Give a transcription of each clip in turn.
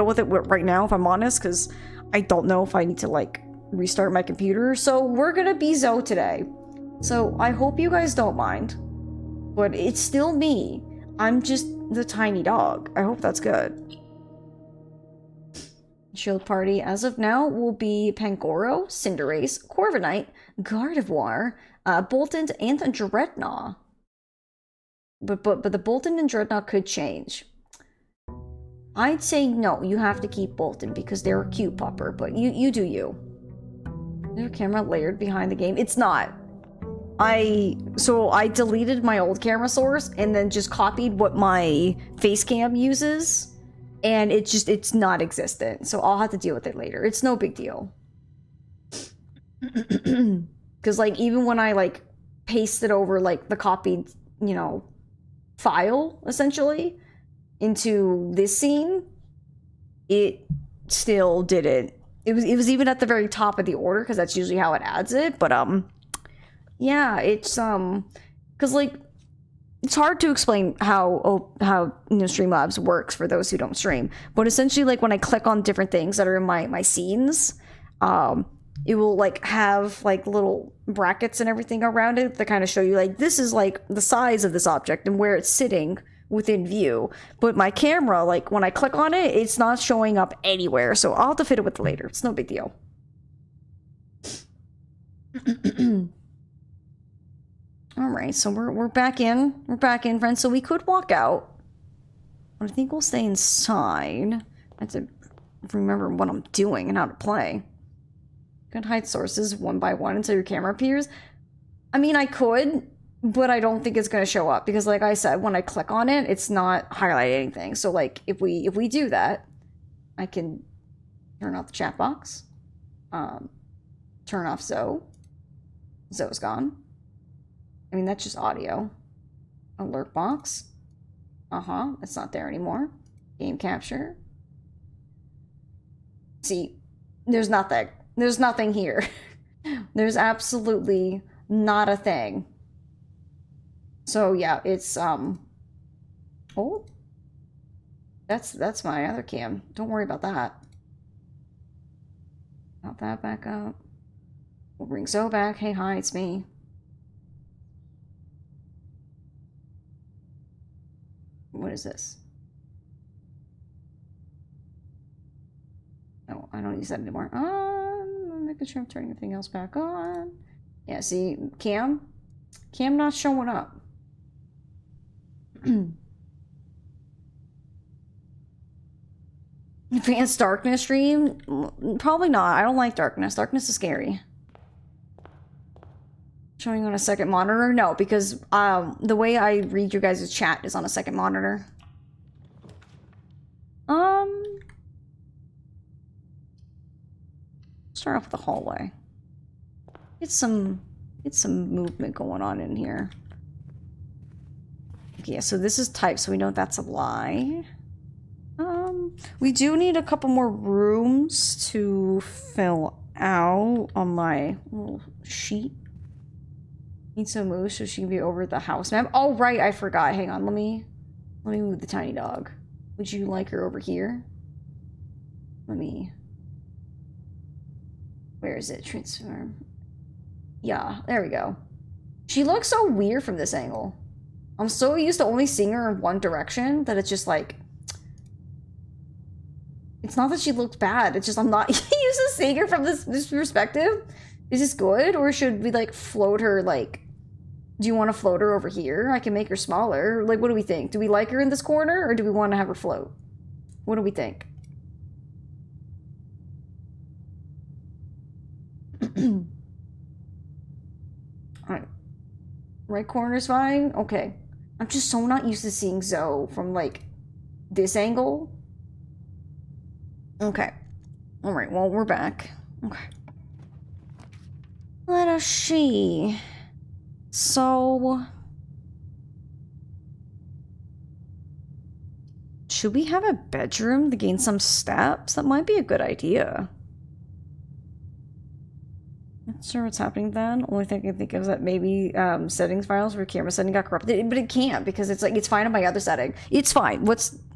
fiddle with it right now, if I'm honest, because I don't know if I need to, like, restart my computer. So we're gonna be Zoe today. So I hope you guys don't mind. But it's still me. I'm just the tiny dog. I hope that's good. Shield party as of now will be Pangoro, Cinderace, Corviknight, Gardevoir, Bolton, and Dreadnought. But the Bolton and Dreadnought could change. I'd say no, you have to keep Bolton because they're a cute pupper, but you do you. Is your camera layered behind the game? It's not. So I deleted my old camera source and then just copied what my face cam uses, and it's not existent. So I'll have to deal with it later. It's no big deal. Because like even when I like pasted over like the copied, you know, file essentially into this scene, it still didn't. It was even at the very top of the order because that's usually how it adds it. But yeah, it's because like it's hard to explain how you know, Streamlabs works for those who don't stream. But essentially, like when I click on different things that are in my scenes, it will like have like little brackets and everything around it that kind of show you like this is like the size of this object and where it's sitting within view. But my camera, like when I click on it, it's not showing up anywhere. So I'll have to fit it with it later. It's no big deal. All right, so we're back in. We're back in, friends. So we could walk out, but I think we'll stay inside. I have to remember what I'm doing and how to play. Could hide sources one by one until your camera appears. I mean, I could, but I don't think it's going to show up because, like I said, when I click on it, it's not highlighting anything. So, like, if we do that, I can turn off the chat box, turn off Zoe. Zoe's gone. I mean, that's just audio. Alert box. It's not there anymore. Game capture. See, there's nothing. There's nothing here. There's absolutely not a thing. So yeah, it's oh, that's my other cam. Don't worry about that. Pop that back up. We'll bring Zoe back. Hey, hi, it's me. What is this? Oh, I don't use that anymore. I'm making sure I'm turning everything else back on. Yeah, see, cam not showing up. Advanced darkness stream? Probably not. I don't like darkness. Darkness is scary. Showing on a second monitor? No, because the way I read your guys' chat is on a second monitor. Start off with the hallway. Get some movement going on in here. Okay, so this is type, so we know that's a lie. We do need a couple more rooms to fill out on my little sheet. Need some moves so she can be over the house map. Oh right, I forgot. Hang on, let me move the tiny dog. Would you like her over here? Where is it? Transform. Yeah, there we go. She looks so weird from this angle. I'm so used to only seeing her in one direction that it's just like, it's not that she looks bad, it's just I'm not used to seeing her from this perspective. Is this good? Or should we like float her, like, do you want to float her over here? I can make her smaller. Like, what do we think? Do we like her in this corner or do we want to have her float? What do we think? Alright. Right corner's fine? Okay. I'm just so not used to seeing Zoe from, like, this angle. Okay. Alright, well, we're back. Okay. Let us see. So... should we have a bedroom to gain some steps? That might be a good idea. Not sure what's happening then. Only thing I can think of is that maybe settings files for camera setting got corrupted, but it can't because it's like it's fine on my other setting. It's fine.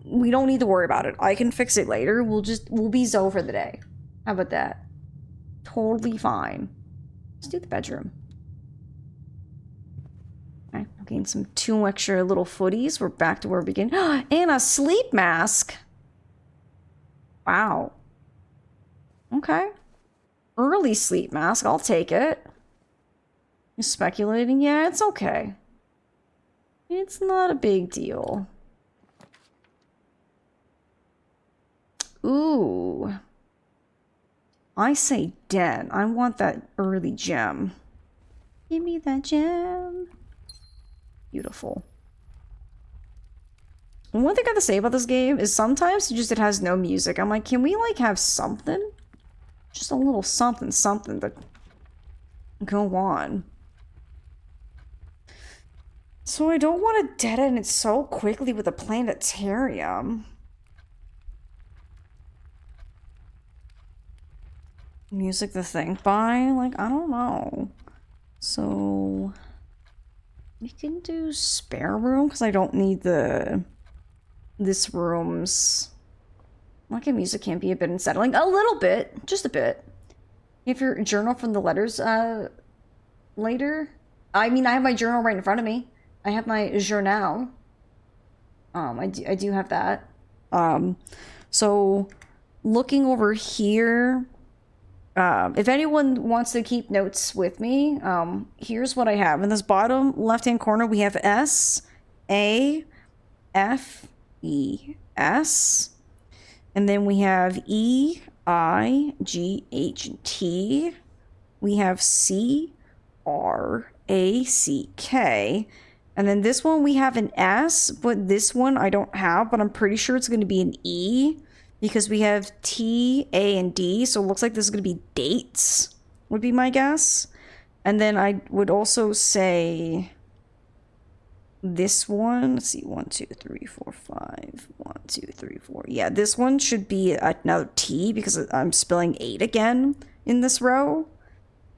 we don't need to worry about it. I can fix it later. We'll be Zoe for the day. How about that? Totally fine. Let's do the bedroom. Okay, we'll gain some 2 extra little footies. We're back to where we begin. And a sleep mask. Wow. Okay. Early sleep mask. I'll take it. You're speculating? Yeah, it's okay. It's not a big deal. Ooh. I say den. I want that early gem. Give me that gem. Beautiful. One thing I have to say about this game is sometimes it has no music. I'm like, can we like have something? Just a little something to go on. So I don't want to dead end it so quickly with a planetarium. Music to think by? Like, I don't know. So we can do spare room because I don't need this room's. Like, music can be a bit unsettling. A little bit, just a bit. If your journal from the letters later. I mean, I have my journal right in front of me. I have my journal. I do have that. So looking over here. If anyone wants to keep notes with me, here's what I have. In this bottom left-hand corner, we have S, A, F, E, S. And then we have E, I, G, H, and T. We have C, R, A, C, K. And then this one we have an S, but this one I don't have, but I'm pretty sure it's going to be an E. Because we have T, A, and D, so it looks like this is going to be dates, would be my guess. And then I would also say this one, let's see, 1, 2, 3, 4, 5, 1, 2, 3, 4. Yeah, this one should be another T because I'm spelling 8 again in this row.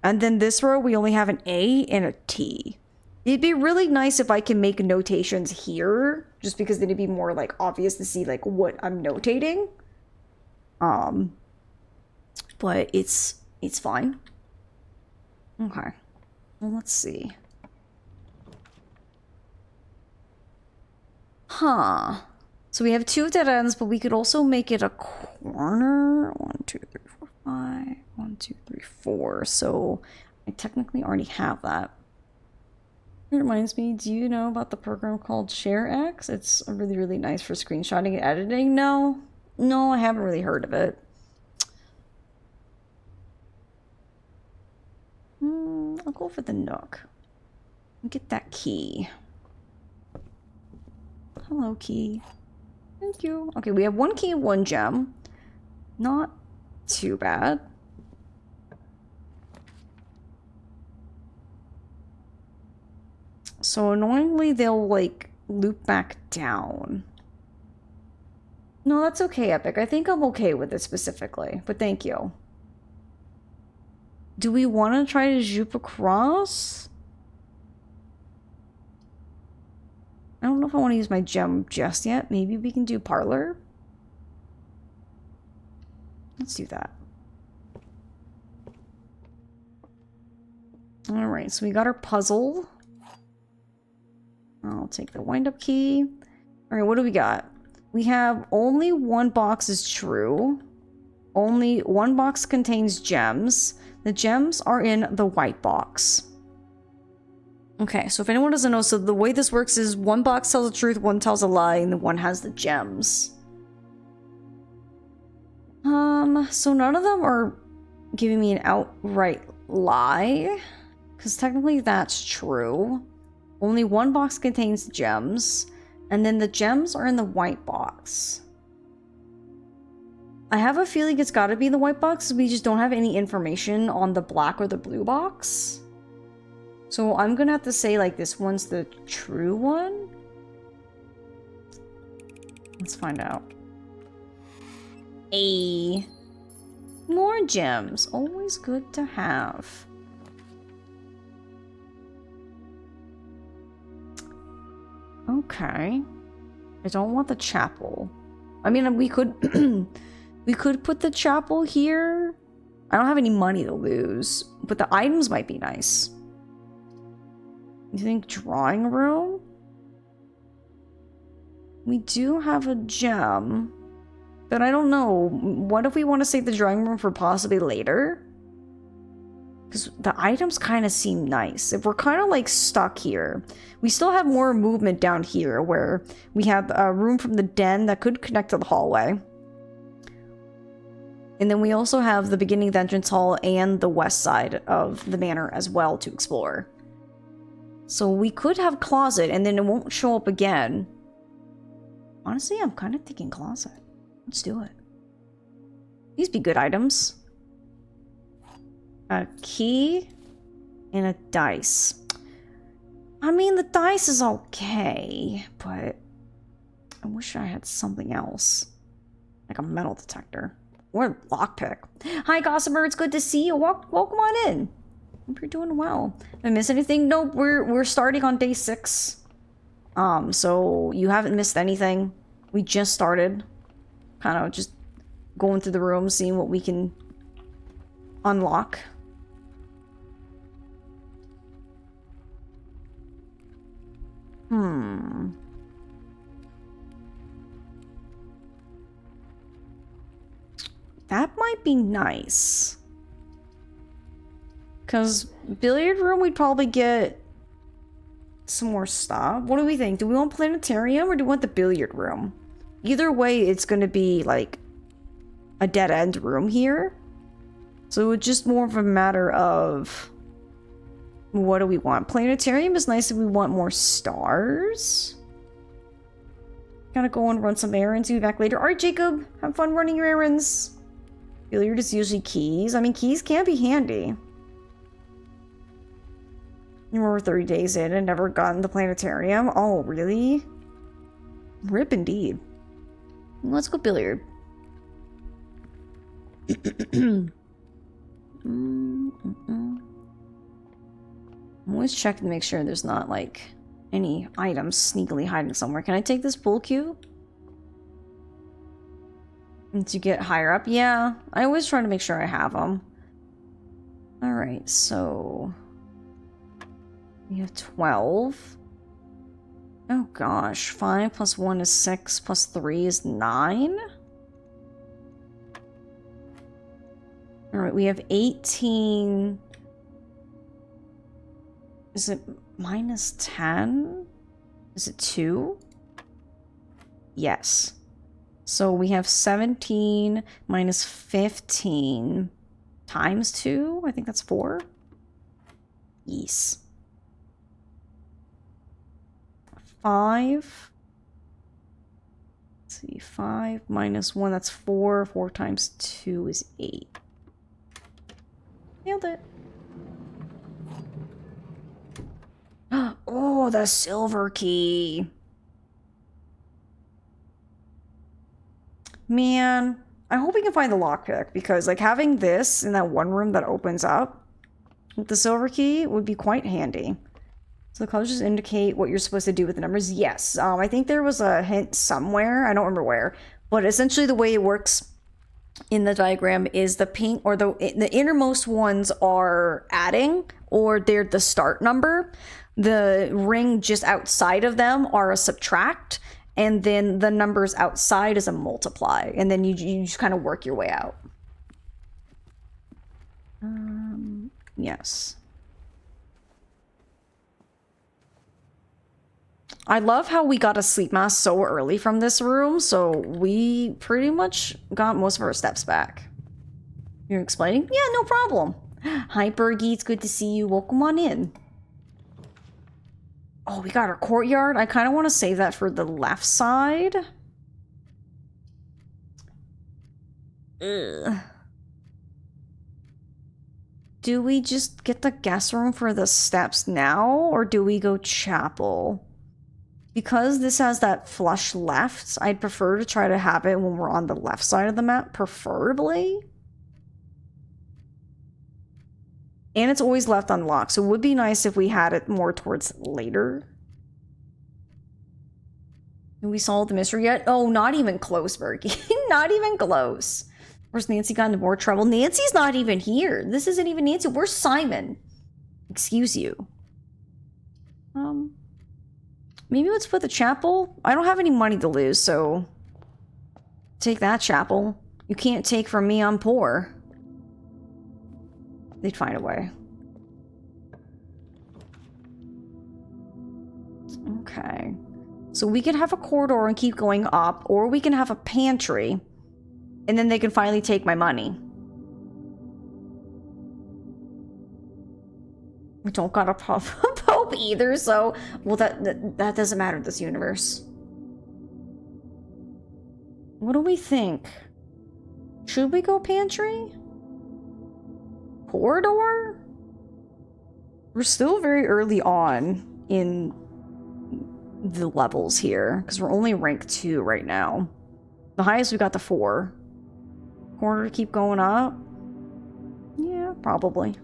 And then this row, we only have an A and a T. It'd be really nice if I can make notations here, just because then it'd be more like obvious to see like what I'm notating. But it's fine. Okay. Well, let's see. Huh. So we have 2 dead ends, but we could also make it a corner. 1, 2, 3, 4, 5. 1, 2, 3, 4. So I technically already have that. It reminds me, do you know about the program called ShareX? It's really, really nice for screenshotting and editing. No, I haven't really heard of it. I'll go for the Nook. Get that key. Hello, key. Thank you. Okay, we have 1 key and 1 gem. Not too bad. So annoyingly, they'll like loop back down. No, that's okay, Epic. I think I'm okay with it specifically, but thank you. Do we want to try to zoop across? I don't know if I want to use my gem just yet. Maybe we can do parlor. Let's do that. All right, so we got our puzzle. I'll take the wind-up key. All right, what do we got? We have only 1 box is true. Only 1 box contains gems. The gems are in the white box. Okay, so if anyone doesn't know, so the way this works is 1 box tells the truth, 1 tells a lie, and the 1 has the gems. So none of them are giving me an outright lie, because technically that's true. Only 1 box contains gems, and then the gems are in the white box. I have a feeling it's gotta be the white box, we just don't have any information on the black or the blue box. So I'm gonna have to say like this one's the true one. Let's find out. More gems, always good to have. Okay. I don't want the chapel. I mean, we could we could put the chapel here. I don't have any money to lose, but the items might be nice. You think drawing room? We do have a gem, but I don't know. What if we want to save the drawing room for possibly later? Because the items kind of seem nice. If we're kind of like stuck here, we still have more movement down here where we have a room from the den that could connect to the hallway. And then we also have the beginning of the entrance hall and the west side of the manor as well to explore. So we could have closet and then it won't show up again. Honestly, I'm kind of thinking closet. Let's do it. These be good items. A key and a dice. I mean, the dice is okay, but I wish I had something else. Like a metal detector. Or a lockpick. Hi, Gossamer. It's good to see you. Welcome on in. Hope you're doing well. Did I miss anything? Nope, we're starting on day 6. So you haven't missed anything. We just started. Kind of just going through the room, seeing what we can unlock. That might be nice. Because billiard room, we'd probably get some more stuff. What do we think? Do we want planetarium or do we want the billiard room? Either way, it's going to be like a dead end room here. So it's just more of a matter of what do we want? Planetarium is nice if we want more stars. Gotta go and run some errands. Be back later. Alright, Jacob. Have fun running your errands. Billiard is usually keys. I mean, keys can be handy. You were 30 days in and never gotten the planetarium? Oh, really? Rip indeed. Let's go billiard. I'm always checking to make sure there's not, like, any items sneakily hiding somewhere. Can I take this pool cue? And to get higher up? Yeah, I always try to make sure I have them. Alright, so... we have 12. Oh gosh, 5 plus 1 is 6, plus 3 is 9. Alright, we have 18. Is it minus 10? Is it 2? Yes. So we have 17 minus 15 times 2. I think that's 4. Yes. 5. Let's see, 5 minus 1, that's 4. 4 times 2 is 8. Nailed it. Oh, the silver key. Man, I hope we can find the lockpick because, like, having this in that one room that opens up with the silver key would be quite handy. So the colors just indicate what you're supposed to do with the numbers. Yes, I think there was a hint somewhere. I don't remember where. But essentially the way it works in the diagram is the pink or the innermost ones are adding or they're the start number. The ring just outside of them are a subtract. And then the numbers outside is a multiply. And then you just kind of work your way out. Yes. I love how we got a sleep mask so early from this room, so we pretty much got most of our steps back. You're explaining? Yeah, no problem. Hi, Bergie, it's good to see you. Welcome on in. Oh, we got our courtyard. I kind of want to save that for the left side. Ugh. Do we just get the guest room for the steps now, or do we go chapel? Because this has that flush left, I'd prefer to try to have it when we're on the left side of the map, preferably. And it's always left unlocked, so it would be nice if we had it more towards later. Have we solved the mystery yet? Oh, not even close, Berkey. Not even close. Where's Nancy got into more trouble? Nancy's not even here. This isn't even Nancy. Where's Simon? Excuse you. Maybe let's put the chapel. I don't have any money to lose, so take that, chapel. You can't take from me, I'm poor. They'd find a way. Okay. So we can have a corridor and keep going up, or we can have a pantry, and then they can finally take my money. We don't got a pope either, so... Well, that doesn't matter in this universe. What do we think? Should we go pantry? Corridor? We're still very early on in the levels here, because we're only rank 2 right now. The highest we got to 4. Corridor keep going up? Yeah, probably.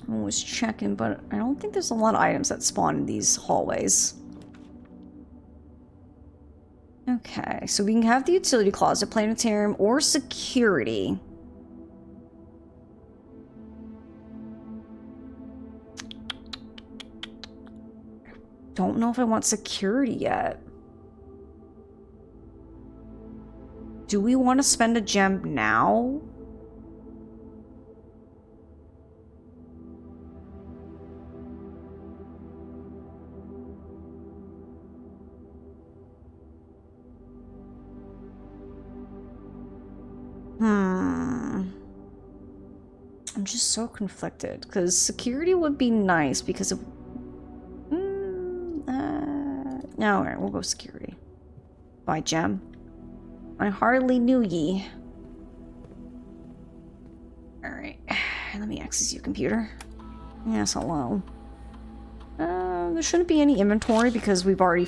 I was checking, but I don't think there's a lot of items that spawn in these hallways. Okay, so we can have the utility closet, planetarium, or security. Don't know if I want security yet. Do we want to spend a gem now? I'm just so conflicted, because security would be nice because of... No, alright, we'll go security. Bye, gem. I hardly knew ye. Alright, let me access your computer. Yes, hello. There shouldn't be any inventory because we've already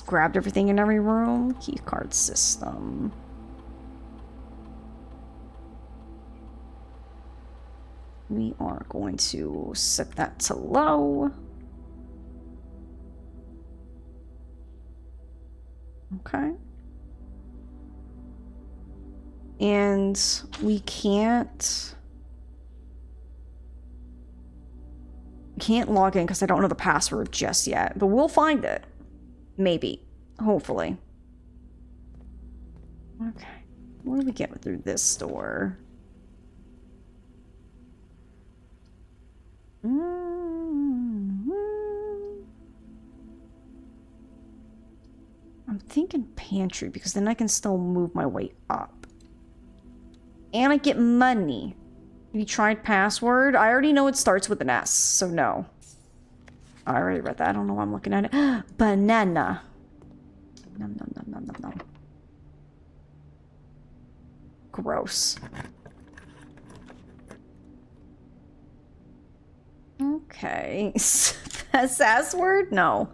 grabbed everything in every room. Keycard system. We are going to set that to low. Okay. And we can't log in because I don't know the password just yet, but we'll find it. Maybe. Hopefully. Okay. What do we get through this door? I'm thinking pantry because then I can still move my way up. And I get money. Have you tried password? I already know it starts with an S, so no. I already read that. I don't know why I'm looking at it. Banana. Nom, nom, nom, nom, nom, nom. Gross. Okay. Sass word? No.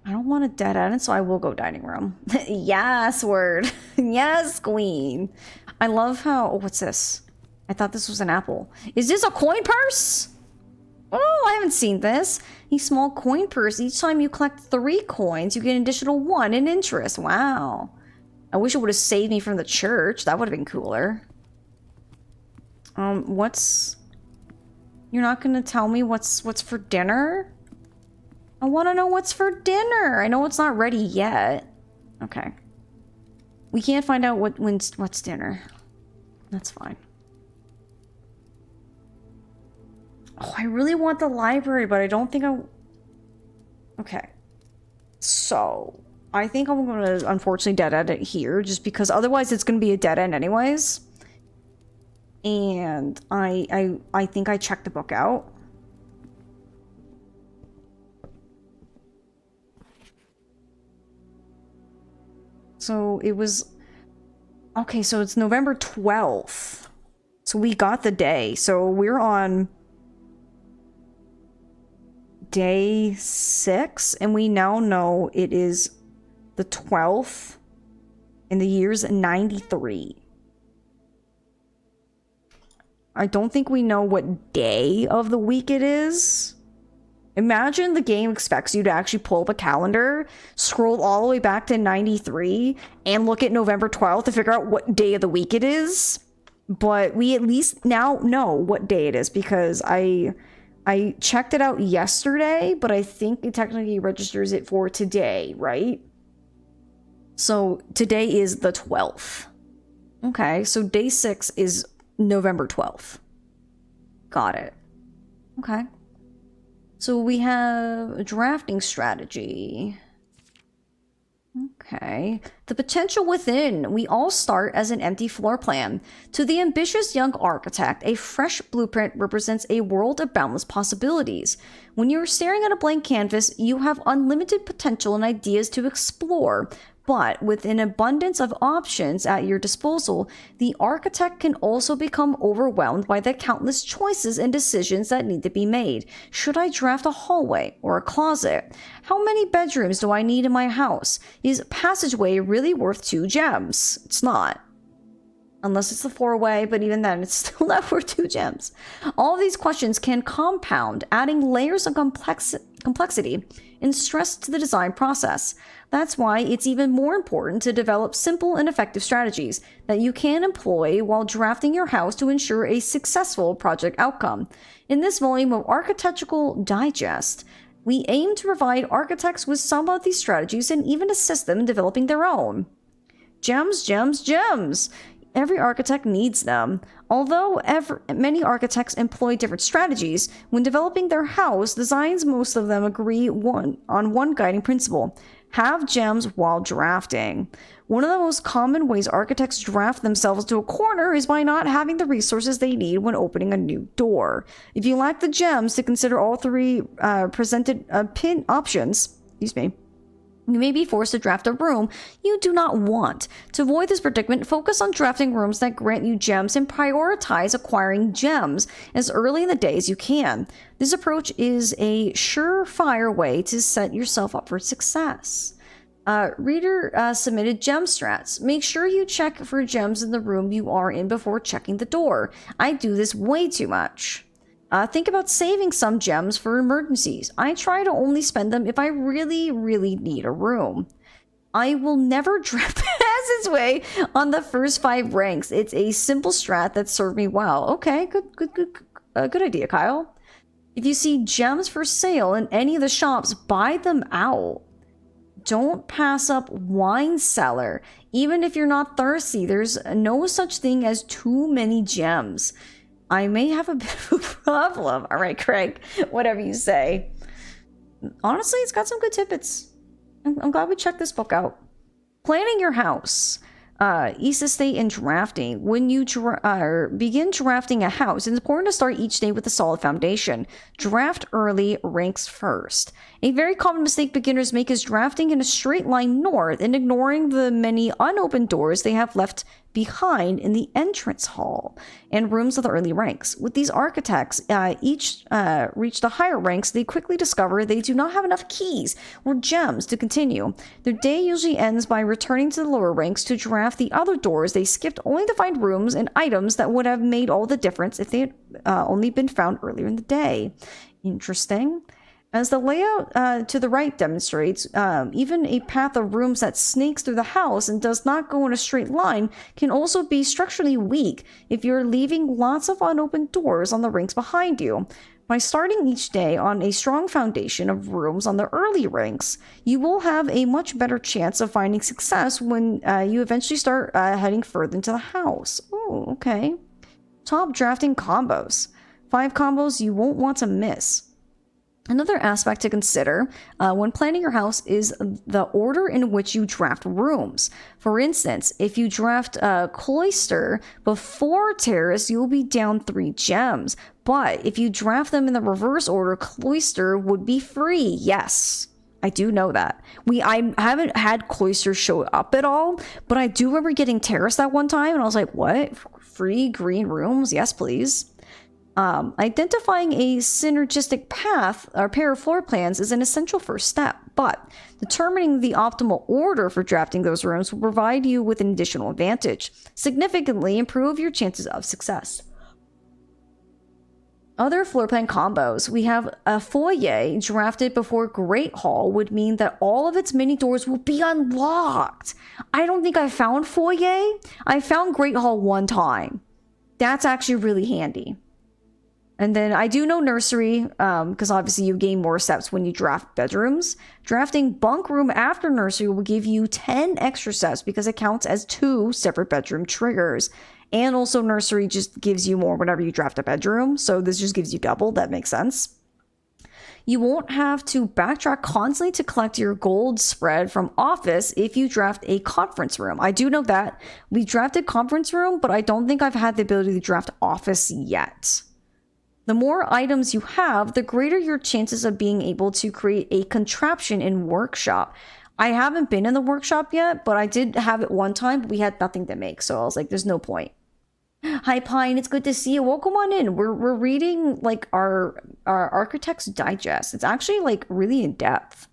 I don't want a dead end, so I will go dining room. Yes, word. Yes, queen. I love how... Oh, what's this? I thought this was an apple. Is this a coin purse? Oh, I haven't seen this. A small coin purse. Each time you collect 3 coins, you get an additional 1 in interest. Wow. I wish it would have saved me from the church. That would have been cooler. What's... You're not gonna tell me what's for dinner? I want to know what's for dinner. I know it's not ready yet. Okay. We can't find out what's dinner. That's fine. Oh, I really want the library, but I don't think I... Okay. So, I think I'm going to unfortunately dead end it here, just because otherwise it's going to be a dead end anyways. And I think I checked the book out. So it was... Okay, so it's November 12th. So we got the day. So we're on day 6, and we now know it is the 12th, and the year's 93. I don't think we know what day of the week it is. Imagine the game expects you to actually pull up a calendar, scroll all the way back to 93, and look at November 12th to figure out what day of the week it is. But we at least now know what day it is, because I checked it out yesterday, but I think it technically registers it for today, right? So today is the 12th. Okay, so day 6 is November 12th. Got it. Okay. So we have a drafting strategy. Okay. The potential within. We all start as an empty floor plan. To the ambitious young architect, a fresh blueprint represents a world of boundless possibilities. When you're staring at a blank canvas, you have unlimited potential and ideas to explore. But with an abundance of options at your disposal, the architect can also become overwhelmed by the countless choices and decisions that need to be made. Should I draft a hallway or a closet? How many bedrooms do I need in my house? Is passageway really worth 2 gems? It's not. Unless it's the 4-way, but even then, it's still not worth 2 gems. All of these questions can compound, adding layers of complexity and stress to the design process. That's why it's even more important to develop simple and effective strategies that you can employ while drafting your house to ensure a successful project outcome. In this volume of Architectural Digest, we aim to provide architects with some of these strategies and even assist them in developing their own. Gems, gems, gems! Every architect needs them. Although many architects employ different strategies, when developing their house designs, most of them agree on one guiding principle: have gems while drafting. One of the most common ways architects draft themselves to a corner is by not having the resources they need when opening a new door. If you lack the gems to consider all 3 presented pin options, you may be forced to draft a room you do not want. To avoid this predicament, focus on drafting rooms that grant you gems and prioritize acquiring gems as early in the day as you can. This approach is a surefire way to set yourself up for success. Reader submitted gem strats. Make sure you check for gems in the room you are in before checking the door. I do this way too much. Think about saving some gems for emergencies. I try to only spend them if I really, really need a room. I will never draft passageway on the first 5 ranks. It's a simple strat that served me well. Okay, good idea, Kyle. If you see gems for sale in any of the shops, buy them out. Don't pass up wine cellar. Even if you're not thirsty, there's no such thing as too many gems. I may have a bit of a problem. All right, Craig, whatever you say. Honestly, it's got some good tidbits. I'm glad we checked this book out. Planning your house. East Estate and drafting. When you begin drafting a house, it's important to start each day with a solid foundation. Draft early ranks first. A very common mistake beginners make is drafting in a straight line north and ignoring the many unopened doors they have left behind in the entrance hall and rooms of the early ranks. With these architects each reach the higher ranks, they quickly discover they do not have enough keys or gems to continue. Their day usually ends by returning to the lower ranks to draft the other doors they skipped, only to find rooms and items that would have made all the difference if they had only been found earlier in the day. Interesting. As the layout to the right demonstrates, even a path of rooms that snakes through the house and does not go in a straight line can also be structurally weak if you're leaving lots of unopened doors on the ranks behind you. By starting each day on a strong foundation of rooms on the early ranks, you will have a much better chance of finding success when you eventually start heading further into the house. Oh, okay. Top drafting combos. 5 combos you won't want to miss. Another aspect to consider when planning your house is the order in which you draft rooms. For instance, if you draft cloister before terrace, you'll be down 3 gems. But if you draft them in the reverse order, cloister would be free. Yes, I do know that. I haven't had cloister show up at all, but I do remember getting terrace that one time, and I was like, what? Free green rooms? Yes, please. Identifying a synergistic path or pair of floor plans is an essential first step, but determining the optimal order for drafting those rooms will provide you with an additional advantage. Significantly improve your chances of success. Other floor plan combos. We have a foyer drafted before Great Hall would mean that all of its mini doors will be unlocked. I don't think I found foyer. I found Great Hall one time. That's actually really handy. And then I do know nursery, because obviously you gain more steps when you draft bedrooms. Drafting bunk room after nursery will give you 10 extra steps because it counts as 2 separate bedroom triggers. And also nursery just gives you more whenever you draft a bedroom. So this just gives you double. That makes sense. You won't have to backtrack constantly to collect your gold spread from office if you draft a conference room. I do know that. We drafted conference room, but I don't think I've had the ability to draft office yet. The more items you have, the greater your chances of being able to create a contraption in workshop. I haven't been in the workshop yet, but I did have it one time, but we had nothing to make. So I was like, there's no point. Hi Pine, it's good to see you. Welcome on in. We're reading like our Architect's Digest. It's actually like really in depth.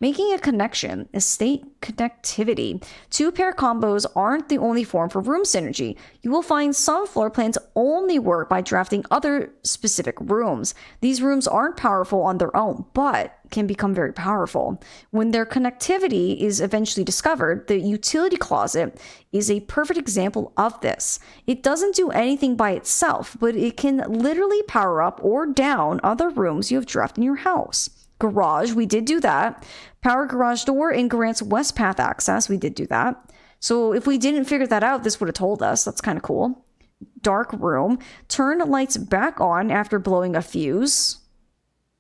Making a connection, estate connectivity. 2-pair combos aren't the only form for room synergy. You will find some floor plans only work by drafting other specific rooms. These rooms aren't powerful on their own, but can become very powerful. When their connectivity is eventually discovered, the utility closet is a perfect example of this. It doesn't do anything by itself, but it can literally power up or down other rooms you have drafted in your house. Garage, we did do that. Power garage door and grants west path access, we did do that. So if we didn't figure that out, this would have told us. That's kind of cool. Dark room, turn lights back on after blowing a fuse,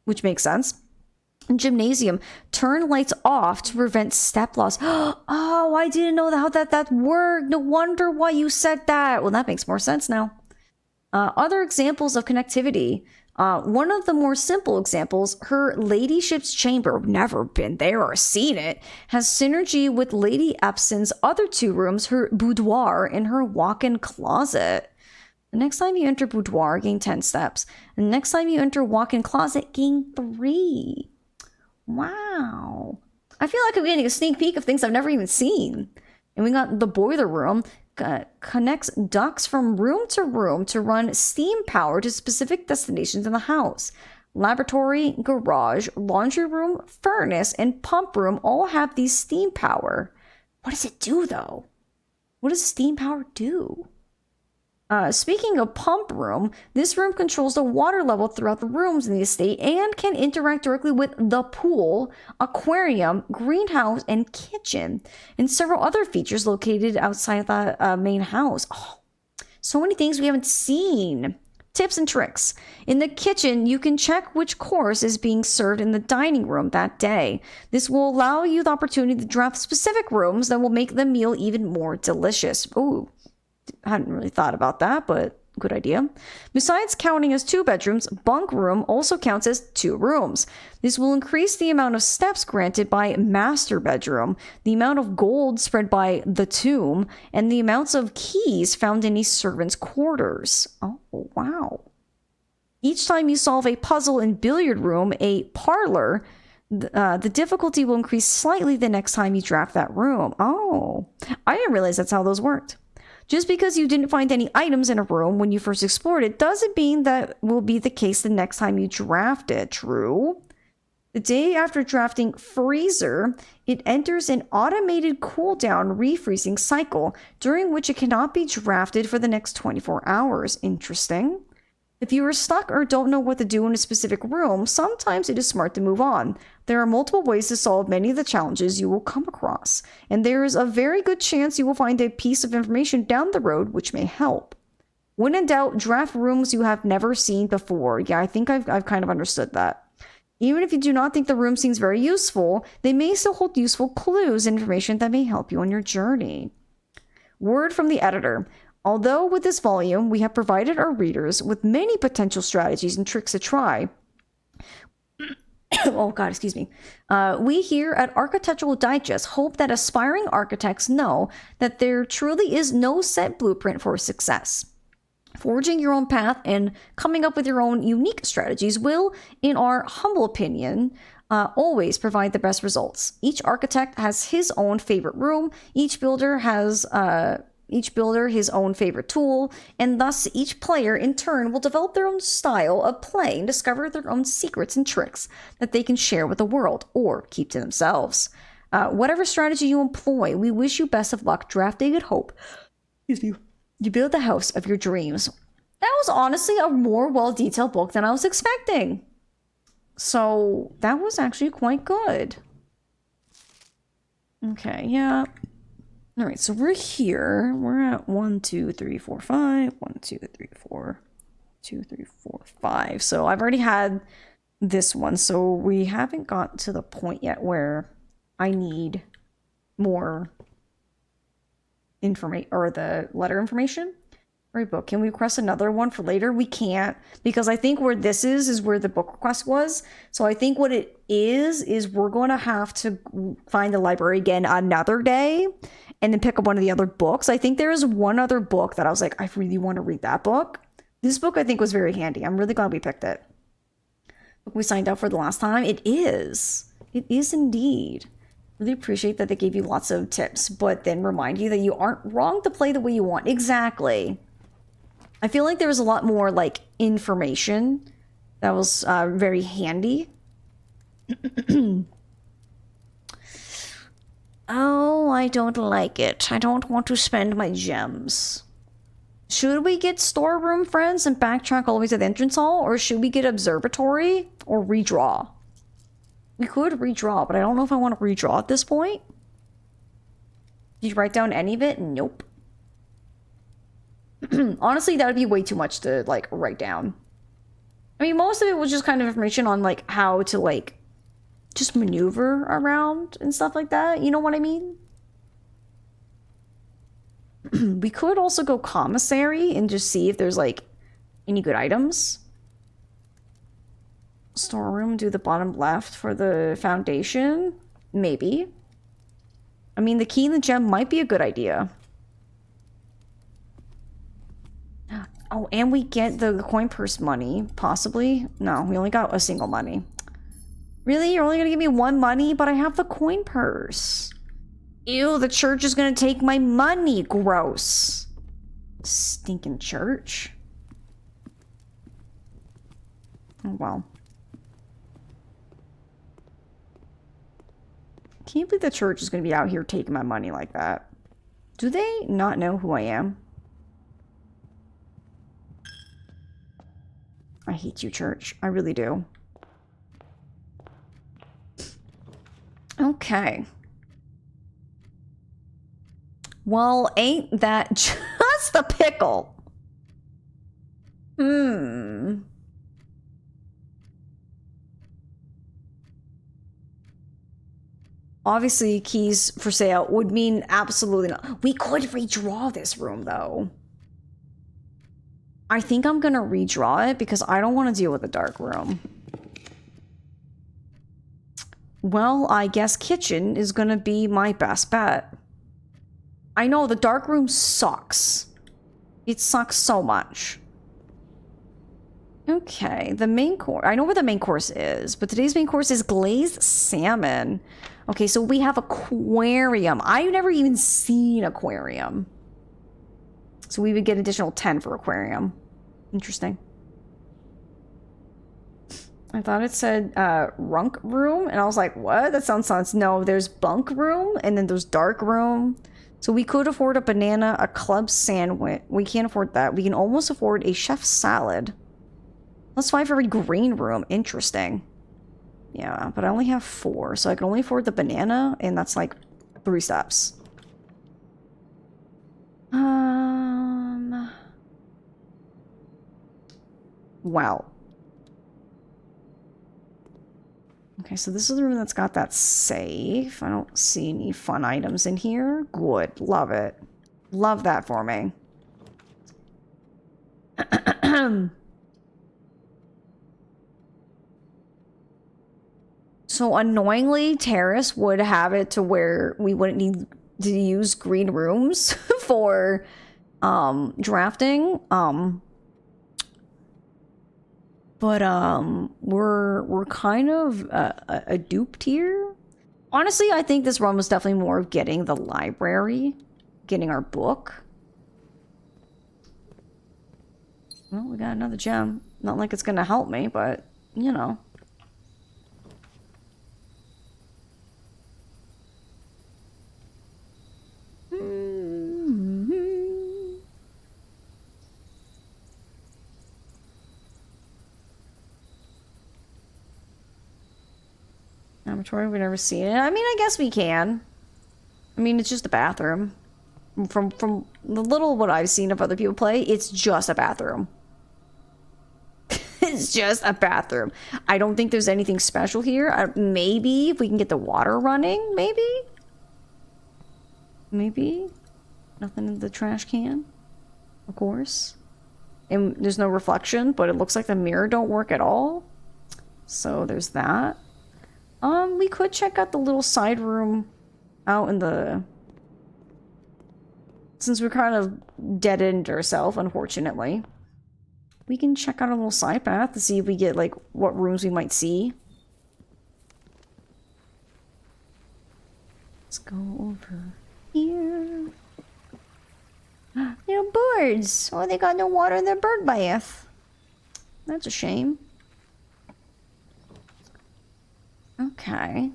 which makes sense. Gymnasium, turn lights off to prevent step loss. Oh, I didn't know how that worked. No wonder why you said that. Well, that makes more sense now. Other examples of connectivity. One of the more simple examples, her ladyship's chamber, never been there or seen it, has synergy with Lady Epson's other 2 rooms, her boudoir and her walk-in closet. The next time you enter boudoir, gain 10 steps. And the next time you enter walk-in closet, gain 3. Wow. I feel like I'm getting a sneak peek of things I've never even seen. And we got the boiler room. Connects ducts from room to run steam power to specific destinations in the house. Laboratory, garage, laundry room, furnace, and pump room all have these steam power. What does it do, though? What does steam power do? Speaking of pump room, this room controls the water level throughout the rooms in the estate and can interact directly with the pool, aquarium, greenhouse, and kitchen, and several other features located outside the main house. Oh, so many things we haven't seen. Tips and tricks. In the kitchen, you can check which course is being served in the dining room that day. This will allow you the opportunity to draft specific rooms that will make the meal even more delicious. Ooh. I hadn't really thought about that, but good idea. Besides counting as 2 bedrooms, bunk room also counts as 2 rooms. This will increase the amount of steps granted by master bedroom, the amount of gold spread by the tomb, and the amounts of keys found in a servant's quarters. Oh, wow. Each time you solve a puzzle in billiard room, a parlor, the difficulty will increase slightly the next time you draft that room. Oh, I didn't realize that's how those worked. Just because you didn't find any items in a room when you first explored it doesn't mean that will be the case the next time you draft it, true? The day after drafting freezer, it enters an automated cooldown refreezing cycle during which it cannot be drafted for the next 24 hours. Interesting. If you are stuck or don't know what to do in a specific room, sometimes it is smart to move on. There are multiple ways to solve many of the challenges you will come across, and there is a very good chance you will find a piece of information down the road which may help. When in doubt, draft rooms you have never seen before. Yeah, I think I've kind of understood that. Even if you do not think the room seems very useful, they may still hold useful clues and information that may help you on your journey. Word from the editor. Although with this volume, we have provided our readers with many potential strategies and tricks to try. Oh God, excuse me. We here at Architectural Digest hope that aspiring architects know that there truly is no set blueprint for success. Forging your own path and coming up with your own unique strategies will, in our humble opinion, always provide the best results. Each architect has his own favorite room. Each builder has each builder his own favorite tool, and thus each player in turn will develop their own style of play and discover their own secrets and tricks that they can share with the world or keep to themselves. Whatever strategy you employ, we wish you best of luck drafting and hope you build the house of your dreams. That was honestly a more well-detailed book than I was expecting. So that was actually quite good. Okay, yeah. All right, so we're here. We're at 1, 2, 3, 4, 5. 1, 2, 3, 4. 2, 3, 4, 5. So I've already had this one. So we haven't got to the point yet where I need more information or the letter information. Right, book. Can we request another one for later? We can't, because I think where this is where the book request was. So I think what it is we're going to have to find the library again another day and then pick up one of the other books. I think there is one other book that I was like, I really want to read that book. This book I think was very handy. I'm really glad we picked it. Book we signed up for the last time. It is. It is indeed. Really appreciate that they gave you lots of tips, but then remind you that you aren't wrong to play the way you want. Exactly. I feel like there was a lot more, like, information that was very handy. Oh, I don't like it. I don't want to spend my gems. Should we get storeroom, friends, and backtrack all the way to the entrance hall? Or should we get observatory or redraw? We could redraw, but I don't know if I want to redraw at this point. Did you write down any of it? Nope. Honestly, that would be way too much to, like, write down. I mean, most of it was just kind of information on, like, how to, like, just maneuver around and stuff like that. You know what I mean? We could also go commissary and just see if there's, like, any good items. Storeroom, do the bottom left for the foundation. Maybe. I mean, the key and the gem might be a good idea. Oh, and we get the coin purse money, possibly. No, we only got a single money. Really? You're only gonna give me one money? But I have the coin purse. Ew, the church is gonna take my money. Gross. Stinking church. Oh, well. Can you believe the church is gonna be out here taking my money like that? Do they not know who I am? I hate you, church. I really do. Okay. Well, ain't that just a pickle? Obviously, keys for sale would mean absolutely not. We could redraw this room, though. I think I'm gonna redraw it because I don't want to deal with the dark room. Well, I guess kitchen is gonna be my best bet. I know, the dark room sucks. It sucks so much. Okay, the main course. I know where the main course is, but today's main course is glazed salmon. Okay, so we have aquarium. I've never even seen aquarium. So we would get additional 10 for aquarium. Interesting. I thought it said runk room, and I was like, what? That sounds sense. No, there's bunk room, and then there's dark room. So we could afford a banana, a club sandwich. We can't afford that. We can almost afford a chef's salad. Plus 5 for every green room. Interesting. Yeah, but I only have 4, so I can only afford the banana, and that's like 3 steps. Wow. Okay, so this is the room that's got that safe. I don't see any fun items in here. Good. Love it. Love that for me. So annoyingly, Terrace would have it to where we wouldn't need to use green rooms for drafting. But we're kind of a duped here. Honestly, I think this run was definitely more of getting the library, getting our book. Well, we got another gem. Not like it's gonna help me, but, you know. Laboratory, we've never seen it. I mean, I guess we can. I mean, it's just a bathroom. From the little what I've seen of other people play, it's just a bathroom. It's just a bathroom. I don't think there's anything special here. Maybe if we can get the water running, maybe? Maybe? Nothing in the trash can, of course. And there's no reflection, but it looks like the mirror don't work at all. So there's that. We could check out the little side room out in the... Since we're kind of dead-ended ourselves, unfortunately. We can check out a little side path to see if we get, like, what rooms we might see. Let's go over here. Little birds! Oh, they got no water in their bird bath. That's a shame. Okay.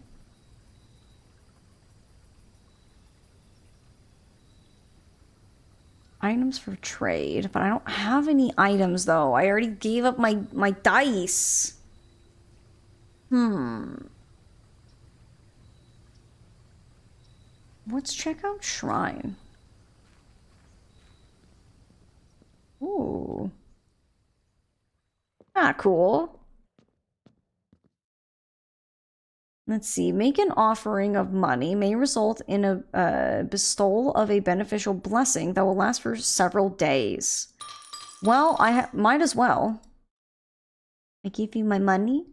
Items for trade, but I don't have any items though. I already gave up my dice. Let's check out Shrine. Ooh. Ah, cool. Let's see. Make an offering of money may result in a bestowal of a beneficial blessing that will last for several days. Well, might as well. I give you my money.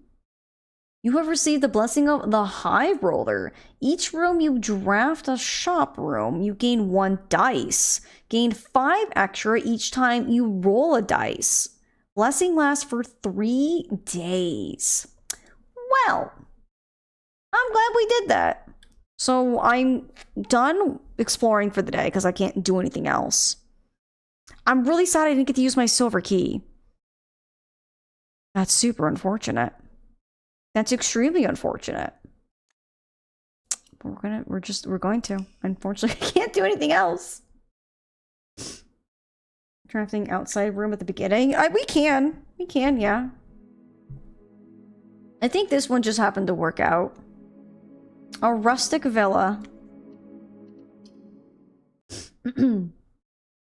You have received the blessing of the High Roller. Each room you draft a shop room, you gain 1 dice. Gain 5 extra each time you roll a dice. Blessing lasts for 3 days. Well, I'm glad we did that. So I'm done exploring for the day because I can't do anything else. I'm really sad I didn't get to use my silver key. That's super unfortunate. That's extremely unfortunate. But we're going to. Unfortunately, I can't do anything else. Drafting outside room at the beginning. We can, yeah. I think this one just happened to work out. A rustic villa.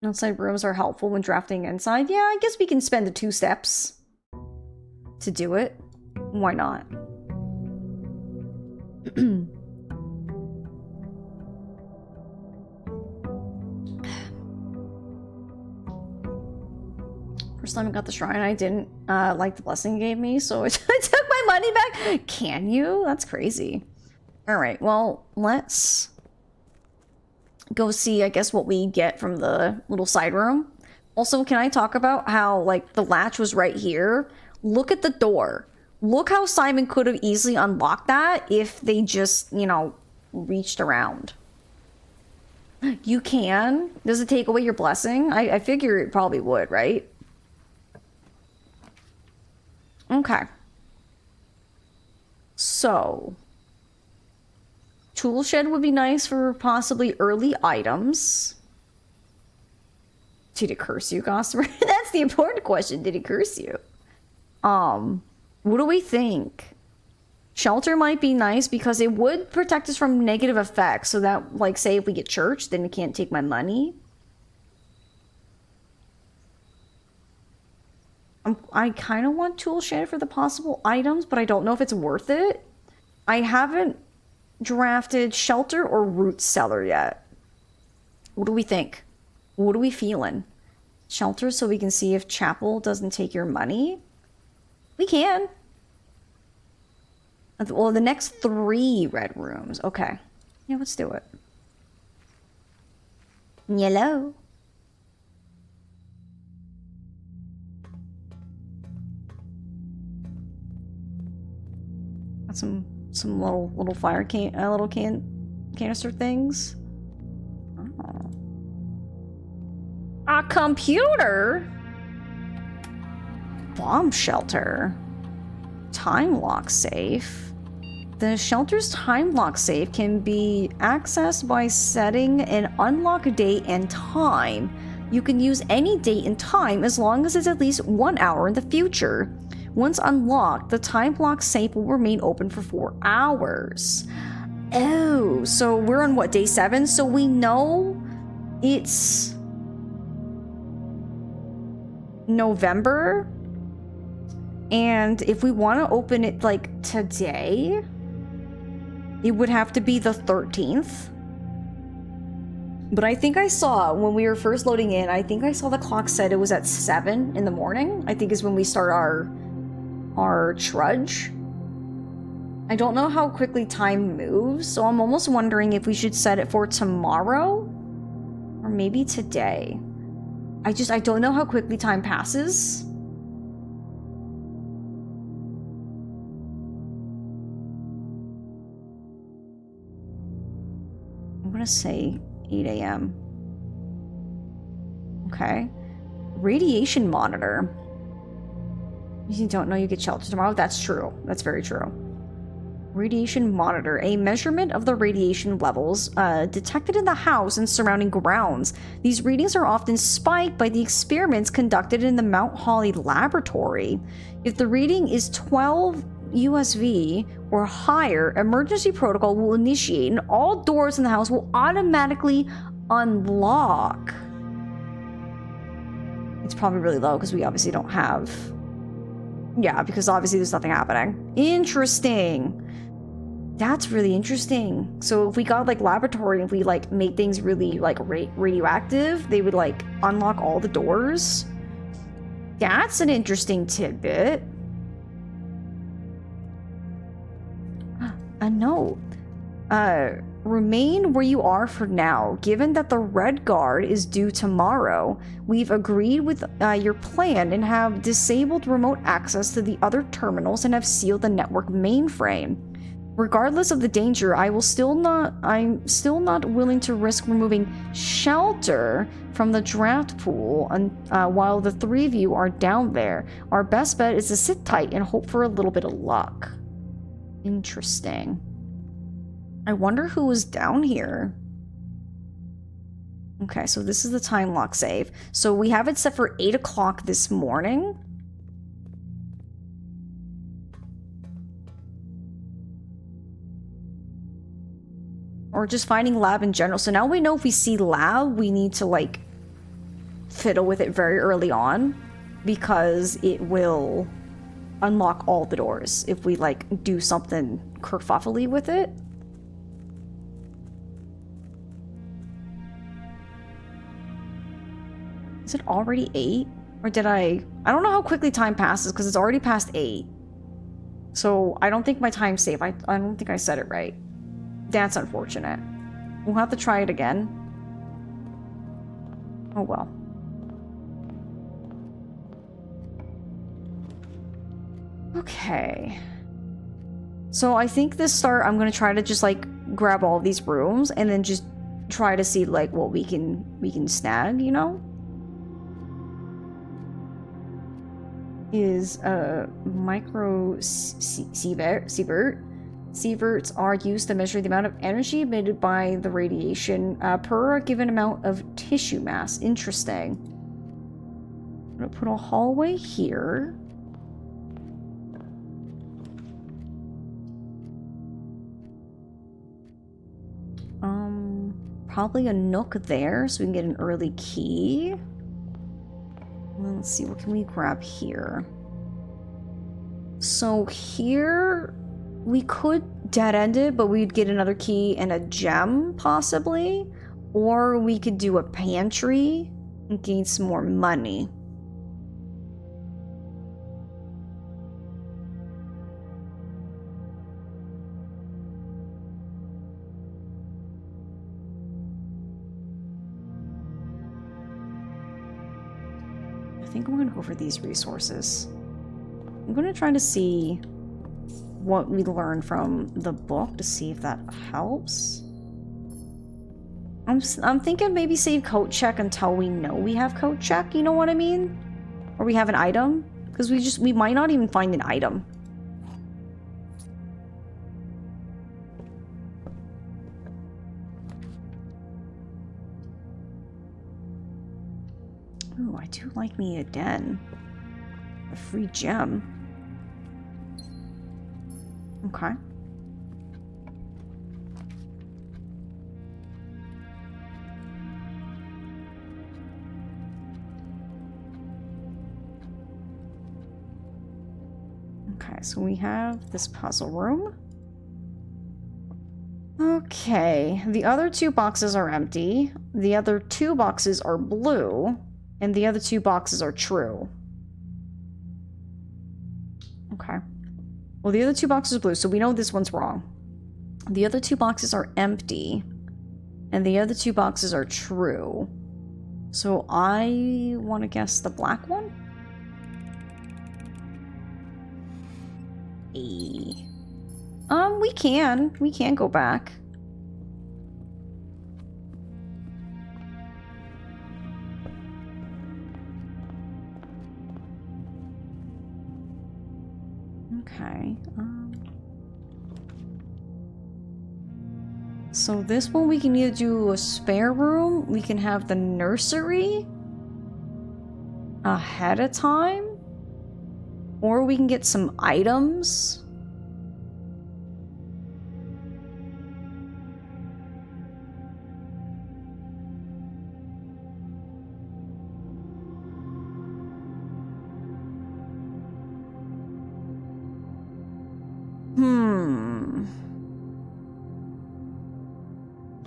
Outside rooms are helpful when drafting inside. Yeah, I guess we can spend the 2 steps to do it. Why not? First time I got the shrine, I didn't like the blessing it gave me, so I took my money back. Can you? That's crazy. Alright, well, let's go see, I guess, what we get from the little side room. Also, can I talk about how, like, the latch was right here? Look at the door. Look how Simon could have easily unlocked that if they just, you know, reached around. You can? Does it take away your blessing? I figure it probably would, right? Okay. So... Tool shed would be nice for possibly early items. Did it curse you, Gossamer? That's the important question. Did it curse you? What do we think? Shelter might be nice because it would protect us from negative effects. So that, like, say if we get church, then it can't take my money. I kind of want tool shed for the possible items, but I don't know if it's worth it. I haven't drafted shelter or root cellar yet. What do we think? What are we feeling? Shelter so we can see if chapel doesn't take your money? We can. Well, the next 3 red rooms. Okay. Yeah, let's do it. Yellow. Got some little fire canister things. Oh. A computer? Bomb shelter. Time lock safe. The shelter's time lock safe can be accessed by setting an unlock date and time. You can use any date and time as long as it's at least 1 hour in the future. Once unlocked, the time lock safe will remain open for 4 hours. Oh, so we're on what, day 7? So we know it's November. And if we want to open it like today, it would have to be the 13th. But I think I saw when we were first loading in, I think I saw the clock said it was at 7 in the morning. I think is when we start our trudge. I don't know how quickly time moves, so I'm almost wondering if we should set it for tomorrow or maybe today. I don't know how quickly time passes. I'm gonna say 8 a.m. Okay. Radiation monitor. You don't know you get shelter tomorrow? That's true. That's very true. Radiation monitor. A measurement of the radiation levels detected in the house and surrounding grounds. These readings are often spiked by the experiments conducted in the Mount Holly laboratory. If the reading is 12 USV or higher, emergency protocol will initiate and all doors in the house will automatically unlock. It's probably really low because we obviously don't have... Yeah, because obviously there's nothing happening. Interesting. That's really interesting. So if we got like laboratory, if we like made things really like radioactive, they would like unlock all the doors. That's an interesting tidbit. A note. Remain where you are for now. Given that the Red Guard is due tomorrow, we've agreed with your plan and have disabled remote access to the other terminals and have sealed the network mainframe. Regardless of the danger, I'm still not willing to risk removing shelter from the draft pool while the three of you are down there. Our best bet is to sit tight and hope for a little bit of luck. Interesting. I wonder who was down here. Okay, so this is the time lock save. So we have it set for 8 o'clock this morning. Or just finding lab in general. So now we know if we see lab, we need to like fiddle with it very early on because it will unlock all the doors if we like do something kerfuffly with it. Is it already 8? Or did I don't know how quickly time passes because it's already past 8. So I don't think my time's safe. I don't think I said it right. That's unfortunate. We'll have to try it again. Oh well. Okay. So I think this start, I'm gonna try to just like grab all of these rooms and then just try to see like what we can snag, you know? Is a micro sievert. Sieverts are used to measure the amount of energy emitted by the radiation per a given amount of tissue mass. Interesting. I'm gonna put a hallway here. Probably a nook there so we can get an early key. Let's see, what can we grab here? So here we could dead end it, but we'd get another key and a gem possibly, or we could do a pantry and gain some more money. I think I'm gonna go for these resources. I'm gonna try to see what we learned from the book to see if that helps. I'm thinking maybe save coat check until we know we have coat check, you know what I mean? Or we have an item. Because we might not even find an item. Ooh, I do like me a den. A free gem. Okay. Okay, so we have this puzzle room. Okay, the other 2 boxes are empty. The other 2 boxes are blue. And the other 2 boxes are true. Okay. Well, the other 2 boxes are blue, so we know this one's wrong. The other 2 boxes are empty. And the other 2 boxes are true. So I want to guess the black one? We can go back. Okay. So this one we can either do a spare room, we can have the nursery ahead of time, or we can get some items.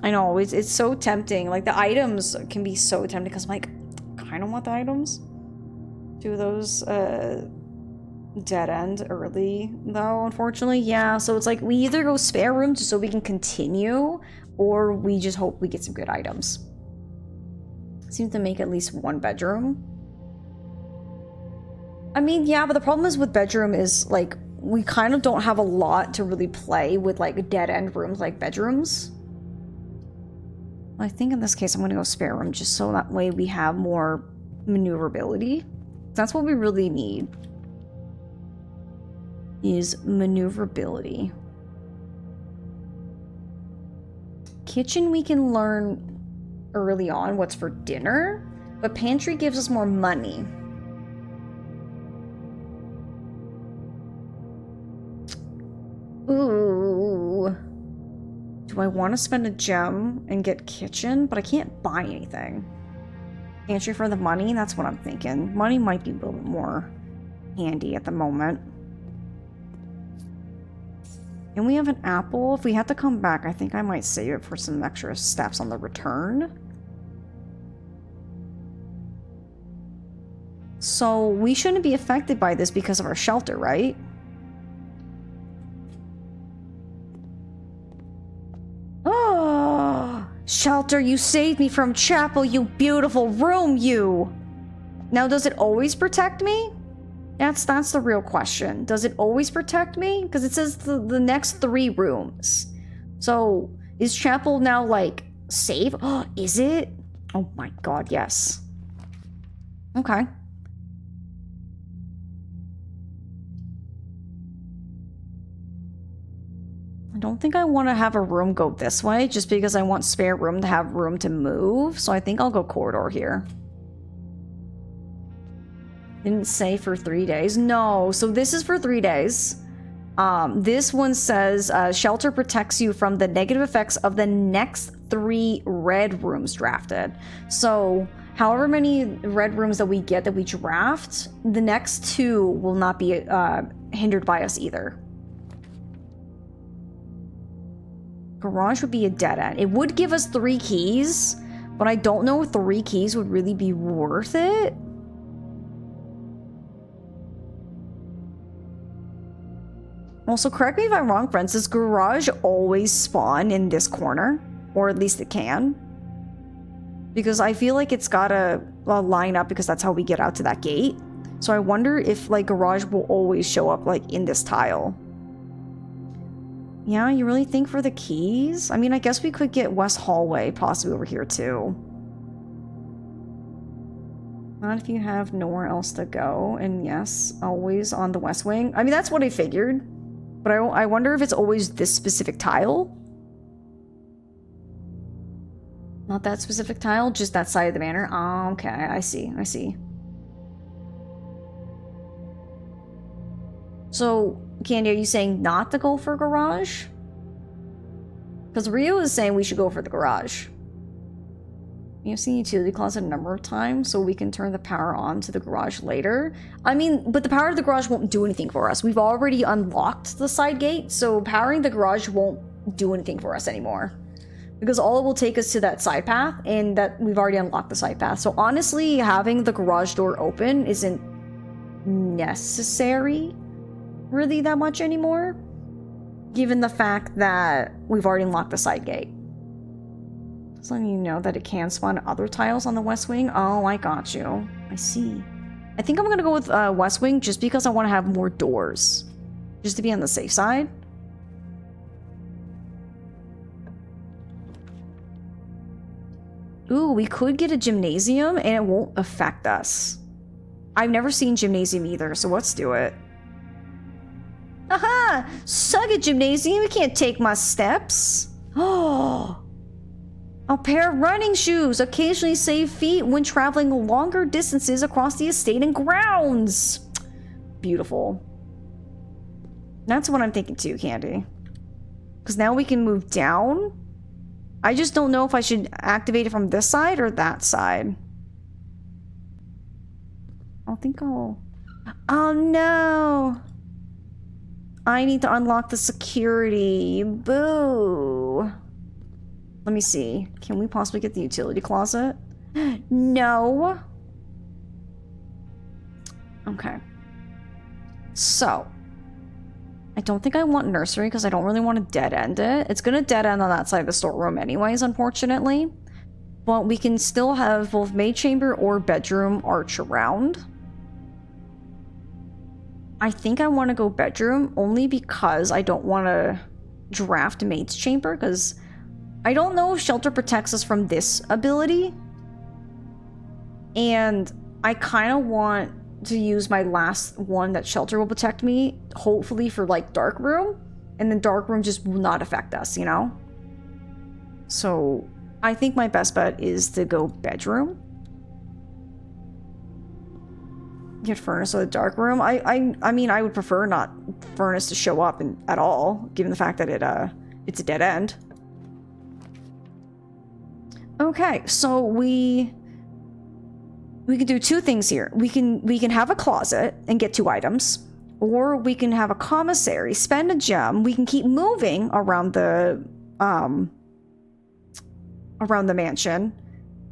I know, it's so tempting. Like, the items can be so tempting because I'm like, kind of want the items. Do those dead end early, though, unfortunately. Yeah, so it's like we either go spare room just so we can continue, or we just hope we get some good items. Seems to make at least 1 bedroom. I mean, yeah, but the problem is with bedroom is, like, we kind of don't have a lot to really play with, like, dead end rooms like bedrooms. I think in this case I'm going to go spare room just so that way we have more maneuverability. That's what we really need. Is maneuverability. Kitchen we can learn early on what's for dinner, but pantry gives us more money. Ooh. Do I want to spend a gem and get kitchen? But I can't buy anything. Pantry for the money? That's what I'm thinking. Money might be a little bit more handy at the moment. And we have an apple. If we have to come back, I think I might save it for some extra steps on the return. So we shouldn't be affected by this because of our shelter, right? Oh, shelter, you saved me from chapel, you beautiful room, you. Now, does it always protect me? That's the real question. Does it always protect me? Because it says the next 3 rooms. So, is chapel now, like, safe? Oh, is it? Oh my god, yes. Okay. I don't think I want to have a room go this way, just because I want spare room to have room to move. So I think I'll go corridor here. Didn't say for 3 days. No, so this is for 3 days. This one says shelter protects you from the negative effects of the next 3 red rooms drafted. So however many red rooms that we get that we draft, the next 2 will not be hindered by us either. Garage would be a dead end. It would give us 3 keys, but I don't know if 3 keys would really be worth it. Also, correct me if I'm wrong, friends, does garage always spawn in this corner? Or at least it can? Because I feel like it's gotta line up because that's how we get out to that gate. So I wonder if, like, garage will always show up, like, in this tile. Yeah, you really think for the keys? I mean, I guess we could get West Hallway possibly over here, too. Not if you have nowhere else to go. And yes, always on the west wing. I mean, that's what I figured. But I wonder if it's always this specific tile. Not that specific tile, just that side of the manor. Oh, okay, I see, I see. So, Candy, are you saying not to go for garage? Because Rio is saying we should go for the garage. We have seen utility closet a number of times, so we can turn the power on to the garage later. I mean, but the power of the garage won't do anything for us. We've already unlocked the side gate, so powering the garage won't do anything for us anymore. Because all it will take us to that side path, and that we've already unlocked the side path. So honestly, having the garage door open isn't necessary really that much anymore, given the fact that we've already unlocked the side gate. Just letting you know that it can spawn other tiles on the west wing. Oh, I got you. I see. I think I'm gonna go with west wing just because I want to have more doors, just to be on the safe side. Ooh, we could get a gymnasium and it won't affect us. I've never seen gymnasium either, so let's do it. Aha! Suck it, gymnasium, you can't take my steps. Oh! A pair of running shoes occasionally save feet when traveling longer distances across the estate and grounds. Beautiful. That's what I'm thinking too, Candy. Because now we can move down. I just don't know if I should activate it from this side or that side. I think I'll... Oh no! I need to unlock the security. Boo! Let me see. Can we possibly get the utility closet? No! Okay. So. I don't think I want nursery because I don't really want to dead end it. It's going to dead end on that side of the storeroom anyways, unfortunately. But we can still have both maid chamber or bedroom arch around. I think I want to go bedroom only because I don't want to draft maid's chamber because I don't know if shelter protects us from this ability. And I kind of want to use my last one that shelter will protect me, hopefully for like dark room, and then dark room just will not affect us, you know? So I think my best bet is to go bedroom. Get furnace or the dark room. I mean I would prefer not furnace to show up at all, given the fact that it's a dead end. Okay, so we can do two things here. We can have a closet and get 2 items, or we can have a commissary, spend a gem. We can keep moving around the mansion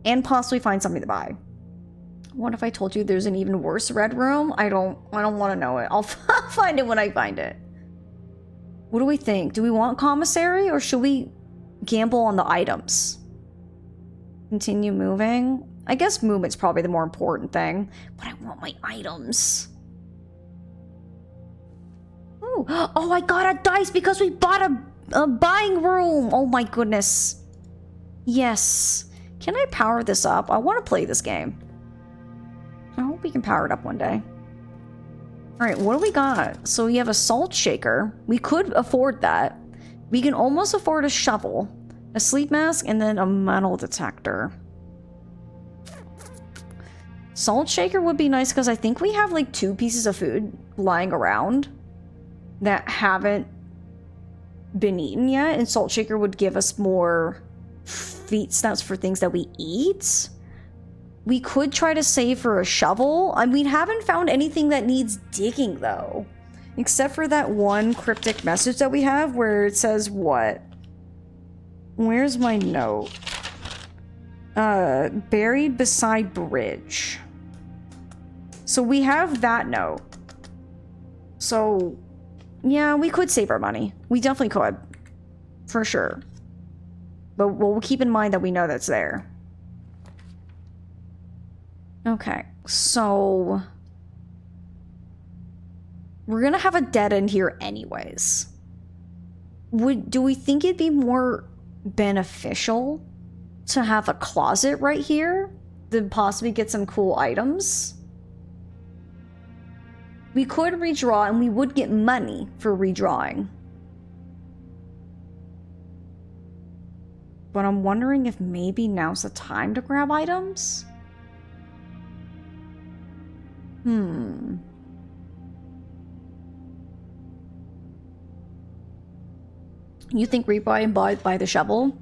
and possibly find something to buy. What if I told you there's an even worse red room? I don't want to know it. I'll find it when I find it. What do we think? Do we want commissary or should we gamble on the items? Continue moving. I guess movement's probably the more important thing, but I want my items. Ooh. Oh, I got a dice because we bought a buying room. Oh my goodness. Yes. Can I power this up? I want to play this game. I hope we can power it up one day. Alright, what do we got? So we have a salt shaker. We could afford that. We can almost afford a shovel, a sleep mask, and then a metal detector. Salt shaker would be nice because I think we have like 2 pieces of food lying around that haven't been eaten yet, and salt shaker would give us more feedstuffs for things that we eat. We could try to save for a shovel. I mean, we haven't found anything that needs digging though, except for that one cryptic message that we have where it says what? Where's my note? Buried beside bridge. So we have that note. So yeah, we could save our money. We definitely could. For sure. But we'll keep in mind that we know that's there. Okay, so we're gonna have a dead end here anyways. Do we think it'd be more beneficial to have a closet right here to possibly get some cool items. We could redraw and we would get money for redrawing. But I'm wondering if maybe now's the time to grab items? You think rebuy and buy the shovel?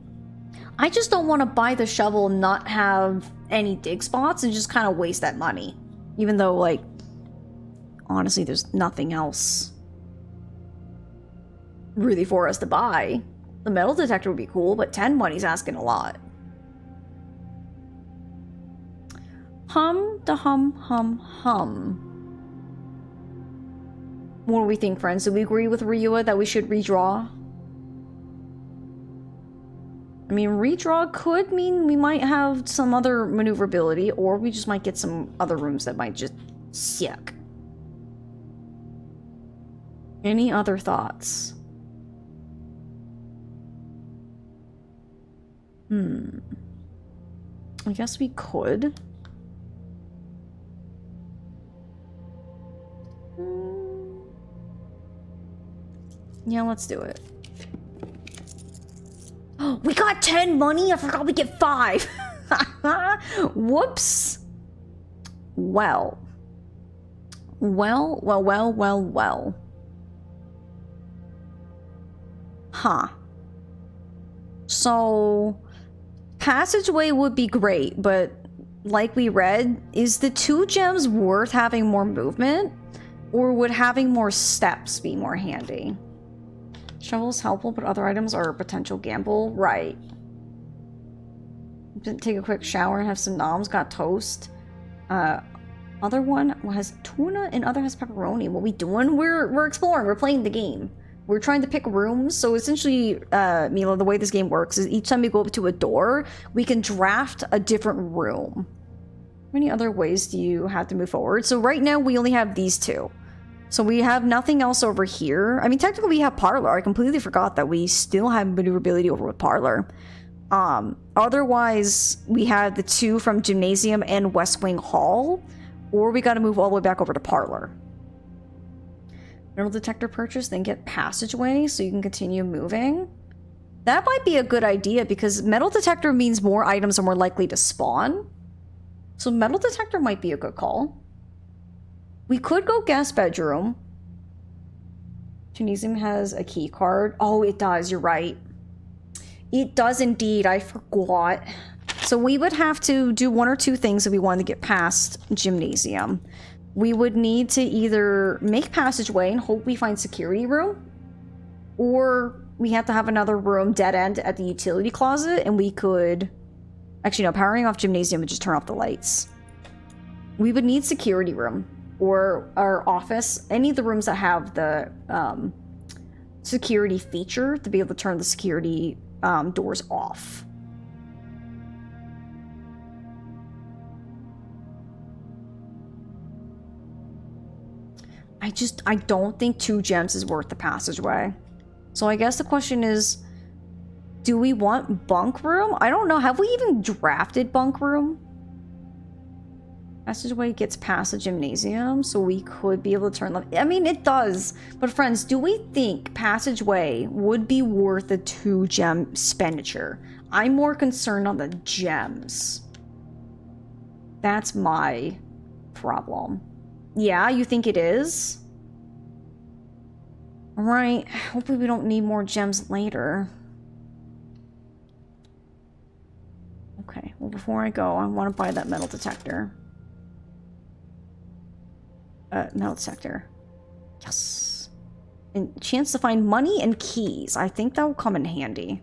I just don't want to buy the shovel and not have any dig spots and just kind of waste that money. Even though, like, honestly, there's nothing else really for us to buy. The metal detector would be cool, but 10 money's asking a lot. Hum. What do we think, friends? Do we agree with Ryua that we should redraw? I mean, redraw could mean we might have some other maneuverability, or we just might get some other rooms that might just suck. Any other thoughts? I guess we could. Yeah, let's do it. We got 10 money? I forgot we get 5. Whoops. Well. Huh. So, passageway would be great, but like we read, is the 2 gems worth having more movement? Or would having more steps be more handy? Shovel's helpful, but other items are a potential gamble. Right. Take a quick shower and have some noms. Got toast. Other one has tuna and other has pepperoni. What we doing? We're exploring. We're playing the game. We're trying to pick rooms. So essentially, Mila, the way this game works is each time we go up to a door, we can draft a different room. How many other ways do you have to move forward? So right now we only have these 2. So we have nothing else over here. I mean, technically we have Parlor. I completely forgot that we still have maneuverability over with Parlor. Otherwise, we had the 2 from Gymnasium and West Wing Hall, or we got to move all the way back over to Parlor. Metal detector purchase, then get passageway so you can continue moving. That might be a good idea because metal detector means more items are more likely to spawn. So metal detector might be a good call. We could go guest bedroom. Gymnasium has a key card. Oh, it does. You're right. It does indeed. I forgot. So we would have to do 1 or 2 things if we wanted to get past Gymnasium. We would need to either make passageway and hope we find security room, or we have to have another room dead end at the utility closet, and we could... Actually, no, powering off Gymnasium would just turn off the lights. We would need security room. Or our office, any of the rooms that have the security feature to be able to turn the security doors off. I don't think 2 gems is worth the passageway. So I guess the question is, do we want bunk room? I don't know. Have we even drafted bunk room? Passageway gets past the Gymnasium, so we could be able to turn left. I mean, it does. But friends, do we think passageway would be worth the 2 gem expenditure? I'm more concerned on the gems. That's my problem. Yeah, you think it is? Alright, hopefully we don't need more gems later. Okay, well before I go, I want to buy that metal detector. Metal detector. Yes. And chance to find money and keys. I think that will come in handy.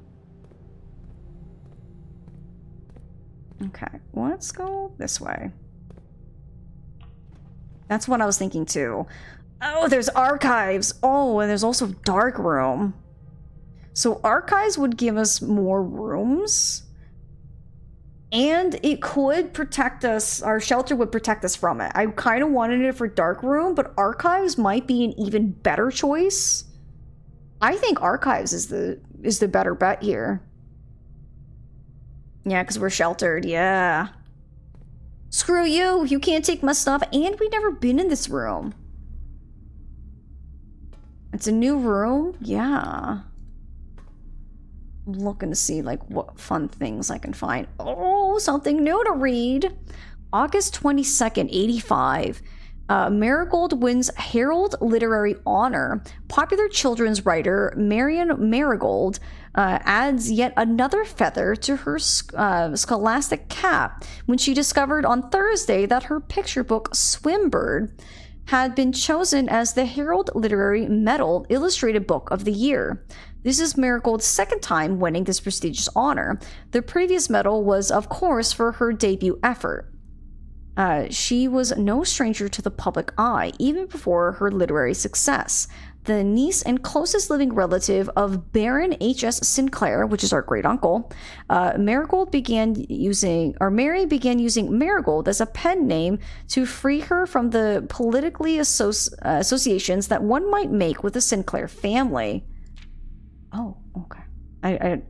Okay, let's go this way. That's what I was thinking too. Oh, there's archives. Oh, and there's also dark room. So archives would give us more rooms. And it could protect us, our shelter would protect us from it. I kind of wanted it for dark room, but archives might be an even better choice. I think archives is the better bet here. Yeah, because we're sheltered, yeah. Screw you, you can't take my stuff, and we've never been in this room. It's a new room? Yeah. I'm looking to see, like, what fun things I can find. Oh, something new to read. August 22nd, 85. Marigold wins Herald Literary Honor. Popular children's writer Marian Marigold adds yet another feather to her scholastic cap when she discovered on Thursday that her picture book Swimbird had been chosen as the Herald Literary Medal Illustrated Book of the Year. This is Marigold's second time winning this prestigious honor. The previous medal was, of course, for her debut effort. She was no stranger to the public eye, even before her literary success. The niece and closest living relative of Baron H.S. Sinclair, which is our great uncle, Mary began using Marigold as a pen name to free her from the politically associations that one might make with the Sinclair family. Oh, okay.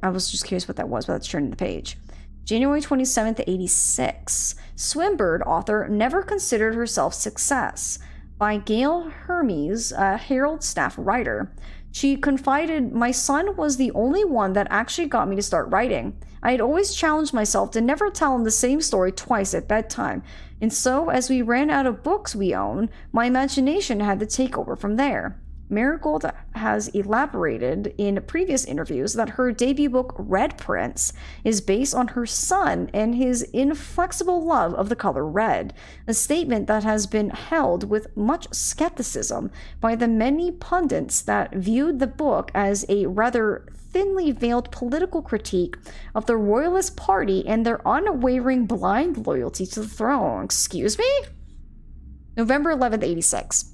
I was just curious what that was, but let's turn to the page. January 27th, 86. Swimbird author never considered herself success. By Gail Hermes, a Herald staff writer. She confided, "My son was the only one that actually got me to start writing. I had always challenged myself to never tell him the same story twice at bedtime. And so, as we ran out of books we own, my imagination had to take over from there." Marigold has elaborated in previous interviews that her debut book, Red Prince, is based on her son and his inflexible love of the color red, a statement that has been held with much skepticism by the many pundits that viewed the book as a rather thinly veiled political critique of the Royalist Party and their unwavering blind loyalty to the throne. Excuse me? November 11th, 86.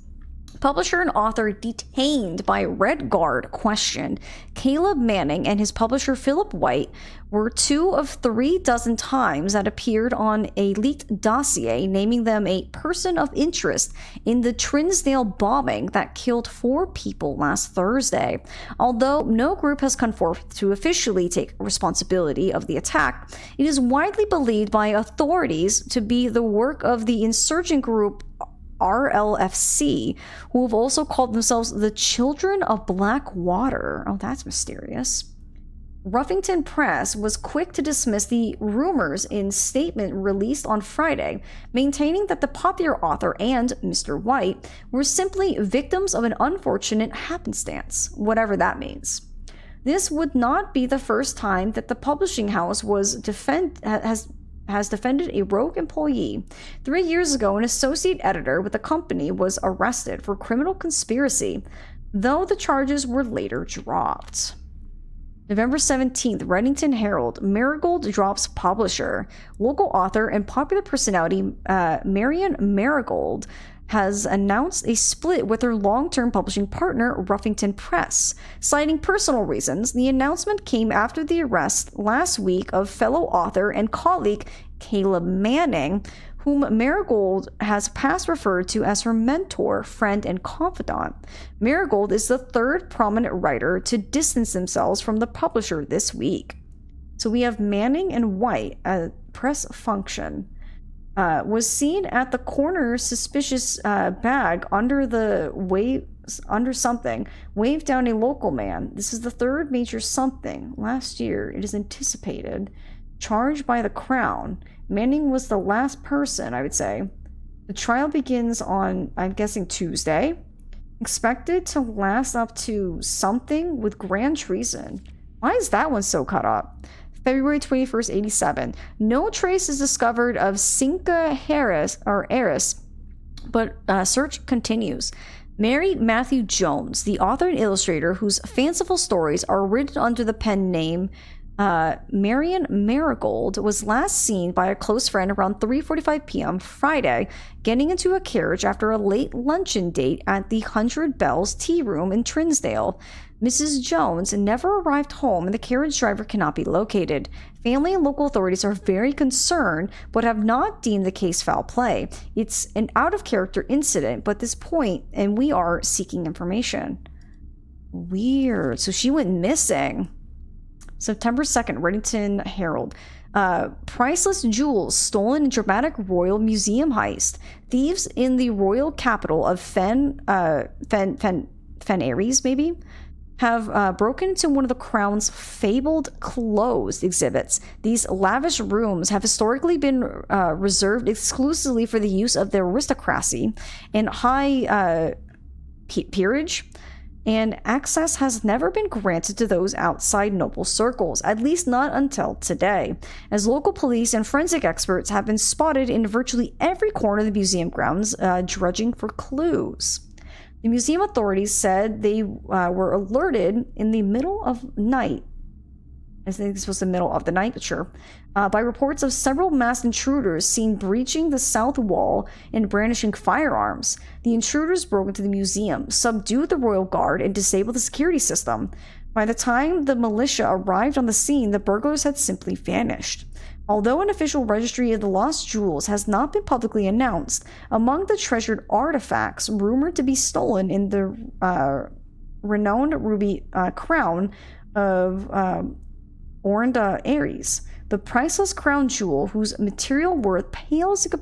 Publisher and author detained by Red Guard questioned. Caleb Manning and his publisher Philip White were 2 of 3 dozen times that appeared on a leaked dossier naming them a person of interest in the Trinsdale bombing that killed 4 people last Thursday. Although no group has come forth to officially take responsibility of the attack, it is widely believed by authorities to be the work of the insurgent group RLFC, who have also called themselves the Children of Blackwater. Oh, that's mysterious. Ruffington Press was quick to dismiss the rumors in statement released on Friday, maintaining that the popular author and Mr. White were simply victims of an unfortunate happenstance, whatever that means. This would not be the first time that the publishing house has defended a rogue employee. 3 years ago, an associate editor with the company was arrested for criminal conspiracy, though the charges were later dropped. November 17th, Reddington Herald, Marigold drops publisher. Local author and popular personality Marian Marigold has announced a split with her long-term publishing partner, Ruffington Press. Citing personal reasons, the announcement came after the arrest last week of fellow author and colleague Caleb Manning, whom Marigold has past referred to as her mentor, friend, and confidant. Marigold is the 3rd prominent writer to distance themselves from the publisher this week. So we have Manning and White, a press function. Was seen at the corner, suspicious bag under something, waved down a local man. This is the 3rd major something. Last year, it is anticipated. Charged by the Crown. Manning was the last person, I would say. The trial begins on, I'm guessing, Tuesday. Expected to last up to something with grand treason. Why is that one so cut up? February 21st, 87. No trace is discovered of Cinca Harris, but search continues. Mary Matthew Jones, the author and illustrator whose fanciful stories are written under the pen name Marian Marigold, was last seen by a close friend around 3:45 p.m. Friday, getting into a carriage after a late luncheon date at the 100 Bells Tea Room in Trinsdale. Mrs. Jones never arrived home and the carriage driver cannot be located. Family and local authorities are very concerned but have not deemed the case foul play. It's an out-of-character incident, but at this point, and we are seeking information. Weird. So she went missing. September 2nd, Reddington Herald. Priceless jewels stolen in dramatic royal museum heist. Thieves in the royal capital of Fen Aries, maybe, have broken into one of the crown's fabled closed exhibits. These lavish rooms have historically been reserved exclusively for the use of the aristocracy and high peerage, and access has never been granted to those outside noble circles, at least not until today, as local police and forensic experts have been spotted in virtually every corner of the museum grounds drudging for clues. The museum authorities said they were alerted in the middle of night. I think this was the middle of the night, but sure. By reports of several masked intruders seen breaching the south wall and brandishing firearms. The intruders broke into the museum, subdued the royal guard, and disabled the security system. By the time the militia arrived on the scene, the burglars had simply vanished. Although an official registry of the lost jewels has not been publicly announced, among the treasured artifacts rumored to be stolen in the renowned ruby crown of Orenda Aries, the priceless crown jewel whose material worth pales in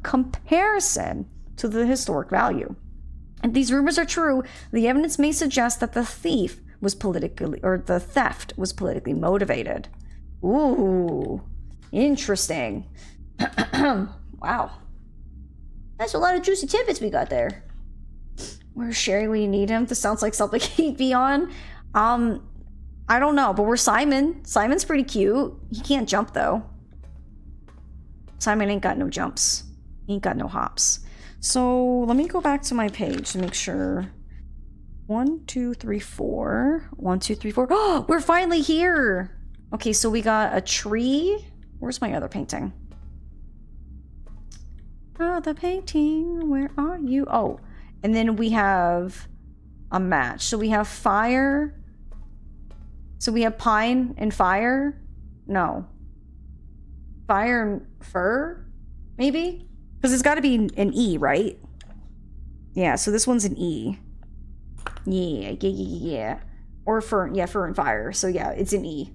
comparison to the historic value. If these rumors are true, the evidence may suggest that the theft was politically motivated. Ooh, interesting. Wow. That's a lot of juicy tidbits we got there. Where's Sherry when you need him? This sounds like something he'd be on. I don't know, but we're Simon. Simon's pretty cute. He can't jump, though. Simon ain't got no jumps. He ain't got no hops. So, let me go back to my page to make sure. 1, 2, 3, 4. 1, 2, 3, 4. Oh, we're finally here! Okay, so we got a tree. Where's my other painting? Oh, the painting. Where are you? Oh, and then we have a match. So we have fire. So we have pine and fire. No. Fire and fir? Maybe? Because it's got to be an E, right? Yeah, so this one's an E. Yeah. Or fir, yeah, fir and fire. So yeah, it's an E.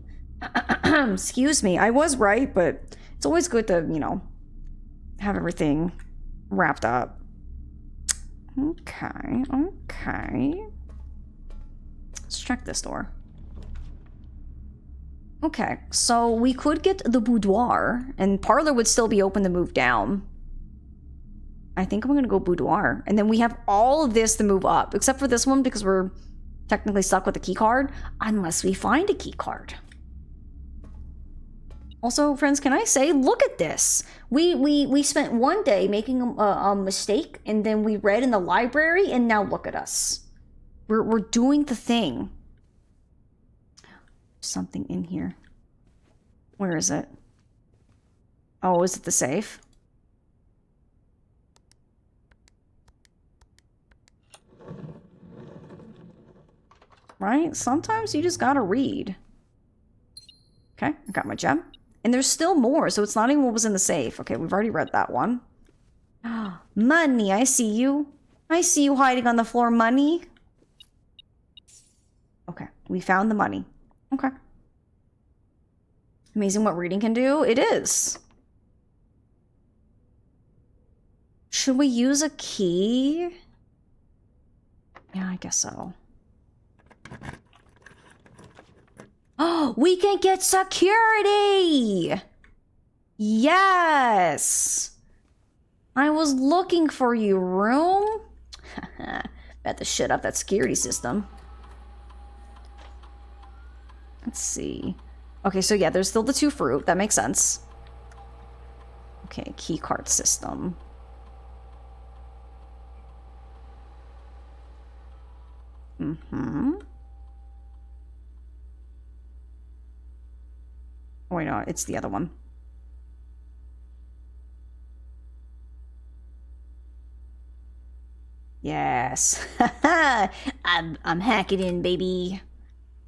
Excuse me, I was right, but it's always good to, you know, have everything wrapped up. Okay. Let's check this door. Okay, so we could get the boudoir, and parlor would still be open to move down. I think I'm gonna go boudoir. And then we have all of this to move up, except for this one because we're technically stuck with the key card, unless we find a key card. Also, friends, can I say, look at this. We spent one day making a mistake, and then we read in the library, and now look at us. We're doing the thing. Something in here. Where is it? Oh, is it the safe? Right? Sometimes you just gotta read. Okay, I got my gem. And there's still more, so it's not even what was in the safe. Okay, we've already read that one. Money, I see you. I see you hiding on the floor, money. Okay, we found the money. Okay. Amazing what reading can do. It is. Should we use a key? Yeah, I guess so. Oh, we can get security! Yes! I was looking for you, room. Bet the shit up that security system. Let's see. Okay, so yeah, there's still the 2 fruit. That makes sense. Okay, key card system. Oh, wait, no, it's the other one. Yes. I'm hacking in, baby.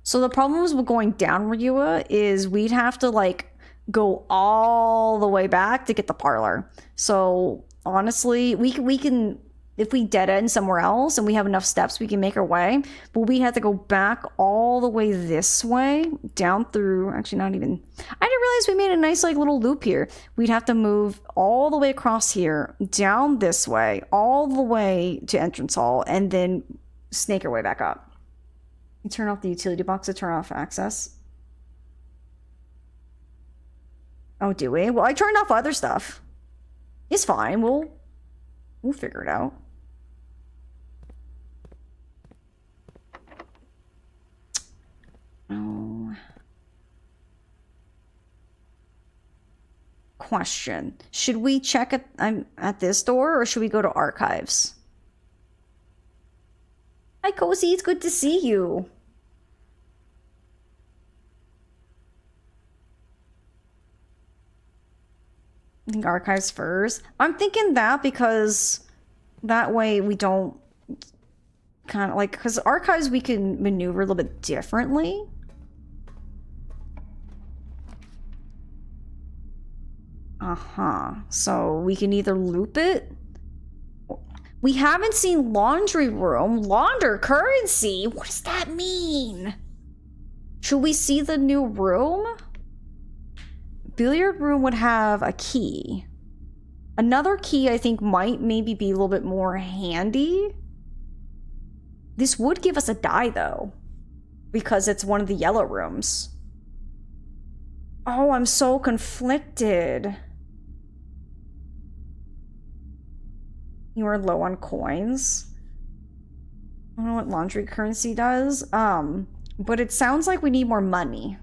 So the problems with going down Ryua is we'd have to, like, go all the way back to get the parlor. So, honestly, we can if we dead end somewhere else and we have enough steps, we can make our way. But we have to go back all the way this way, down through, actually not even, I didn't realize we made a nice like little loop here. We'd have to move all the way across here, down this way, all the way to entrance hall, and then snake our way back up. You turn off the utility box to turn off access. Oh, do we? Well, I turned off other stuff. It's fine. We'll figure it out. Oh. Question. Should we check at this door or should we go to archives? Hi, Cozy. It's good to see you. I think archives first. I'm thinking that because that way we don't kind of like, because archives we can maneuver a little bit differently. So we can either loop it. We haven't seen laundry room. Launder currency? What does that mean? Should we see the new room? Billiard room would have a key. Another key I think might maybe be a little bit more handy. This would give us a die though, because it's one of the yellow rooms. Oh, I'm so conflicted. You are low on coins. I don't know what laundry currency does. But it sounds like we need more money.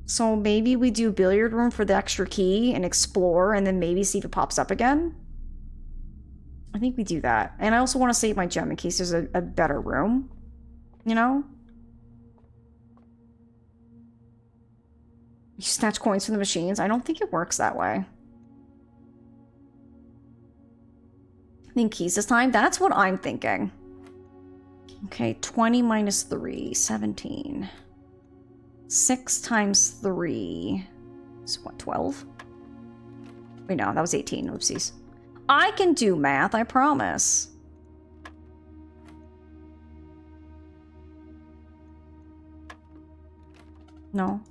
So maybe we do billiard room for the extra key and explore and then maybe see if it pops up again. I think we do that. And I also want to save my gem in case there's a better room. You know? You snatch coins from the machines. I don't think it works that way. I think keys this time. That's what I'm thinking. Okay, 20 minus 3, 17. 6 times 3 is what, 12? Wait, no, that was 18. Oopsies. I can do math, I promise. No.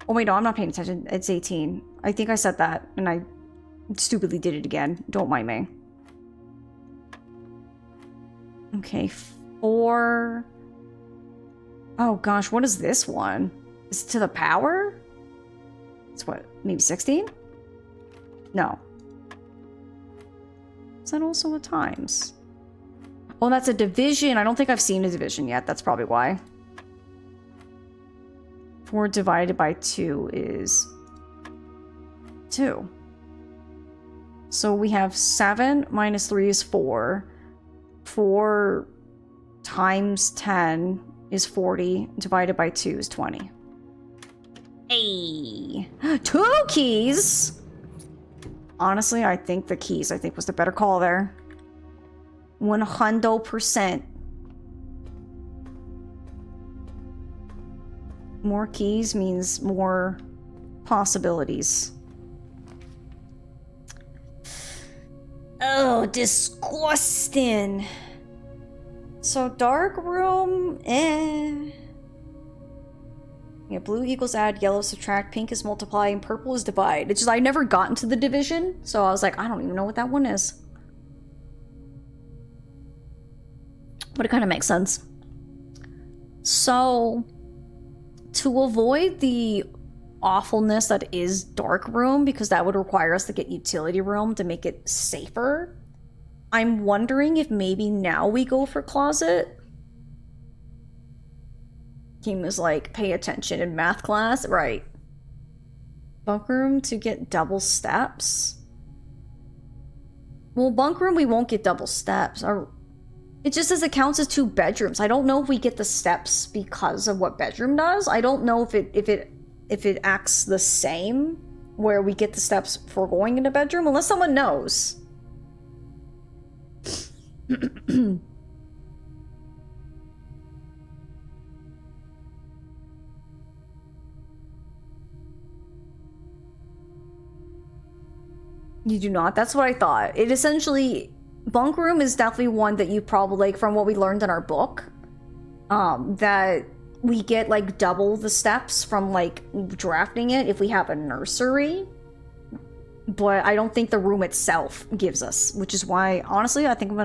Oh, wait, no, I'm not paying attention. It's 18. I think I said that, and I stupidly did it again. Don't mind me. Okay, 4. Oh, gosh, what is this one? Is it to the power? It's what, maybe 16? No. Is that also a times? Oh, that's a division. I don't think I've seen a division yet. That's probably why. 4 divided by 2 is 2. So we have 7 minus 3 is 4. 4 times 10 is 40. Divided by 2 is 20. Hey! 2 keys! Honestly, I think the keys, was the better call there. 100%. More keys means more possibilities. Oh, disgusting. So dark room, Yeah, blue equals add, yellow subtract, pink is multiply, and purple is divide. It's just I never got into the division, so I was like, I don't even know what that one is. But it kind of makes sense. So, to avoid the awfulness that is dark room, because that would require us to get utility room to make it safer, I'm wondering if maybe now we go for closet. Game was like, pay attention in math class. Right. Bunk room to get double steps. Well, bunk room we won't get double steps. Or it just says it counts as 2 bedrooms. I don't know if we get the steps because of what bedroom does. I don't know if it acts the same where we get the steps for going into bedroom, unless someone knows. You do not? That's what I thought. It essentially... Bunk room is definitely one that you probably, like, from what we learned in our book, that we get, like, double the steps from, like, drafting it if we have a nursery. But I don't think the room itself gives us, which is why, honestly, I think I'm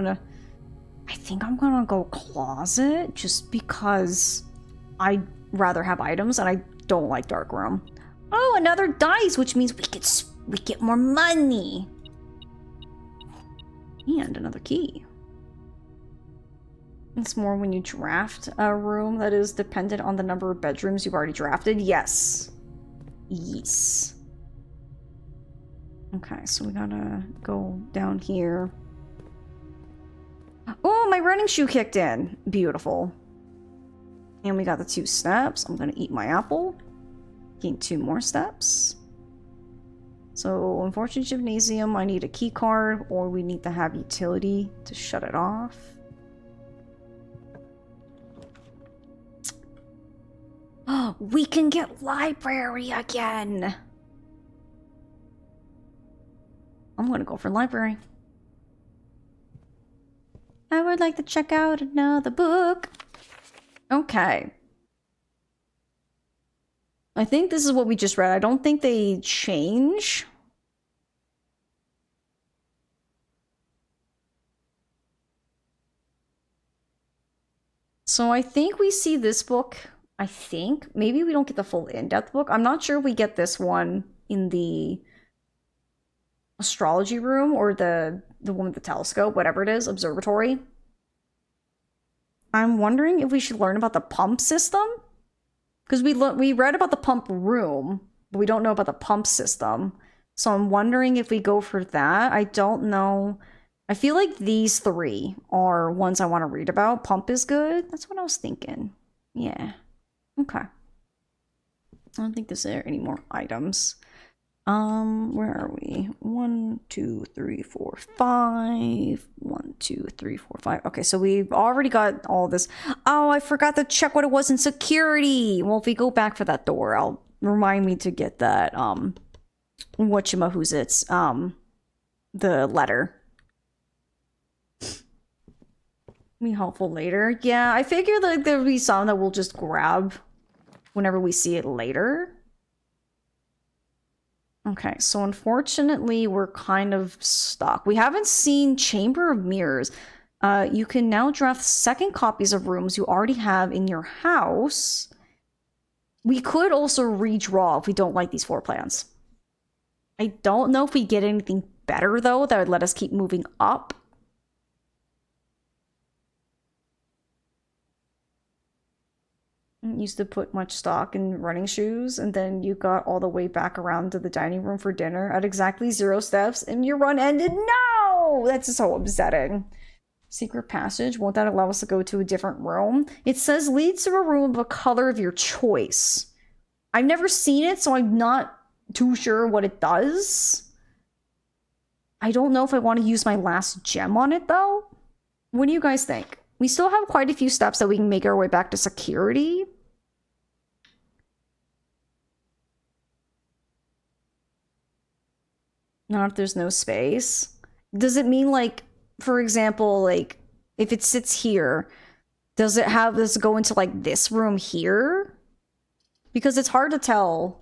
gonna go closet, just because I'd rather have items, and I don't like dark room. Oh, another dice, which means we get more money. And another key. It's more when you draft a room that is dependent on the number of bedrooms you've already drafted. Yes. Yes. Okay, so we gotta go down here. Oh, my running shoe kicked in. Beautiful. And we got the 2 steps. I'm gonna eat my apple. Gain 2 more steps. So, unfortunately, gymnasium, I need a key card, or we need to have utility to shut it off. Oh, we can get library again! I'm gonna go for library. I would like to check out another book. Okay. I think this is what we just read. I don't think they change. So I think we see this book. I think. Maybe we don't get the full in-depth book. I'm not sure if we get this one in the astrology room or the one with the telescope, whatever it is, observatory. I'm wondering if we should learn about the pump system. Because we read about the pump room, but we don't know about the pump system. So I'm wondering if we go for that. I don't know. I feel like these 3 are ones I want to read about. Pump is good. That's what I was thinking. Yeah. Okay. I don't think there's any more items. Where are we? 1, 2, 3, 4, 5. 1, 2, 3, 4, 5. Okay, so we've already got all this. Oh, I forgot to check what it was in security. Well, if we go back for that door, I'll remind me to get that, whatchamahoozits, the letter. Be helpful later. Yeah, I figured like there'd be some that we'll just grab whenever we see it later. Okay, so unfortunately, we're kind of stuck. We haven't seen Chamber of Mirrors. You can now draft 2nd copies of rooms you already have in your house. We could also redraw if we don't like these floor plans. I don't know if we get anything better, though, that would let us keep moving up. Used to put much stock in running shoes, and then you got all the way back around to the dining room for dinner at exactly 0 steps, and your run ended. No! That's so upsetting. Secret passage. Won't that allow us to go to a different room? It says leads to a room of a color of your choice. I've never seen it, so I'm not too sure what it does. I don't know if I want to use my last gem on it, though. What do you guys think? We still have quite a few steps that we can make our way back to security. Not if there's no space. Does it mean, like, for example, like, if it sits here, does it go into, like, this room here? Because it's hard to tell.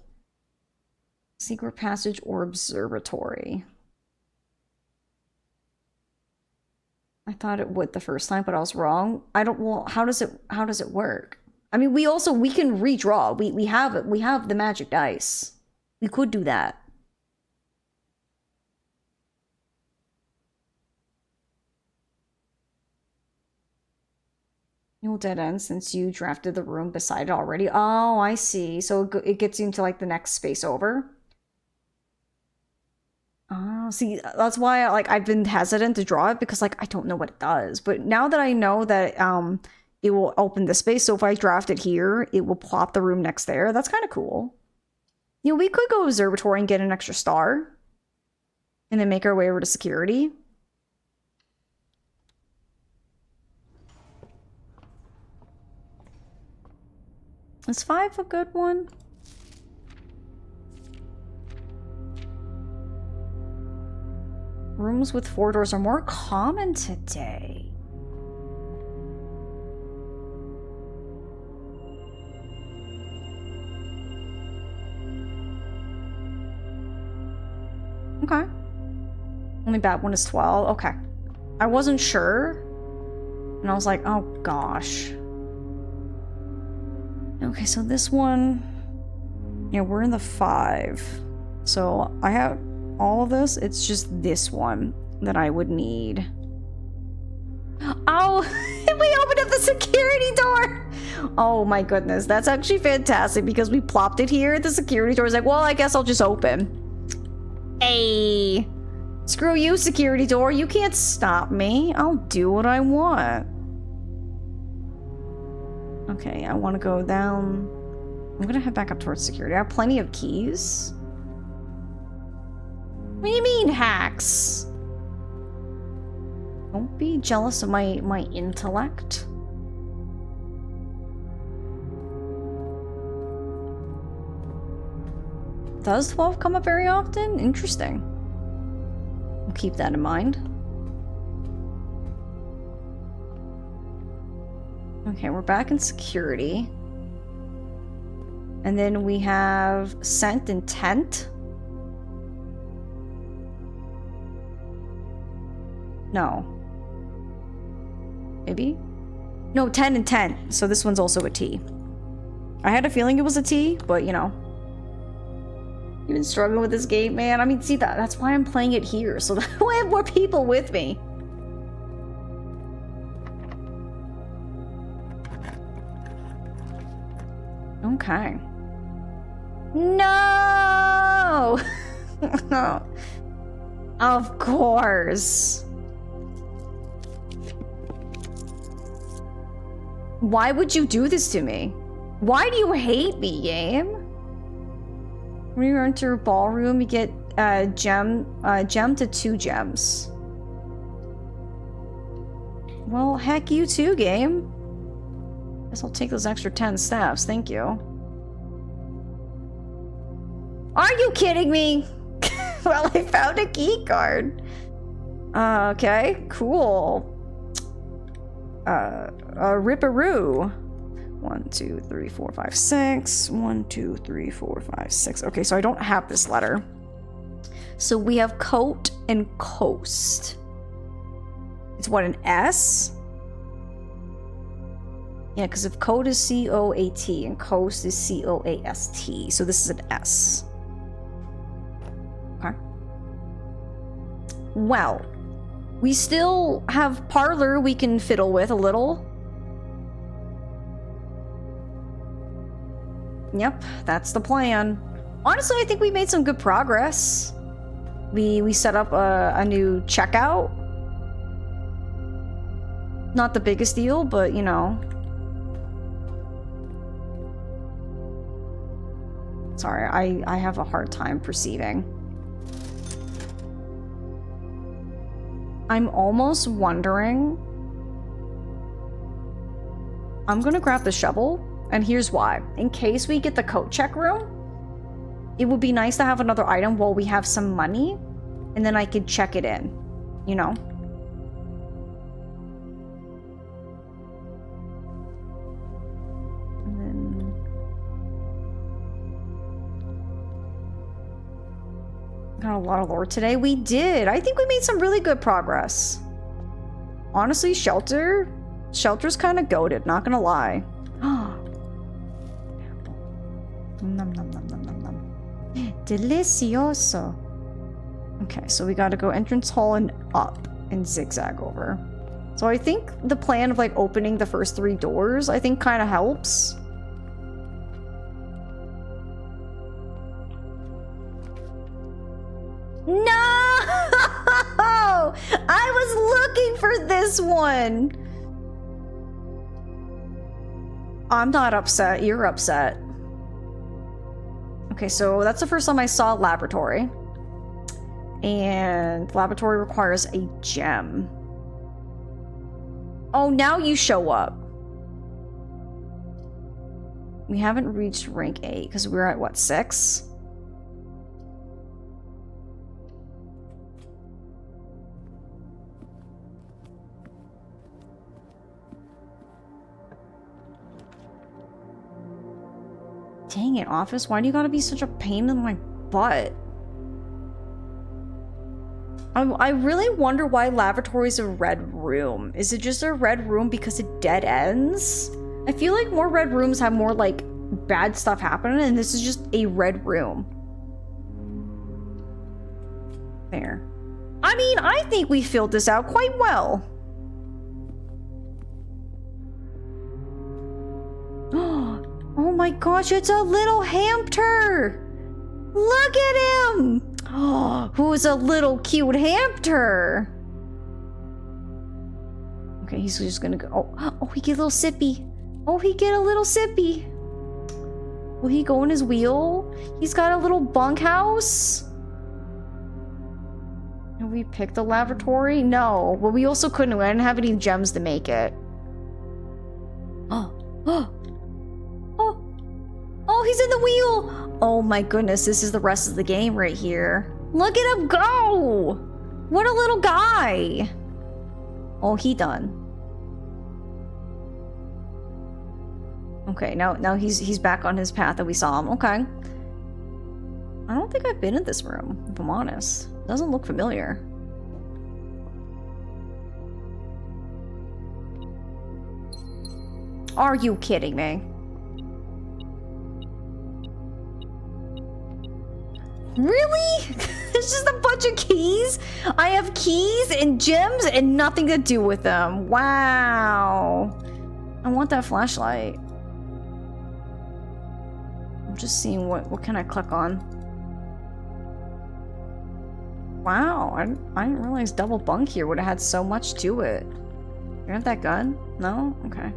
Secret passage or observatory. I thought it would the first time, but I was wrong. Well, how does it work? I mean, we can redraw. We have the magic dice. We could do that. You'll dead end since you drafted the room beside it already. Oh, I see. So it gets you into like the next space over. Oh, see, that's why I've been hesitant to draw it, because like I don't know what it does. But now that I know that it will open the space, so if I draft it here, it will plop the room next there. That's kind of cool. You know, we could go observatory and get an extra star, and then make our way over to security. Is 5 a good one? rooms with 4 doors are more common today. Okay. Only bad one is 12. Okay. I wasn't sure. And I was like, oh gosh. Okay, so this one... Yeah, we're in the 5. So I have all of this. It's just this one that I would need. Oh, we opened up the security door. Oh my goodness. That's actually fantastic because we plopped it here. The security door is like, well, I guess I'll just open. Hey. Screw you, security door. You can't stop me. I'll do what I want. Okay, I want to go down. I'm gonna head back up towards security. I have plenty of keys. What do you mean, hacks? Don't be jealous of my intellect. Does 12 come up very often? Interesting. I'll keep that in mind. Okay, we're back in security. And then we have scent and tent. No. Maybe? No, 10 and 10. So this one's also a T. I had a feeling it was a T, but you know. You've been struggling with this game, man. I mean, see, that's why I'm playing it here. So that way I have more people with me. Okay. No! Of course. Why would you do this to me? Why do you hate me, game? When you enter ballroom, you get gem to 2 gems. Well, heck you too, game. Guess I'll take those extra 10 steps, thank you. Are you kidding me? Well, I found a key card. Okay, cool. Ripperoo. 1, 2, 3, 4, 5, 6. 1, 2, 3, 4, 5, 6. Okay, so I don't have this letter. So we have coat and coast. It's what, an S? Yeah, because if coat is C-O-A-T and coast is C-O-A-S-T. So this is an S. Okay. Well, we still have parlor we can fiddle with a little. Yep, that's the plan. Honestly, I think we made some good progress. We set up a new checkout. Not the biggest deal, but you know. Sorry, I have a hard time perceiving. I'm almost wondering. I'm gonna grab the shovel, and here's why. In case we get the coat check room, it would be nice to have another item while we have some money, and then I could check it in, you know? And then... got a lot of lore today. We did. I think we made some really good progress. Honestly, Shelter's kind of goated, not gonna lie. Nom, nom, nom, nom, nom, nom. Delicioso. Okay, so we gotta go entrance hall and up and zigzag over. So I think the plan of like opening the first 3 doors, I think kind of helps. No! I was looking for this one. I'm not upset. You're upset. Okay, so that's the first time I saw laboratory. And laboratory requires a gem. Oh, now you show up. We haven't reached rank 8 because we're at what, 6? Dang it, office. Why do you gotta be such a pain in my butt? I really wonder why lavatory is a red room. Is it just a red room because it dead ends? I feel like more red rooms have more, like, bad stuff happening, and this is just a red room. There. I mean, I think we filled this out quite well. Oh my gosh, it's a little hamster! Look at him! Oh, who's a little cute hamster? Okay, he's just gonna go. Oh, he get a little sippy. Oh, he get a little sippy. Will he go in his wheel? He's got a little bunkhouse. Have we picked a lavatory? No, but we also couldn't. We didn't have any gems to make it. Oh, he's in the wheel. Oh my goodness, this is the rest of the game right here. Look at him go. What a little guy. Oh, he done. Okay, now he's back on his path that we saw him. Okay. I don't think I've been in this room, if I'm honest. It doesn't look familiar. Are you kidding me? Really? It's just a bunch of keys? I have keys and gems and nothing to do with them. Wow. I want that flashlight. I'm just seeing what can I click on. Wow, I didn't realize double bunk here would have had so much to it. You have that gun? No? Okay.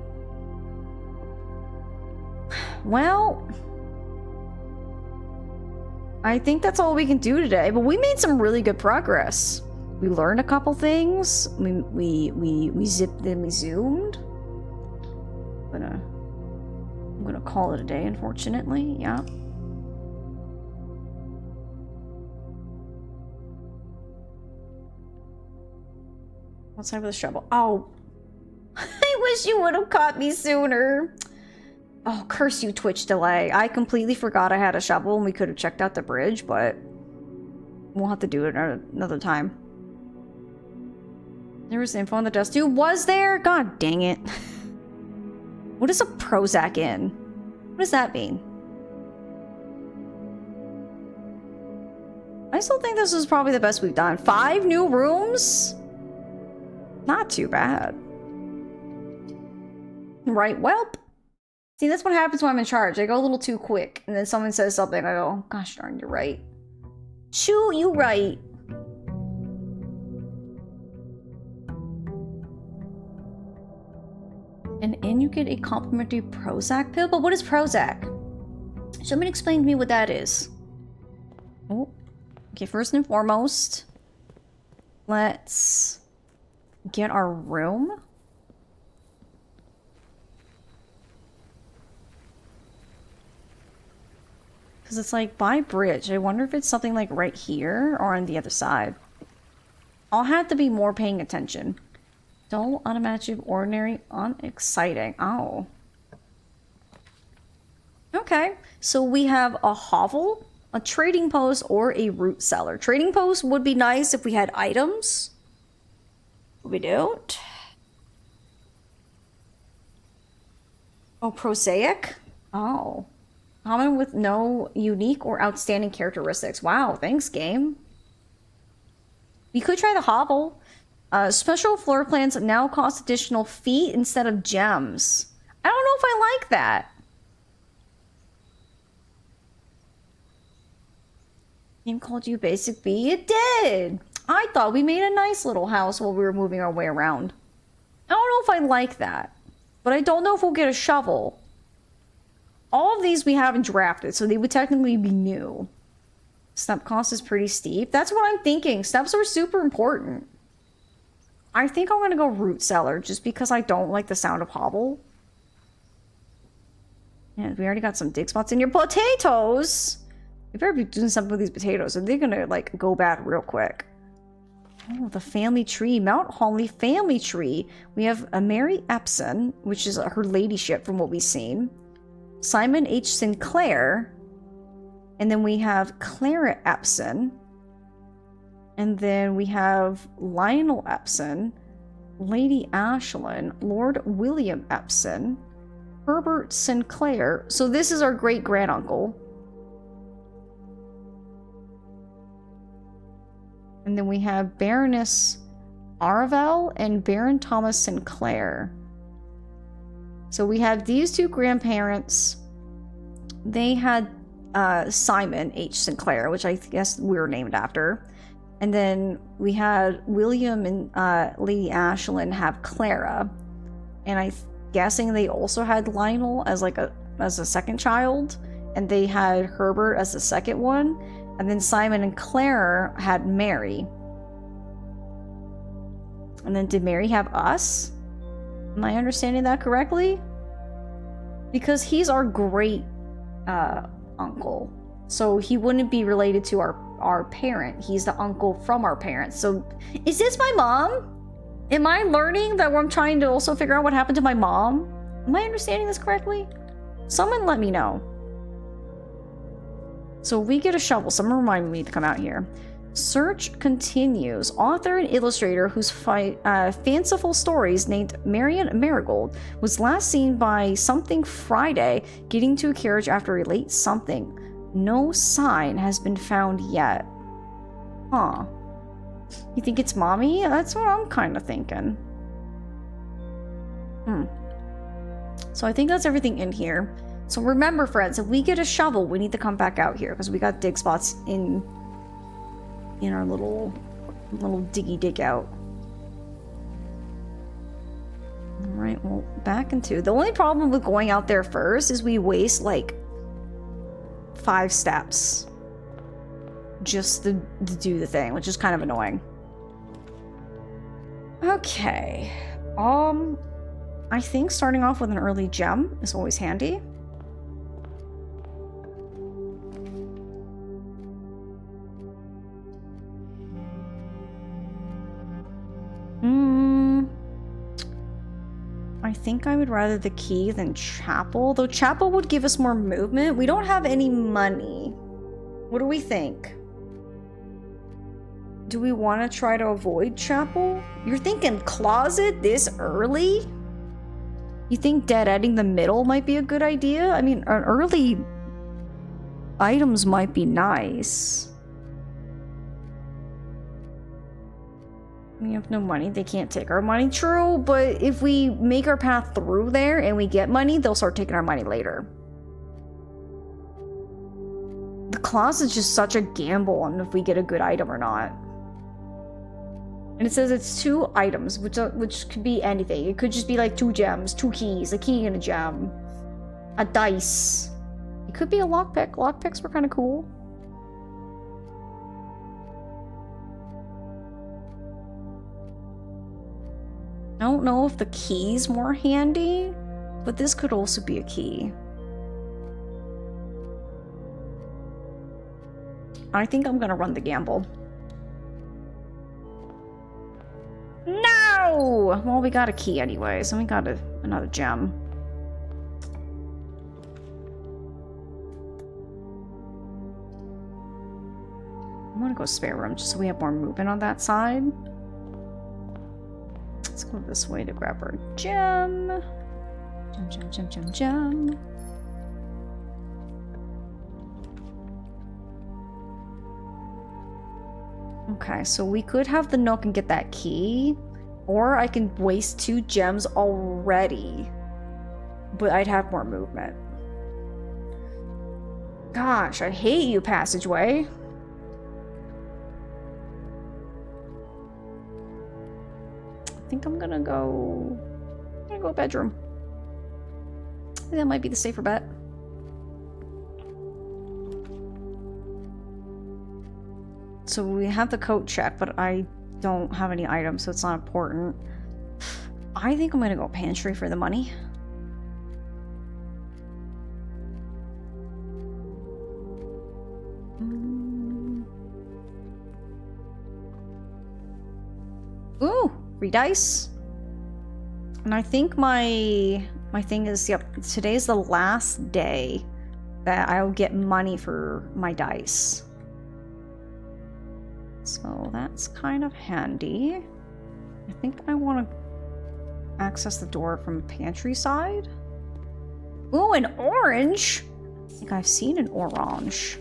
Well, I think that's all we can do today, but we made some really good progress. We learned a couple things. We zipped and we zoomed. I'm gonna call it a day, unfortunately. Yeah. What's up with the shovel? Oh, I wish you would have caught me sooner. Oh, curse you, Twitch delay. I completely forgot I had a shovel and we could have checked out the bridge, but we'll have to do it another time. There was info on the desk too. Was there? God dang it. What is a Prozac in? What does that mean? I still think this is probably the best we've done. 5 new rooms? Not too bad. Right, welp. See, that's what happens when I'm in charge. I go a little too quick, and then someone says something, I go, gosh darn, you're right. Shoot, you right. And in you get a complimentary Prozac pill? But what is Prozac? Somebody explain to me what that is. Oh, okay, first and foremost, let's get our room. Because it's like by bridge. I wonder if it's something like right here or on the other side. I'll have to be more paying attention. Dull, unimaginative, ordinary, unexciting. Oh. Okay. So we have a hovel, a trading post, or a root cellar. Trading post would be nice if we had items. We don't. Oh, prosaic? Oh. Common with no unique or outstanding characteristics. Wow, thanks, game. We could try the hovel. Special floor plans now cost additional feet instead of gems. I don't know if I like that. Game called you Basic B? It did! I thought we made a nice little house while we were moving our way around. I don't know if I like that. But I don't know if we'll get a shovel. All of these we haven't drafted, so they would technically be new. Step cost is pretty steep. That's what I'm thinking. Steps are super important. I think I'm going to go root cellar, just because I don't like the sound of hovel. Yeah, we already got some dig spots in your potatoes. We better be doing something with these potatoes, or they're going to, like, go bad real quick. Oh, the family tree. Mount Holly family tree. We have a Mary Epson, which is her ladyship from what we've seen. Simon H. Sinclair, and then we have Clara Epson, and then we have Lionel Epson, Lady Ashlyn, Lord William Epson, Herbert Sinclair. So this is our great-granduncle. And then we have Baroness Arvel and Baron Thomas Sinclair. So we have these two grandparents. They had Simon H. Sinclair, which I guess we were named after. And then we had William and Lady Ashlyn have Clara. And I'm guessing they also had Lionel as a second child. And they had Herbert as the second one. And then Simon and Claire had Mary. And then did Mary have us? Am I understanding that correctly? Because he's our great uncle. So he wouldn't be related to our parent. He's the uncle from our parents. So is this my mom? Am I learning that I'm trying to also figure out what happened to my mom? Am I understanding this correctly? Someone let me know. So we get a shovel. Someone remind me to come out here. Search continues. Author and illustrator whose fanciful stories named Marian Marigold was last seen by Something Friday getting to a carriage after a late something. No sign has been found yet. Huh. You think it's mommy? That's what I'm kind of thinking. So I think that's everything in here. So remember, friends, if we get a shovel, we need to come back out here because we got dig spots in our little diggy dig out. All right, well, back into the only problem with going out there first is we waste like 5 steps just to do the thing, which is kind of annoying. Okay, I think starting off with an early gem is always handy. I think I would rather the key than chapel, though chapel would give us more movement. We don't have any money. What do we think? Do we want to try to avoid chapel? You're thinking closet this early? You think dead-ending the middle might be a good idea? I mean, early items might be nice. We have no money. They can't take our money. True, but if we make our path through there and we get money, they'll start taking our money later. The closet's just such a gamble on if we get a good item or not. And it says it's 2 items, which could be anything. It could just be like 2 gems, 2 keys, a key and a gem, a dice. It could be a lockpick. Lockpicks were kind of cool. I don't know if the key's more handy, but this could also be a key. I think I'm gonna run the gamble. No! Well, we got a key anyways, and we got another gem. I'm gonna go spare room just so we have more movement on that side. Let's go this way to grab our gem. Gem. Okay, so we could have the Nook and get that key, or I can waste 2 gems already, but I'd have more movement. Gosh, I hate you, passageway. I think I'm gonna go bedroom. I think that might be the safer bet. So we have the coat check, but I don't have any items, so it's not important. I think I'm gonna go pantry for the money. Ooh, 3 dice. And I think my My thing is, yep, today's the last day that I'll get money for my dice. So that's kind of handy. I think I want to access the door from the pantry side. Ooh, an orange! I think I've seen an orange.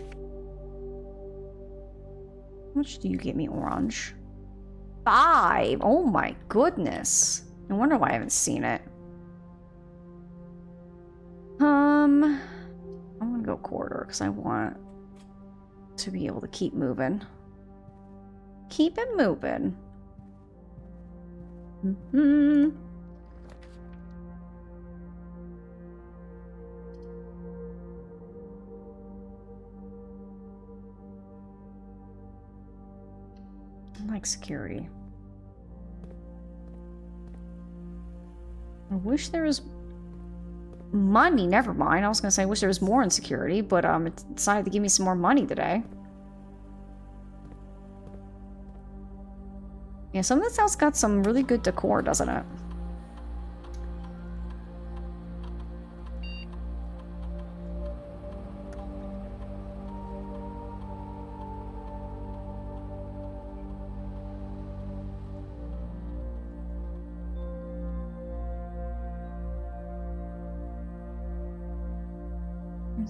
How much do you give me, orange? 5! Oh my goodness. No wonder why I haven't seen it. I'm gonna go corridor because I want to be able to keep moving. Keep it moving. Mm-hmm. I like security. I wish there was money. Never mind. I was gonna say I wish there was more in security, but it decided to give me some more money today. Yeah, some of this house got some really good decor, doesn't it?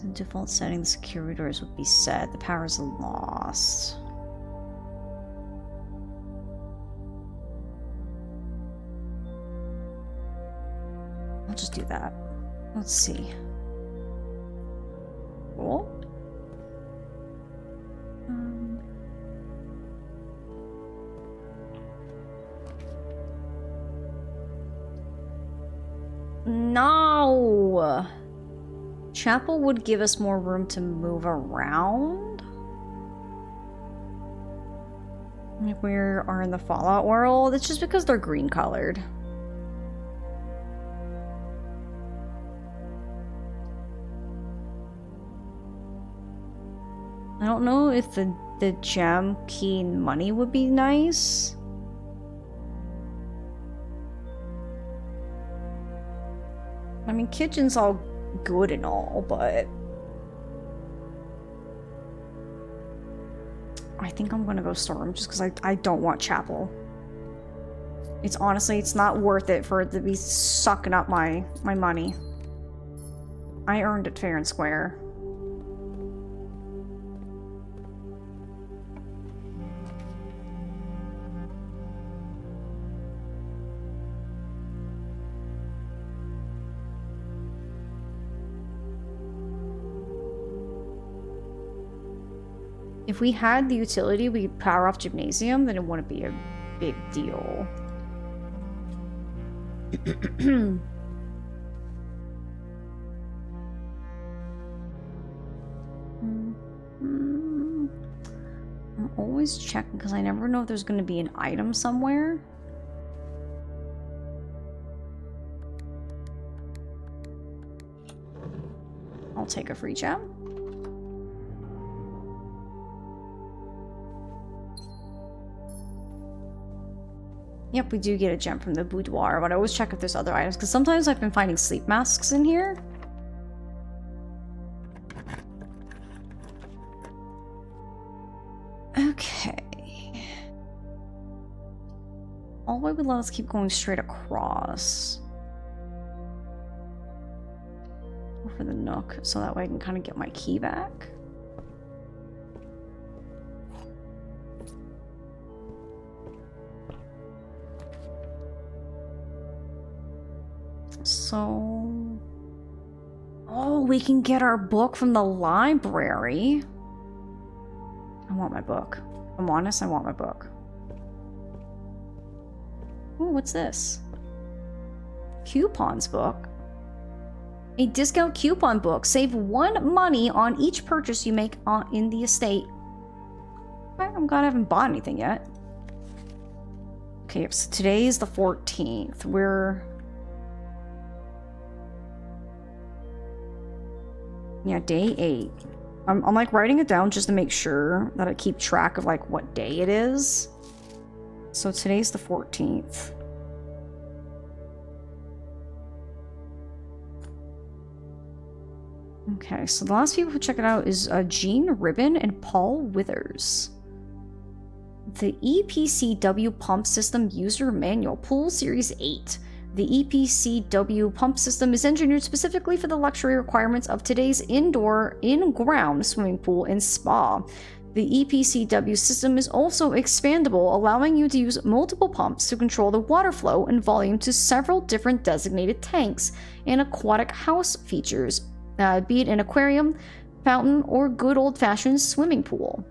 The default setting, the security doors would be set. The power is lost. I'll just do that. Let's see. Cool. No! Chapel would give us more room to move around. Like we are in the Fallout world. It's just because they're green colored. I don't know if the gem key and money would be nice. I mean, kitchen's all good and all, but I think I'm gonna go storeroom just because I don't want chapel. It's honestly, it's not worth it for it to be sucking up my money. I earned it fair and square. If we had the utility, we could power off gymnasium, then it wouldn't be a big deal. I'm always checking because I never know if there's going to be an item somewhere. I'll take a free gem. Yep, we do get a gem from the boudoir, but I always check if there's other items, because sometimes I've been finding sleep masks in here. Okay. All why would let us keep going straight across. Go for the nook, so that way I can kind of get my key back. So... oh, we can get our book from the library. I want my book. If I'm honest, I want my book. Ooh, what's this? Coupons book. A discount coupon book. Save 1 money on each purchase you make in the estate. I'm glad I haven't bought anything yet. Okay, so today is the 14th. We're... yeah, day 8. I'm like writing it down just to make sure that I keep track of like what day it is. So today's the 14th. Okay, so the last people who check it out is Gene Ribbon and Paul Withers. The EPCW Pump System User Manual, Pool Series 8. The EPCW pump system is engineered specifically for the luxury requirements of today's indoor, in-ground swimming pool and spa. The EPCW system is also expandable, allowing you to use multiple pumps to control the water flow and volume to several different designated tanks and aquatic house features, be it an aquarium, fountain, or good old-fashioned swimming pool.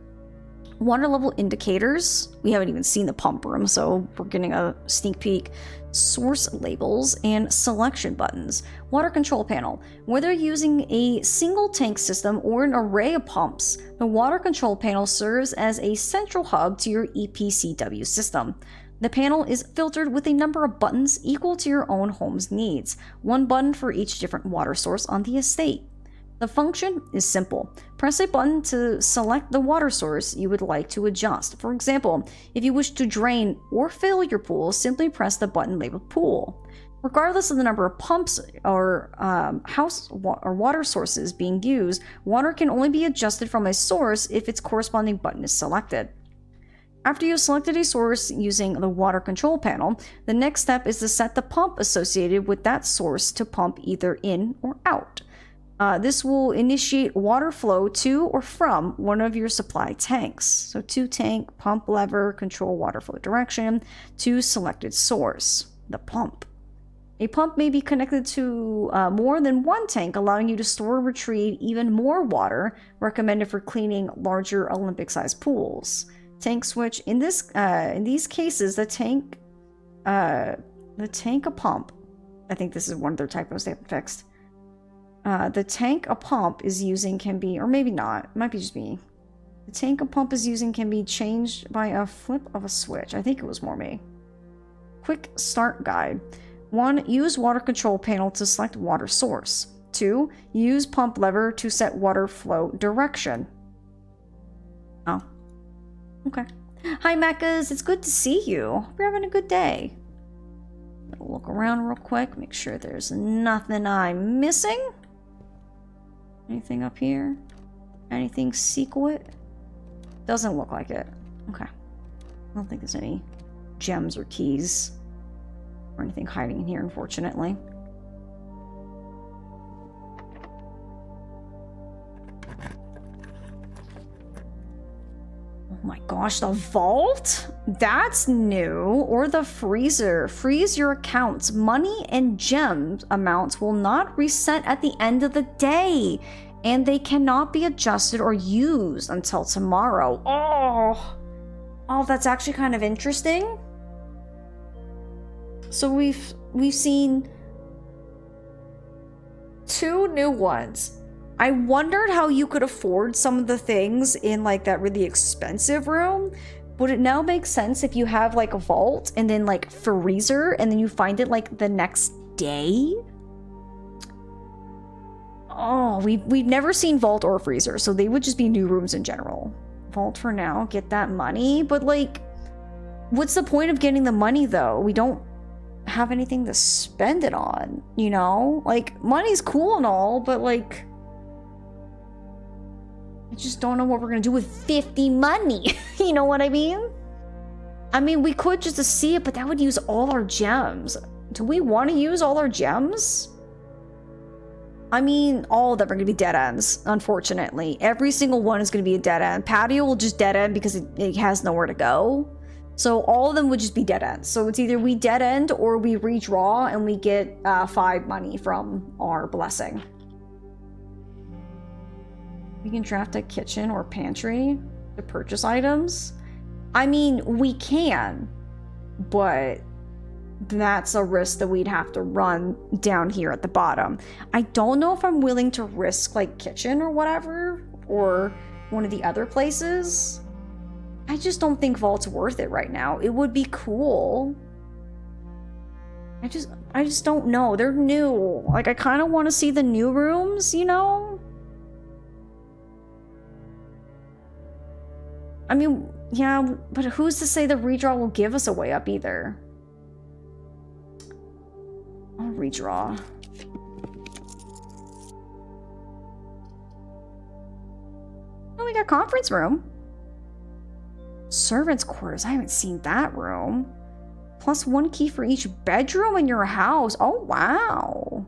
Water level indicators. We haven't even seen the pump room, so we're getting a sneak peek. Source labels and selection buttons. Water control panel. Whether using a single tank system or an array of pumps, the water control panel serves as a central hub to your EPCW system. The panel is filtered with a number of buttons equal to your own home's needs, one button for each different water source on the estate. The function is simple. Press a button to select the water source you would like to adjust. For example, if you wish to drain or fill your pool, simply press the button labeled pool. Regardless of the number of pumps or water sources being used, water can only be adjusted from a source if its corresponding button is selected. After you have selected a source using the water control panel, the next step is to set the pump associated with that source to pump either in or out. This will initiate water flow to or from one of your supply tanks. So to tank, pump lever, control water flow direction, to selected source, the pump. A pump may be connected to more than one tank, allowing you to store and retrieve even more water, recommended for cleaning larger Olympic-sized pools. Tank switch. In these cases, the tank a pump. I think this is one of their typos they haven't fixed. The tank a pump is using can be, or maybe not, it might be just me. The tank a pump is using can be changed by a flip of a switch. I think it was more me. Quick start guide. 1. Use water control panel to select water source. 2. Use pump lever to set water flow direction. Oh. Okay. Hi, Mechas. It's good to see you. Hope you're having a good day. Look around real quick, make sure there's nothing I'm missing. Anything up here? Anything secret? Doesn't look like it. Okay. I don't think there's any gems or keys or anything hiding in here, unfortunately. Oh my gosh, the vault? That's new. Or the freezer. Freeze your accounts. Money and gem amounts will not reset at the end of the day, and they cannot be adjusted or used until tomorrow. Oh, that's actually kind of interesting. So we've seen 2 new ones. I wondered how you could afford some of the things in like that really expensive room. Would it now make sense if you have like a vault and then like freezer and then you find it like the next day? Oh, we've never seen vault or freezer, so they would just be new rooms in general. Vault for now, get that money, but like, what's the point of getting the money though? We don't have anything to spend it on, you know? Like, money's cool and all, but like, I just don't know what we're gonna do with 50 money. You know what I mean? I mean, we could just to see it, but that would use all our gems. Do we want to use all our gems? I mean, all of them are gonna be dead ends, unfortunately. Every single one is gonna be a dead end. Patio will just dead end because it has nowhere to go. So all of them would just be dead ends. So it's either we dead end or we redraw and we get 5 money from our blessing. We can draft a kitchen or pantry to purchase items. I mean, we can, but that's a risk that we'd have to run down here at the bottom. I don't know if I'm willing to risk like kitchen or whatever, or one of the other places. I just don't think Vault's worth it right now. It would be cool. I just don't know. They're new. Like, I kind of want to see the new rooms, you know? I mean, yeah, but who's to say the redraw will give us a way up either? I'll redraw. we got conference room. Servants' quarters. I haven't seen that room. Plus 1 key for each bedroom in your house. Oh, wow.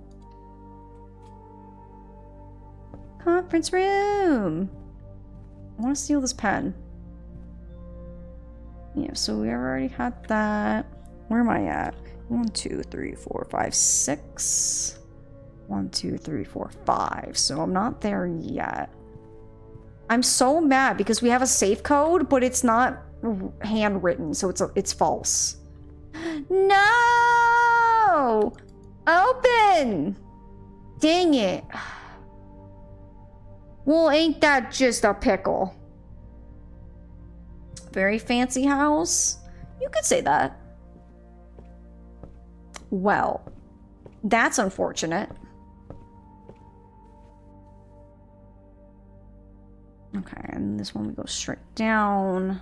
Conference room. I want to steal this pen. Yeah, so we already had that. Where am I at? 1, 2, 3, 4, 5, 6. 1, 2, 3, 4, 5. So I'm not there yet. I'm so mad because we have a safe code, but it's not handwritten, so it's false. No! Open! Dang it. Well, ain't that just a pickle? Very fancy house? You could say that. Well, that's unfortunate. Okay, and this one we go straight down.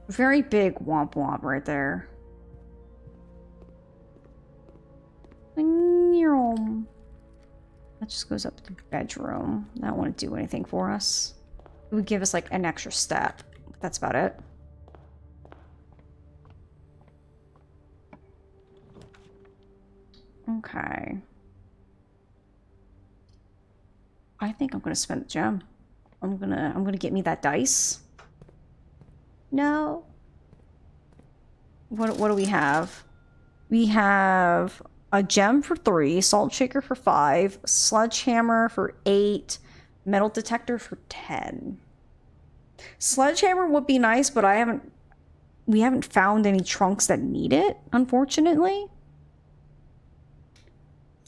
Very big womp womp right there. That just goes up to the bedroom. That wouldn't do anything for us. It would give us like an extra step. That's about it. Okay. I think I'm gonna spend the gem. I'm gonna get me that dice. No. What do we have? We have a gem for 3, salt shaker for 5, sledgehammer for 8, metal detector for 10. Sledgehammer would be nice, but we haven't found any trunks that need it, unfortunately.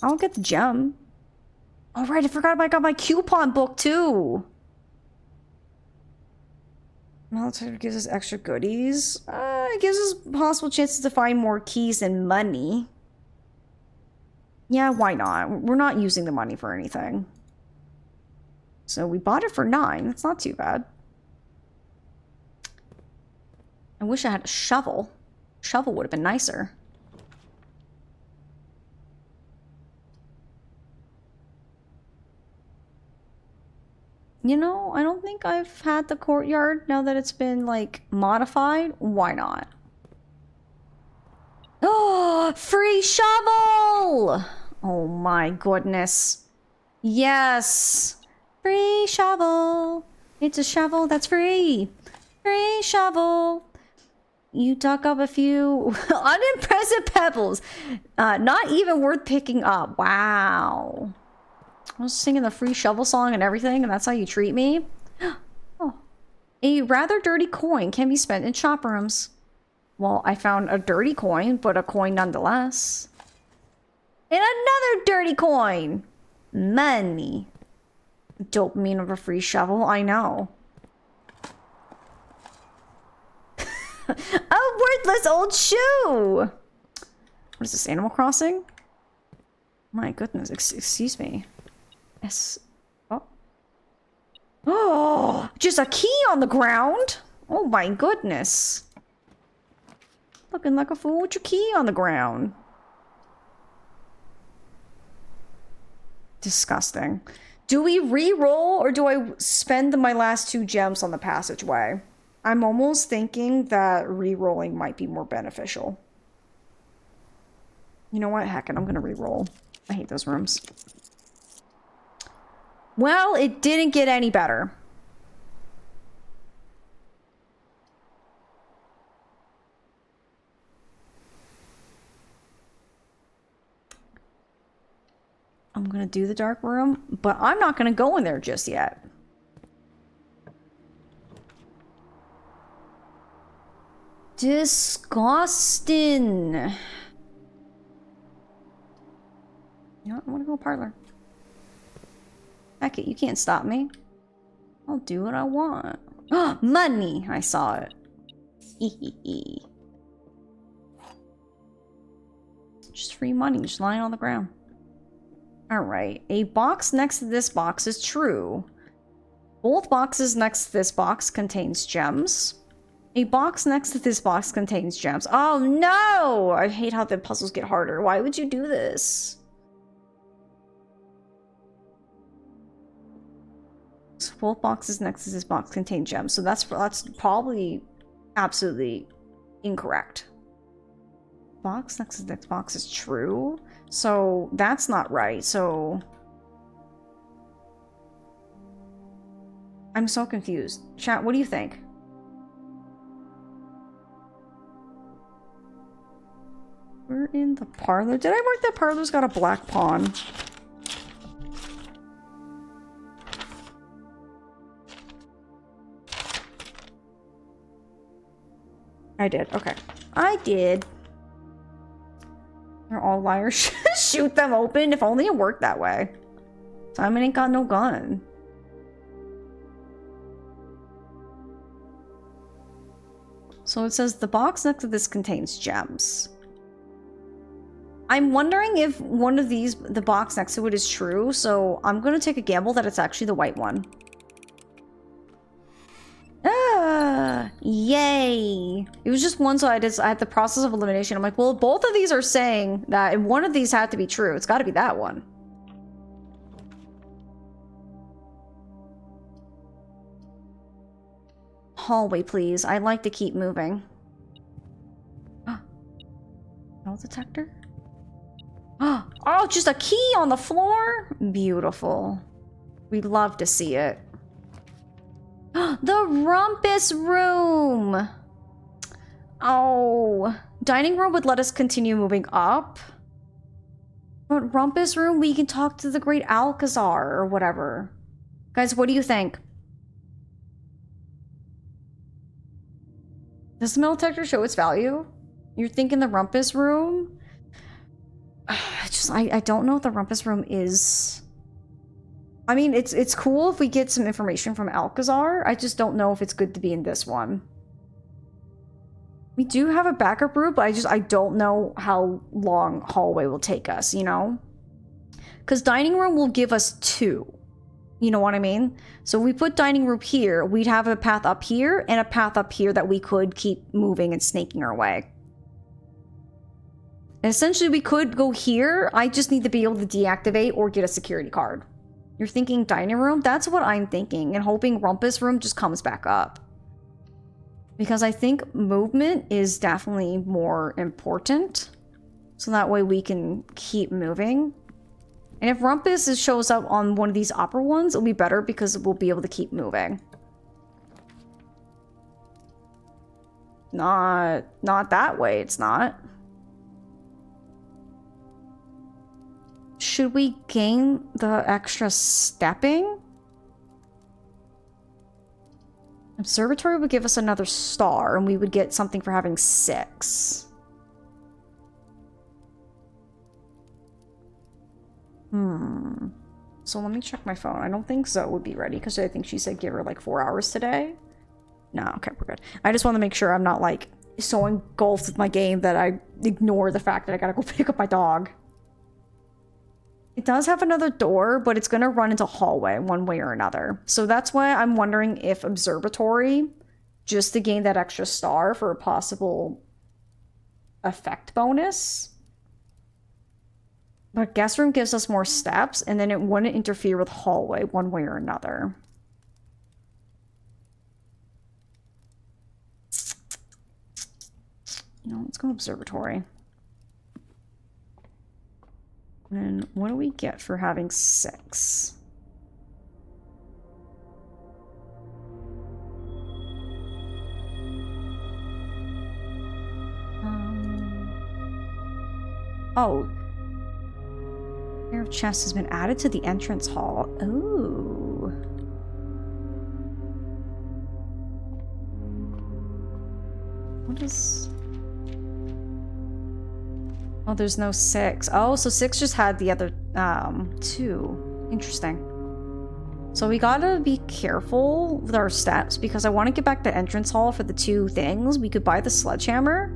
I'll get the gem. All right, I forgot I got my coupon book too. Military gives us extra goodies. It gives us possible chances to find more keys and money. Yeah, why not? We're not using the money for anything. So we bought it for 9. That's not too bad. I wish I had a shovel. Shovel would have been nicer. You know, I don't think I've had the courtyard now that it's been, like, modified. Why not? Oh, free shovel! Oh my goodness. Yes. Free shovel. It's a shovel that's free. Free shovel. You dug up a few unimpressive pebbles. Not even worth picking up. Wow. I was singing the free shovel song and everything, and that's how you treat me? Oh. A rather dirty coin can be spent in shop rooms. Well, I found a dirty coin, but a coin nonetheless. And another dirty coin! Money. Dopamine of a free shovel, I know. A worthless old shoe! What is this, Animal Crossing? My goodness, excuse me. Yes. Oh. Oh, just a key on the ground? Oh my goodness. Looking like a fool with your key on the ground. Disgusting. Do we re-roll or do I spend my last 2 gems on the passageway? I'm almost thinking that re-rolling might be more beneficial. You know what? Heck it, I'm gonna re-roll. I hate those rooms. Well, it didn't get any better. I'm gonna do the dark room, but I'm not gonna go in there just yet. Disgusting. You know what? I wanna go parlor. Heck it, you can't stop me. I'll do what I want. Oh, money! I saw it. Just free money, just lying on the ground. Alright, a box next to this box is true. Both boxes next to this box contains gems. A box next to this box contains gems. Oh no! I hate how the puzzles get harder. Why would you do this? Both boxes next to this box contain gems, so that's probably absolutely incorrect. Box next to the next box is true, so that's not right. So I'm so confused. Chat, what do you think? We're in the parlor. Did I mark that parlor's got a black pawn? I did. Okay. I did. They're all liars. Shoot them open. If only it worked that way. Simon ain't got no gun. So it says the box next to this contains gems. I'm wondering if one of these, the box next to it, is true. So I'm going to take a gamble that it's actually the white one. Ah, yay. It was just one, so I had the process of elimination. I'm like, well, both of these are saying that one of these had to be true. It's got to be that one. Hallway, please. I'd like to keep moving. Metal detector? Oh, just a key on the floor? Beautiful. We'd love to see it. The rumpus room! Oh. Dining room would let us continue moving up. But rumpus room, we can talk to the great Alcazar or whatever. Guys, what do you think? Does the metal detector show its value? You're thinking the rumpus room? I don't know if the rumpus room is... I mean, it's cool if we get some information from Alcazar. I just don't know if it's good to be in this one. We do have a backup route, but I don't know how long hallway will take us, you know? Because dining room will give us 2. You know what I mean? So if we put dining room here, we'd have a path up here and a path up here that we could keep moving and snaking our way. And essentially, we could go here. I just need to be able to deactivate or get a security card. You're thinking dining room? That's what I'm thinking, and hoping rumpus room just comes back up. Because I think movement is definitely more important. So that way we can keep moving. And if rumpus shows up on one of these upper ones, it'll be better because we'll be able to keep moving. Not that way, it's not. Should we gain the extra stepping? Observatory would give us another star, and we would get something for having 6. So let me check my phone. I don't think Zoe would be ready, because I think she said give her like 4 hours today. No, okay, we're good. I just want to make sure I'm not like so engulfed with my game that I ignore the fact that I gotta go pick up my dog. It does have another door, but it's going to run into hallway one way or another. So that's why I'm wondering if observatory, just to gain that extra star for a possible effect bonus. But guest room gives us more steps, and then it wouldn't interfere with hallway one way or another. No, let's go observatory. And what do we get for having 6? Oh. Pair of chests has been added to the entrance hall. Ooh. What is... Oh, there's no 6. Oh, so 6 just had the other 2. Interesting. So we gotta be careful with our steps because I want to get back to entrance hall for the 2 things. We could buy the sledgehammer.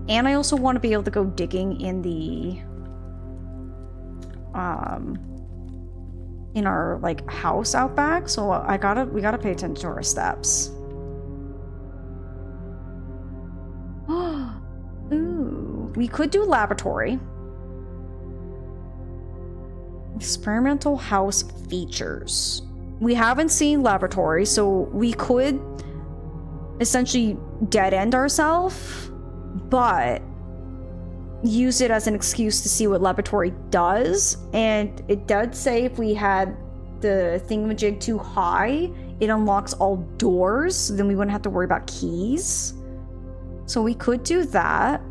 And I also want to be able to go digging in the... in our, like, house out back. So we gotta pay attention to our steps. Ooh. We could do laboratory. Experimental house features. we haven't seen laboratory, so we could essentially dead end ourselves, but use it as an excuse to see what laboratory does. And it does say if we had the thingamajig too high, it unlocks all doors, so then we wouldn't have to worry about keys. So we could do that.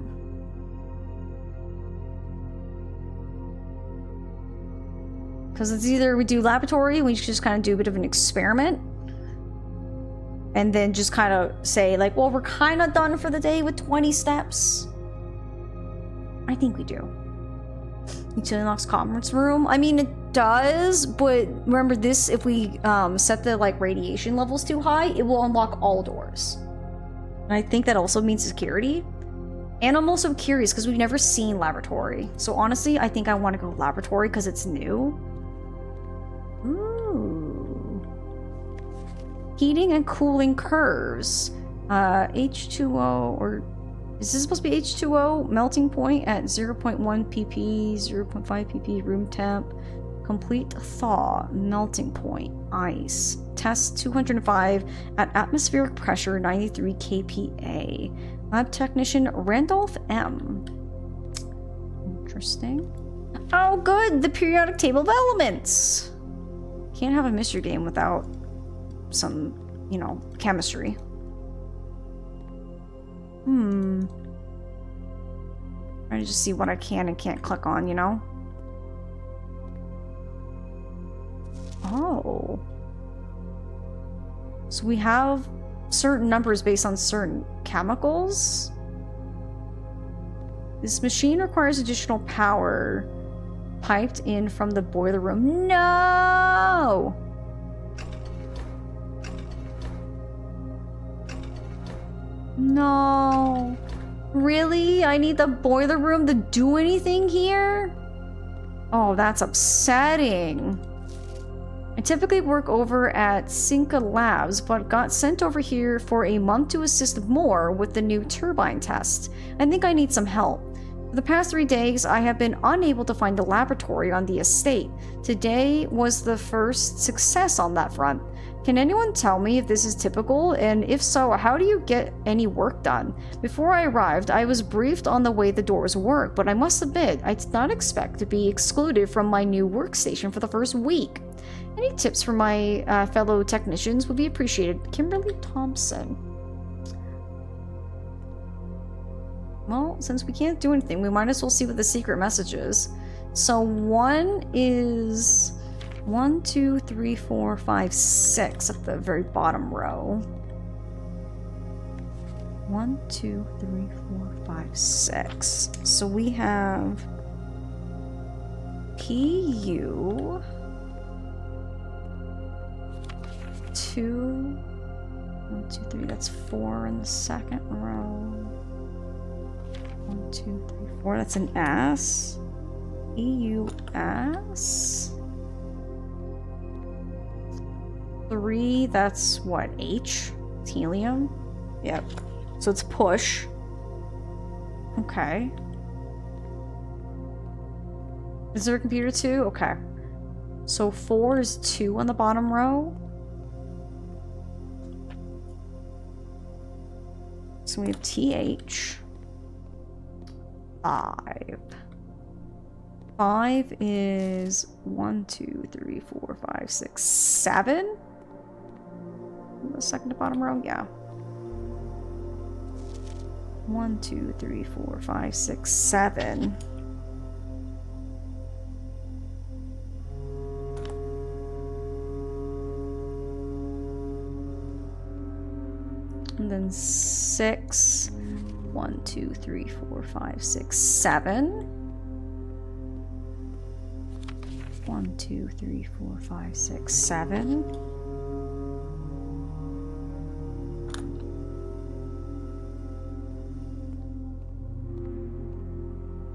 Because it's either we do laboratory, we just kind of do a bit of an experiment, and then just kind of say like, well, we're kind of done for the day with 20 steps. I think we do. Utility unlocks conference room. I mean, it does, but remember this, if we set the like radiation levels too high, it will unlock all doors. And I think that also means security. And I'm also curious because we've never seen laboratory. So honestly, I think I want to go laboratory because it's new. Ooh. Heating and cooling curves. H2O, or is this supposed to be H2O? Melting point at 0.1 pp, 0.5 pp, room temp. Complete thaw, melting point, ice. Test 205 at atmospheric pressure 93 kPa. Lab technician Randolph M. Interesting. Oh, good! The periodic table of elements! Can't have a mystery game without some, you know, chemistry. Trying to just see what I can and can't click on, you know? Oh. So we have certain numbers based on certain chemicals. This machine requires additional power piped in from the boiler room. No! No. Really? I need the boiler room to do anything here? Oh, that's upsetting. I typically work over at Cinca Labs, but got sent over here for a month to assist more with the new turbine test. I think I need some help. For the past 3 days, I have been unable to find a laboratory on the estate. Today was the first success on that front. Can anyone tell me if this is typical, and if so, how do you get any work done? Before I arrived, I was briefed on the way the doors work, but I must admit, I did not expect to be excluded from my new workstation for the first week. Any tips from my fellow technicians would be appreciated. Kimberly Thompson. Well, since we can't do anything, we might as well see what the secret message is. So one is 1, 2, 3, 4, 5, 6 at the very bottom row. 1, 2, 3, 4, 5, 6. So we have PU 2, 1, 2, 3. That's 4 in the second row. 1, 2, 3, 4. That's an S. EUS. 3, that's what? H? It's helium? Yep. So it's push. Okay. Is there a computer too? Okay. So 4 is 2 on the bottom row. So we have TH. 5. 5 is 1, 2, 3, 4, 5, 6, 7. The second to bottom row, yeah. 1, 2, 3, 4, 5, 6, 7. And then 6. 1, 2, 3, 4, 5, 6, 7. 1, 2, 3, 4, 5, 6, 7.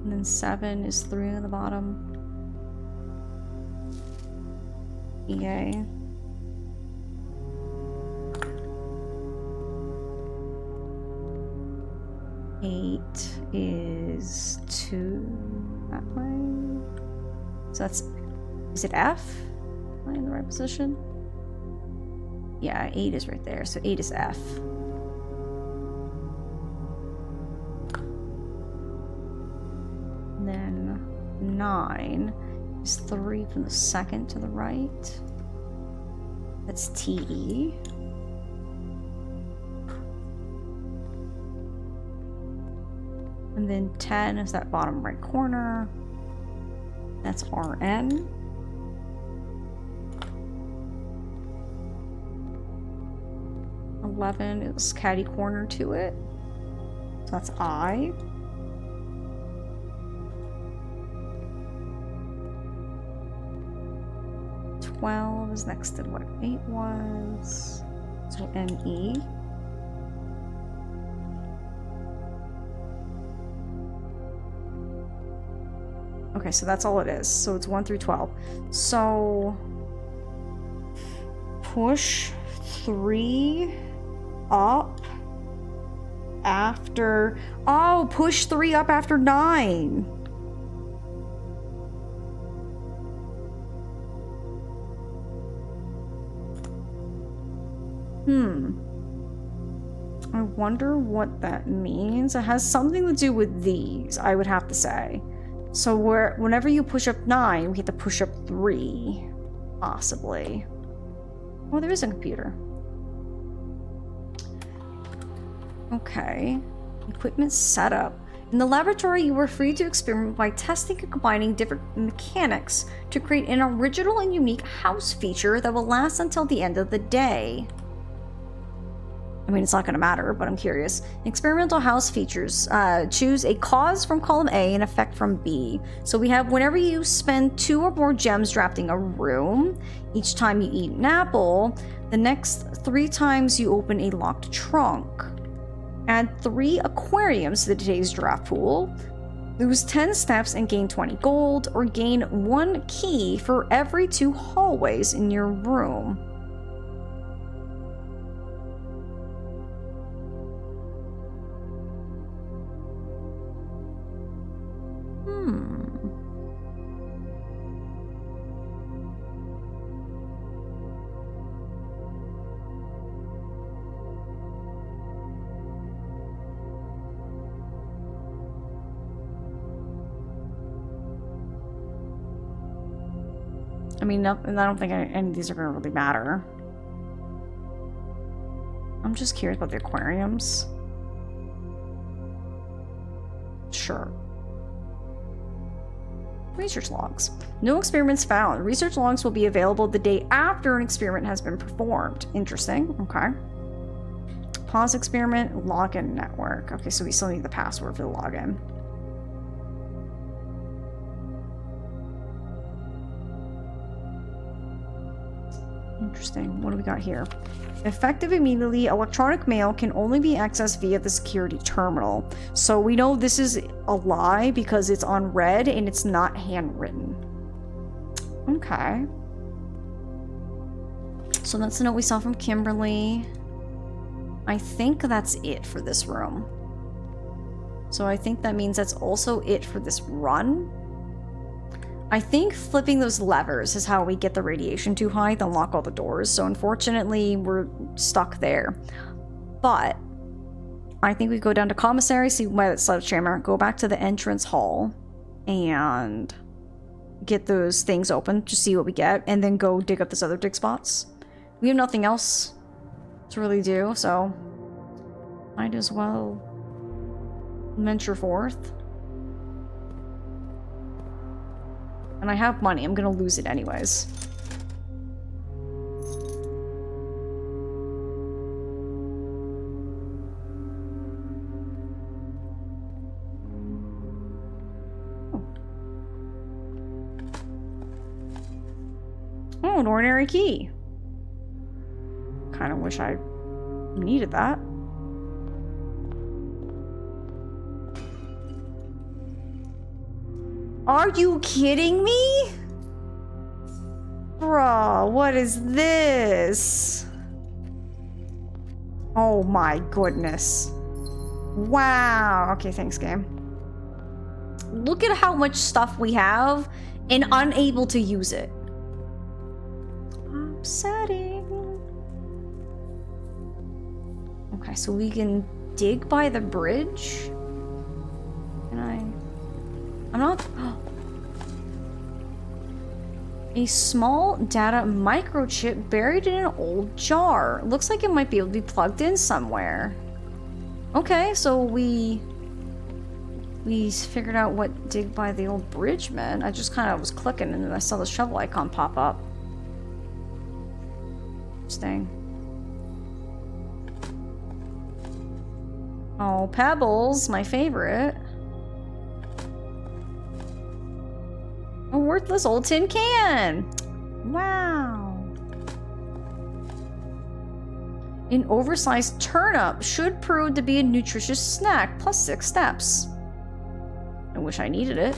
And then 7 is 3 on the bottom. EA. Eight is 2 that way. So that's, is it F? Am I in the right position? Yeah, 8 is right there, so 8 is F. And then 9 is 3 from the second to the right. That's TE. And then 10 is that bottom right corner. That's RN. Eleven is catty corner to it. So that's I. Twelve is next to what 8 was. So NE. Okay, so that's all it is. So it's 1 through 12. So push 3 up after... Oh, push 3 up after 9. I wonder what that means. It has something to do with these, I would have to say. So whenever you push up 9, we have to push up 3. Possibly. Oh, there is a computer. Okay. Equipment setup. In the laboratory, you were free to experiment by testing and combining different mechanics to create an original and unique house feature that will last until the end of the day. I mean, it's not going to matter, but I'm curious. Experimental house features. Choose a cause from column A and effect from B. So we have whenever you spend 2 or more gems drafting a room, each time you eat an apple, the next 3 times you open a locked trunk. Add 3 aquariums to today's draft pool. Lose 10 steps and gain 20 gold, or gain 1 key for every 2 hallways in your room. I mean, I don't think any of these are going to really matter. I'm just curious about the aquariums. Sure. Research logs. No experiments found. Research logs will be available the day after an experiment has been performed. Interesting. Okay. Pause experiment. Login network. Okay, so we still need the password for the login. Interesting. What do we got here? Effective immediately, electronic mail can only be accessed via the security terminal. So we know this is a lie because it's on red and it's not handwritten. Okay. So that's the note we saw from Kimberly. I think that's it for this room. So I think that means that's also it for this run. I think flipping those levers is how we get the radiation too high to unlock all the doors. So unfortunately, we're stuck there. But I think we go down to commissary, see by that sledgehammer, go back to the entrance hall, and get those things open to see what we get, and then go dig up those other dig spots. We have nothing else to really do, so might as well venture forth. And I have money. I'm gonna lose it anyways. Oh, an ordinary key. Kind of wish I needed that. Are you kidding me? Bruh, what is this? Oh my goodness. Wow. Okay, thanks, game. Look at how much stuff we have and unable to use it. Upsetting. so we can dig by the bridge? Can I? I'm not... A small data microchip buried in an old jar. Looks like it might be able to be plugged in somewhere. Okay, so we figured out what dig by the old bridge meant. I just kind of was clicking and then I saw the shovel icon pop up. Interesting. Oh, pebbles, my favorite. A worthless old tin can. Wow. An oversized turnip should prove to be a nutritious snack, plus 6 steps. I wish I needed it.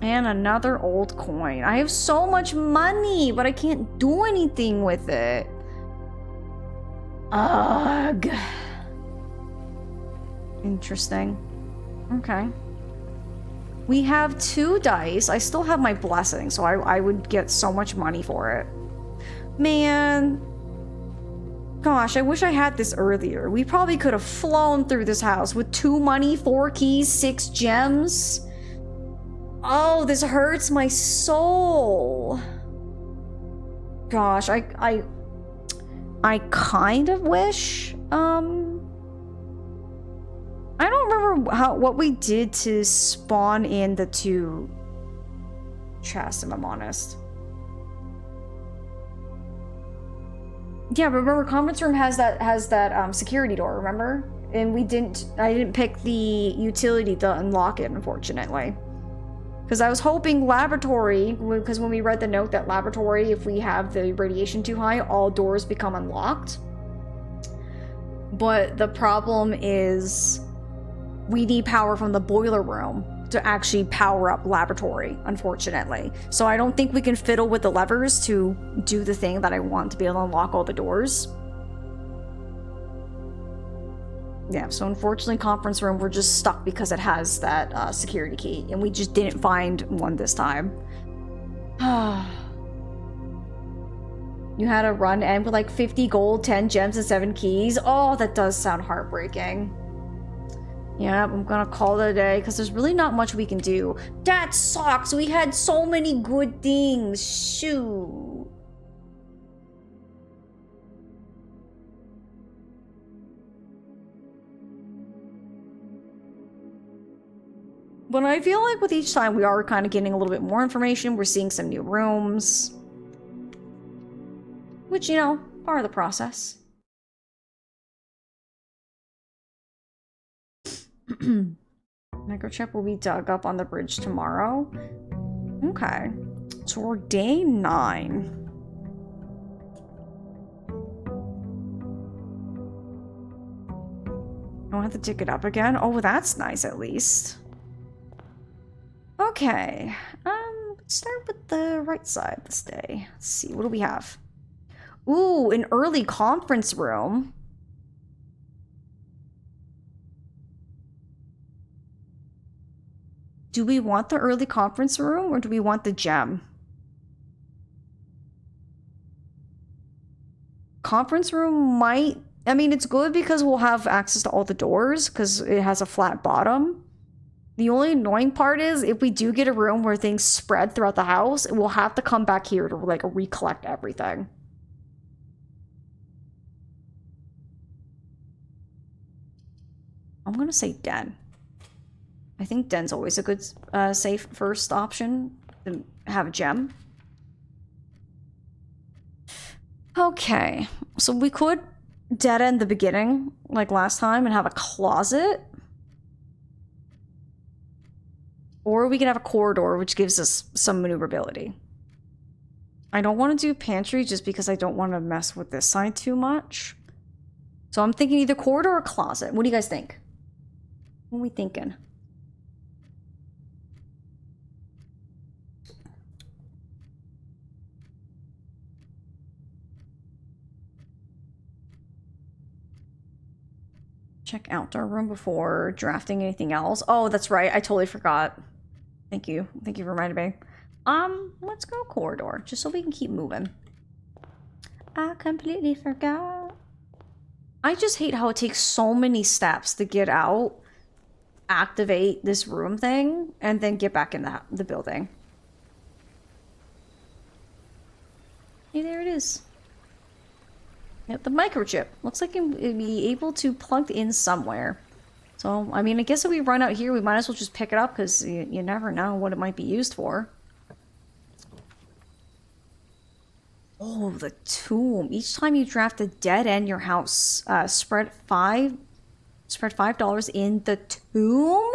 And another old coin. I have so much money, but I can't do anything with it. Ugh. Interesting. Okay. We have 2 dice. I still have my blessing, so I would get so much money for it. Man. Gosh, I wish I had this earlier. We probably could have flown through this house with 2 money, 4 keys, 6 gems. Oh, this hurts my soul. Gosh, I kind of wish, I don't remember what we did to spawn in the 2 chests, if I'm honest. Yeah, remember, conference room has that security door, remember? And I didn't pick the utility to unlock it, unfortunately. Because I was hoping laboratory, because when we read the note that laboratory, if we have the radiation too high, all doors become unlocked. But the problem is we need power from the boiler room to actually power up laboratory, unfortunately. So I don't think we can fiddle with the levers to do the thing that I want to be able to unlock all the doors. Yeah, so unfortunately, conference room, we're just stuck because it has that security key, and we just didn't find one this time. You had a run end with like 50 gold, 10 gems, and 7 keys. Oh, that does sound heartbreaking. Yeah, I'm gonna call it a day because there's really not much we can do. That sucks. We had so many good things. Shoot. But I feel like with each time we are kind of getting a little bit more information. We're seeing some new rooms. Which, you know, part of the process. Microchip will be dug up on the bridge tomorrow. Okay. So we're day 9. I don't have to dig it up again. Oh, that's nice at least. Okay. Let's start with the right side this day. Let's see, what do we have? Ooh, an early conference room. Do we want the early conference room or do we want the gem? Conference room might... I mean, it's good because we'll have access to all the doors because it has a flat bottom. The only annoying part is if we do get a room where things spread throughout the house, we'll have to come back here to like recollect everything. I'm gonna say den. I think den's always a good safe first option to have a gem. Okay, so we could dead end the beginning like last time and have a closet. Or we can have a corridor, which gives us some maneuverability. I don't want to do pantry just because I don't want to mess with this side too much. So I'm thinking either corridor or closet. What do you guys think? What are we thinking? Check outdoor room before drafting anything else. Oh, that's right. I totally forgot. Thank you. Thank you for reminding me. Let's go corridor, just so we can keep moving. I completely forgot. I just hate how it takes so many steps to get out, activate this room thing, and then get back in the building. Hey, there it is. Yep, the microchip. Looks like it'd be able to plug in somewhere. So, I mean, I guess if we run out here, we might as well just pick it up, because you never know what it might be used for. Oh, the tomb. Each time you draft a dead end your house, spread $5 in the tomb?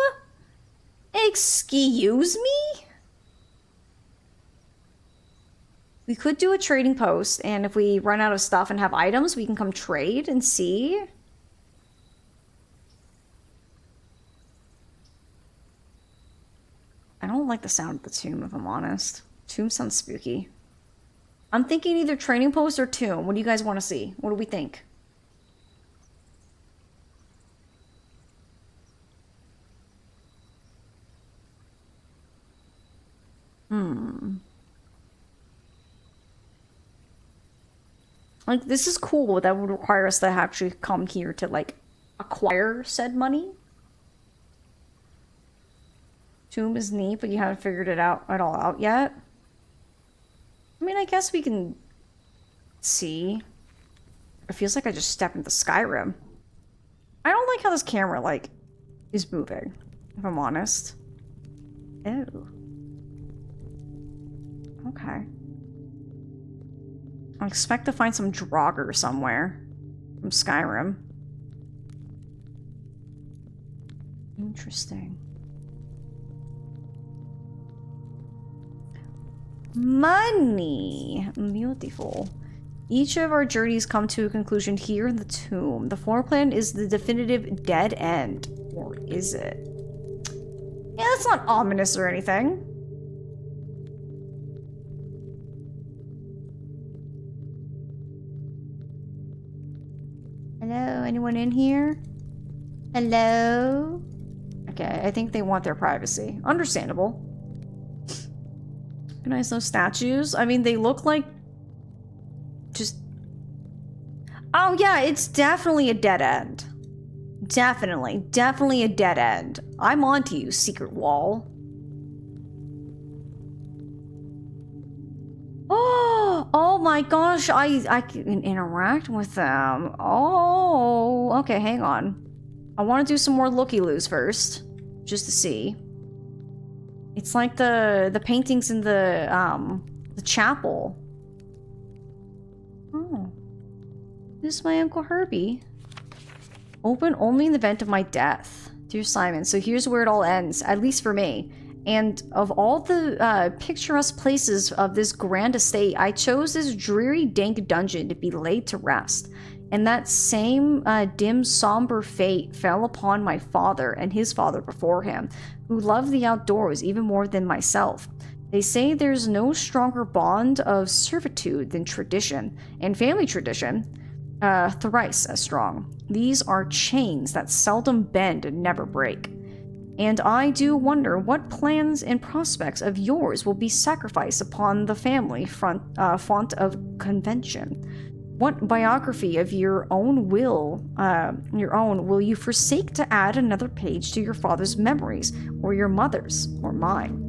Excuse me? We could do a trading post, and if we run out of stuff and have items, we can come trade and see. I don't like the sound of the tomb, if I'm honest. Tomb sounds spooky. I'm thinking either trading post or tomb. What do you guys want to see? What do we think? Like, this is cool. That would require us to actually come here to, like, acquire said money. Tomb is neat, but you haven't figured it out at all out yet. I mean, I guess we can see. It feels like I just stepped into Skyrim. I don't like how this camera, like, is moving, if I'm honest. Ew. Okay. I expect to find some Draugr somewhere from Skyrim. Interesting. Money! Beautiful. Each of our journeys come to a conclusion here in the tomb. The floor plan is the definitive dead end. Or is it? Yeah, that's not ominous or anything. Hello? Anyone in here? Hello? Okay, I think they want their privacy. Understandable. Recognize those statues? I mean, they look like... just... Oh yeah, it's definitely a dead end. Definitely a dead end. I'm onto you, secret wall. Oh my gosh, I can interact with them. Oh, okay, hang on. I want to do some more looky-loos first, just to see. It's like the paintings in the chapel. Oh. This is my Uncle Herbie. Open only in the event of my death. Dear Simon, so here's where it all ends, at least for me. And of all the picturesque places of this grand estate, I chose this dreary, dank dungeon to be laid to rest. And that same dim, somber fate fell upon my father and his father before him, who loved the outdoors even more than myself. They say there's no stronger bond of servitude than tradition, and family tradition, thrice as strong. These are chains that seldom bend and never break. And I do wonder what plans and prospects of yours will be sacrificed upon the family font of convention. What biography of your own will you forsake to add another page to your father's memories, or your mother's, or mine?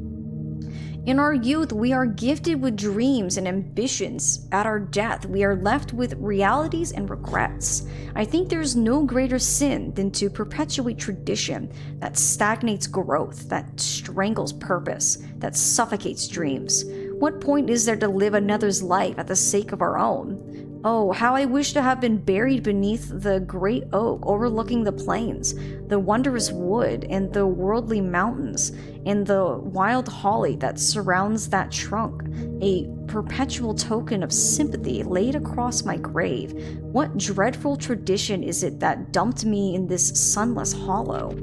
In our youth, we are gifted with dreams and ambitions. At our death, we are left with realities and regrets. I think there's no greater sin than to perpetuate tradition that stagnates growth, that strangles purpose, that suffocates dreams. What point is there to live another's life at the sake of our own? Oh, how I wish to have been buried beneath the great oak overlooking the plains, the wondrous wood, and the worldly mountains, and the wild holly that surrounds that trunk, a perpetual token of sympathy laid across my grave. What dreadful tradition is it that dumped me in this sunless hollow?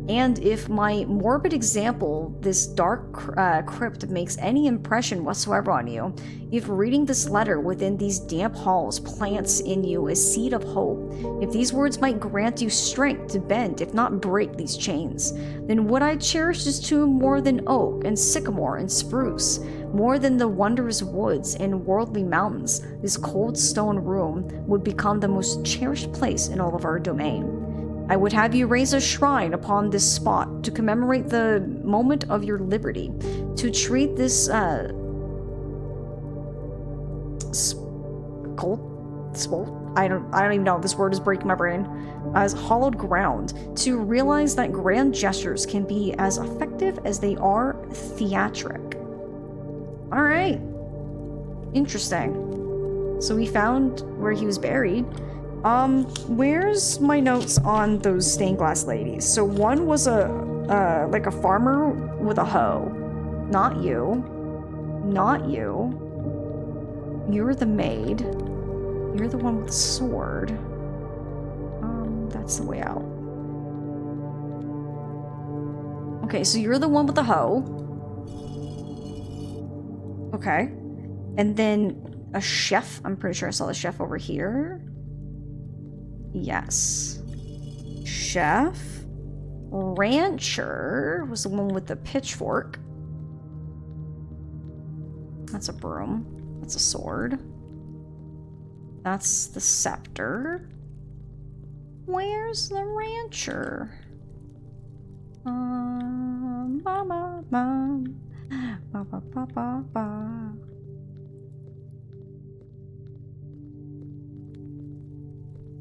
And if my morbid example, this dark crypt, makes any impression whatsoever on you, if reading this letter within these damp halls plants in you a seed of hope, if these words might grant you strength to bend, if not break, these chains, then would I cherish this tomb more than oak and sycamore and spruce? More than the wondrous woods and worldly mountains, this cold stone room would become the most cherished place in all of our domain. I would have you raise a shrine upon this spot to commemorate the moment of your liberty, to treat this I don't even know, this word is breaking my brain, as hallowed ground, to realize that grand gestures can be as effective as they are theatric. Alright. Interesting. So we found where he was buried. Where's my notes on those stained glass ladies? So one was like a farmer with a hoe. Not you. Not you. You're the maid. You're the one with the sword. That's the way out. Okay, so you're the one with the hoe. Okay. And then a chef. I'm pretty sure I saw the chef over here. Yes. Chef. Rancher was the one with the pitchfork. That's a broom. That's a sword. That's the scepter. Where's the rancher? Ba ba ba. Ba ba ba ba ba.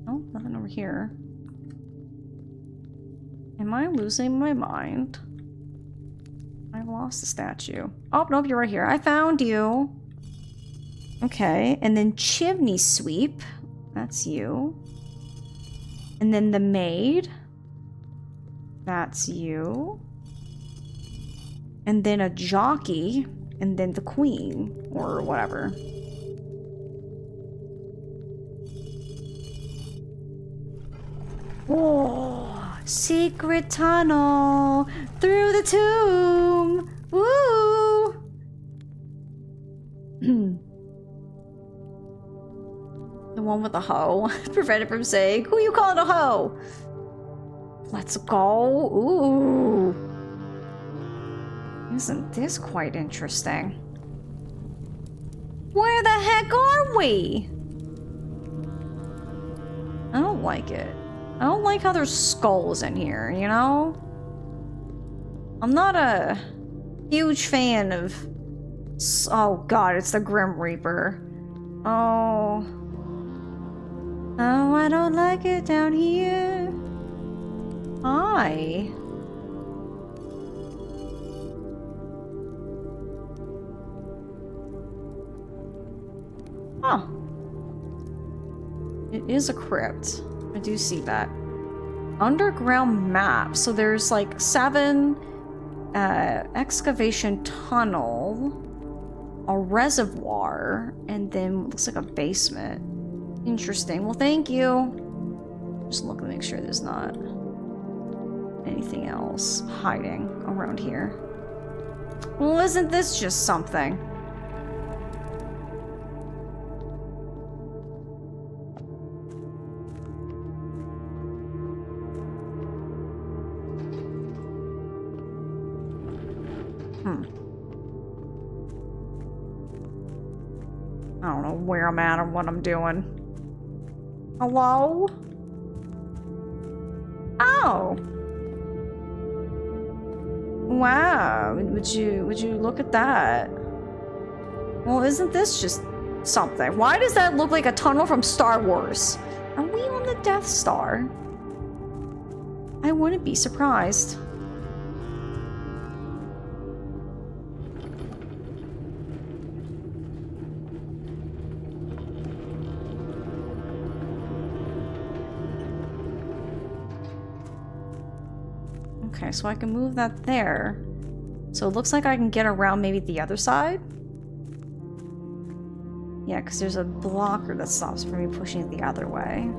Oh, nothing over here. Am I losing my mind? I lost the statue. Oh, nope, you're right here. I found you. Okay, and then chimney sweep. That's you. And then the maid. That's you. And then a jockey. And then the queen. Or whatever. Oh, secret tunnel through the tomb. Woo! The one with the hoe. Prevented from saying, who you calling a hoe? Let's go. Ooh. Isn't this quite interesting? Where the heck are we? I don't like it. I don't like how there's skulls in here, you know? I'm not a huge fan of... Oh god, it's the Grim Reaper. Oh... Oh, I don't like it down here. Hi. Huh. It is a crypt. I do see that. Underground map. So there's like 7 excavation tunnel, a reservoir, and then looks like a basement. Interesting. Well, thank you. Just look to make sure there's not anything else hiding around here. Well, isn't this just something? I don't know where I'm at or what I'm doing. Hello? Oh. Wow. Would you look at that? Well, isn't this just something? Why does that look like a tunnel from Star Wars? Are we on the Death Star? I wouldn't be surprised. Okay, so I can move that there. So it looks like I can get around maybe the other side. Yeah, because there's a blocker that stops for me pushing it the other way.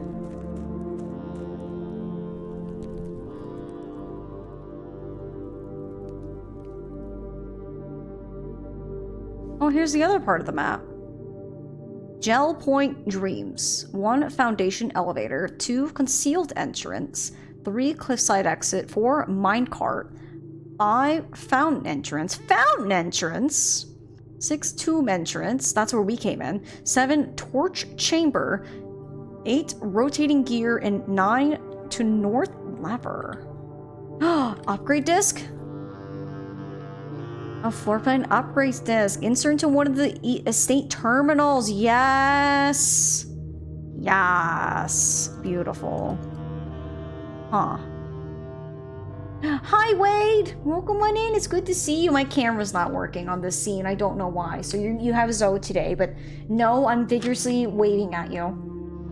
Oh, here's the other part of the map. Gel Point Dreams. 1 foundation elevator, 2 concealed entrance, 3 cliffside exit, 4 minecart, 5 fountain entrance. Fountain entrance? 6 tomb entrance, that's where we came in. 7 torch chamber. 8 rotating gear, and 9 to north lever. Upgrade disc? A floor plan upgrades disc. Insert into one of the estate terminals. Yes. Yes. Beautiful. Huh. Hi, Wade. Welcome on in. It's good to see you. My camera's not working on this scene. I don't know why. So you have Zoe today, but no, I'm vigorously waving at you.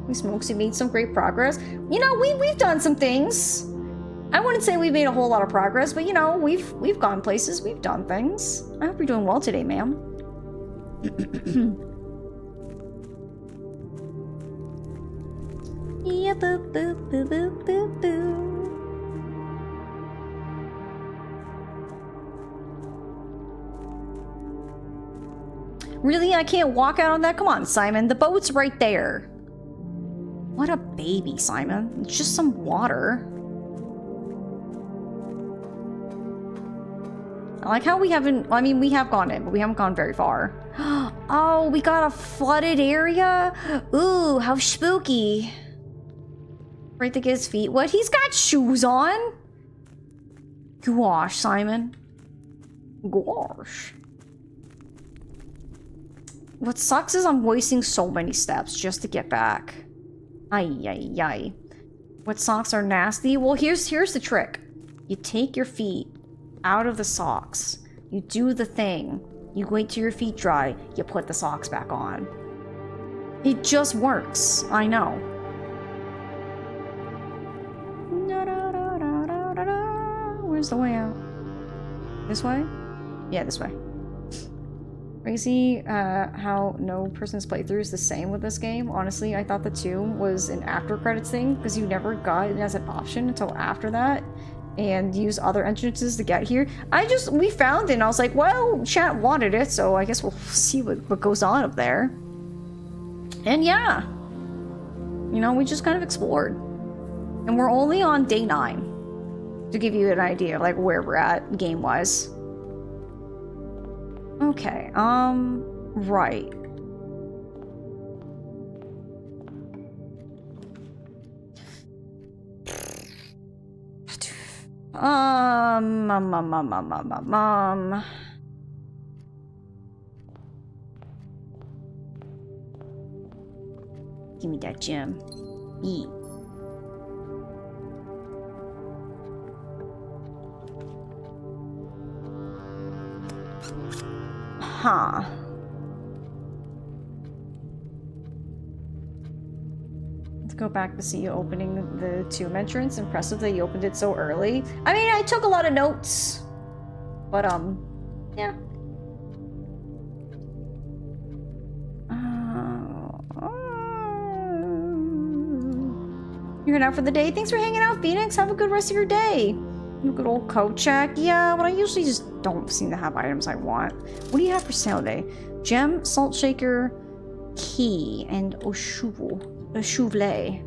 We Smokesy made some great progress. You know, we've done some things. I wouldn't say we've made a whole lot of progress, but you know, we've gone places, we've done things. I hope you're doing well today, ma'am. Yeah, boo boo boo boo boo boo. Really? I can't walk out on that? Come on, Simon. The boat's right there. What a baby, Simon. It's just some water. I like how we haven't... I mean, we have gone in, but we haven't gone very far. Oh, we got a flooded area? Ooh, how spooky. Right to get his feet wet. He's got shoes on. Gosh, Simon. Gosh. What sucks is I'm wasting so many steps just to get back. Ay, ay, ay. What socks are nasty? Well, here's the trick. You take your feet out of the socks. You do the thing. You wait till your feet dry. You put the socks back on. It just works. I know. Where's the way out? This way? Yeah, this way. Crazy how no person's playthrough is the same with this game. Honestly, I thought the tomb was an after credits thing because you never got it as an option until after that and use other entrances to get here. We found it and I was like, well, chat wanted it, so I guess we'll see what goes on up there. And yeah, you know, we just kind of explored. And we're only on day 9 to give you an idea of like where we're at game-wise. Okay, right. Give me that gem. Eat. Huh. Let's go back to see you opening the tomb entrance. Impressive that you opened it so early. I mean, I took a lot of notes. But, yeah. You're heading out for the day? Thanks for hanging out, Phoenix. Have a good rest of your day. Good old code check. Yeah, but I usually just don't seem to have items I want. What do you have for sale today? Gem, salt shaker, key, and a chouvelet.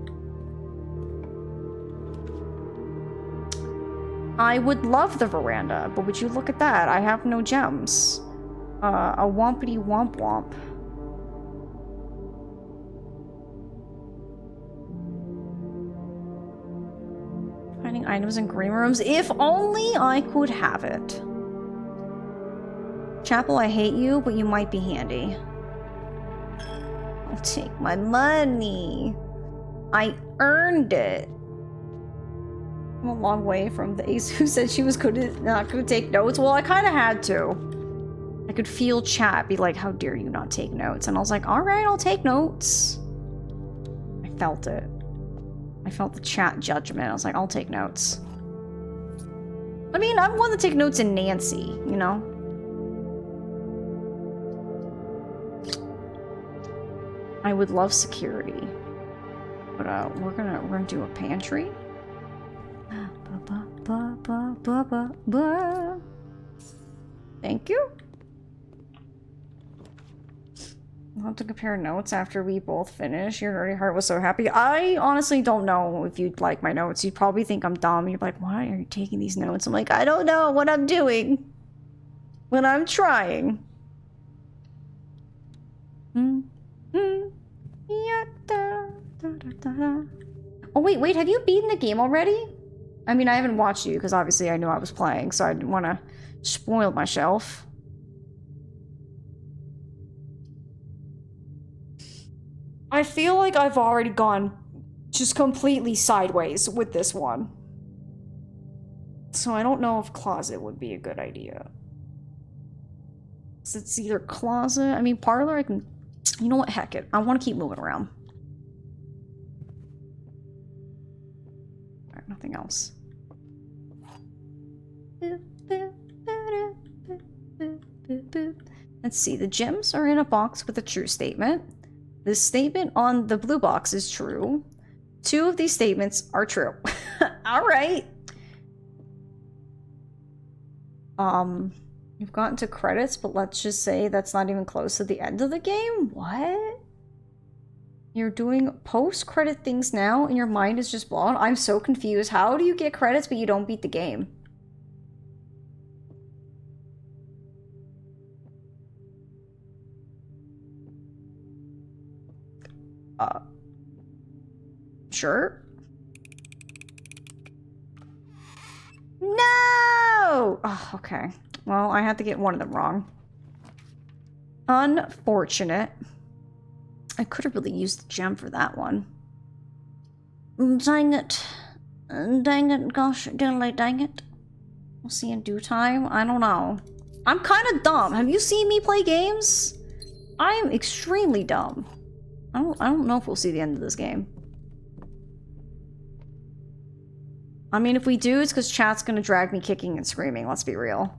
I would love the veranda, but would you look at that? I have no gems. A wompity womp womp. Finding items in green rooms. If only I could have it. Chapel, I hate you, but you might be handy. I'll take my money. I earned it. I'm a long way from the ace who said she was not going to take notes. Well, I kind of had to. I could feel chat be like, how dare you not take notes? And I was like, all right, I'll take notes. I felt it. I felt the chat judgment. I was like, I'll take notes. I mean, I'm one to take notes in Nancy, you know? I would love security. But we're gonna do a pantry. Thank you. I'll have to compare notes after we both finish. Your nerdy heart was so happy. I honestly don't know if you'd like my notes. You'd probably think I'm dumb. You're like, why are you taking these notes? I'm like, I don't know what I'm doing. When I'm trying. Oh, wait, have you beaten the game already? I mean, I haven't watched you, because obviously I knew I was playing, so I didn't want to spoil myself. I feel like I've already gone just completely sideways with this one. So I don't know if closet would be a good idea. So it's either closet, I mean parlor, I can, you know what, heck it. I want to keep moving around. Alright, nothing else. Let's see, the gems are in a box with a true statement. The statement on the blue box is true. 2 of these statements are true. Alright. You've gotten to credits, but let's just say that's not even close to the end of the game? What? You're doing post-credit things now and your mind is just blown? I'm so confused. How do you get credits but you don't beat the game? Sure. No! Oh, okay. Well, I had to get one of them wrong. Unfortunate. I could have really used the gem for that one. Dang it. Dang it, gosh, dang it. We'll see in due time. I don't know. I'm kind of dumb. Have you seen me play games? I am extremely dumb. I don't know if we'll see the end of this game. I mean, if we do, it's because chat's gonna drag me kicking and screaming, let's be real.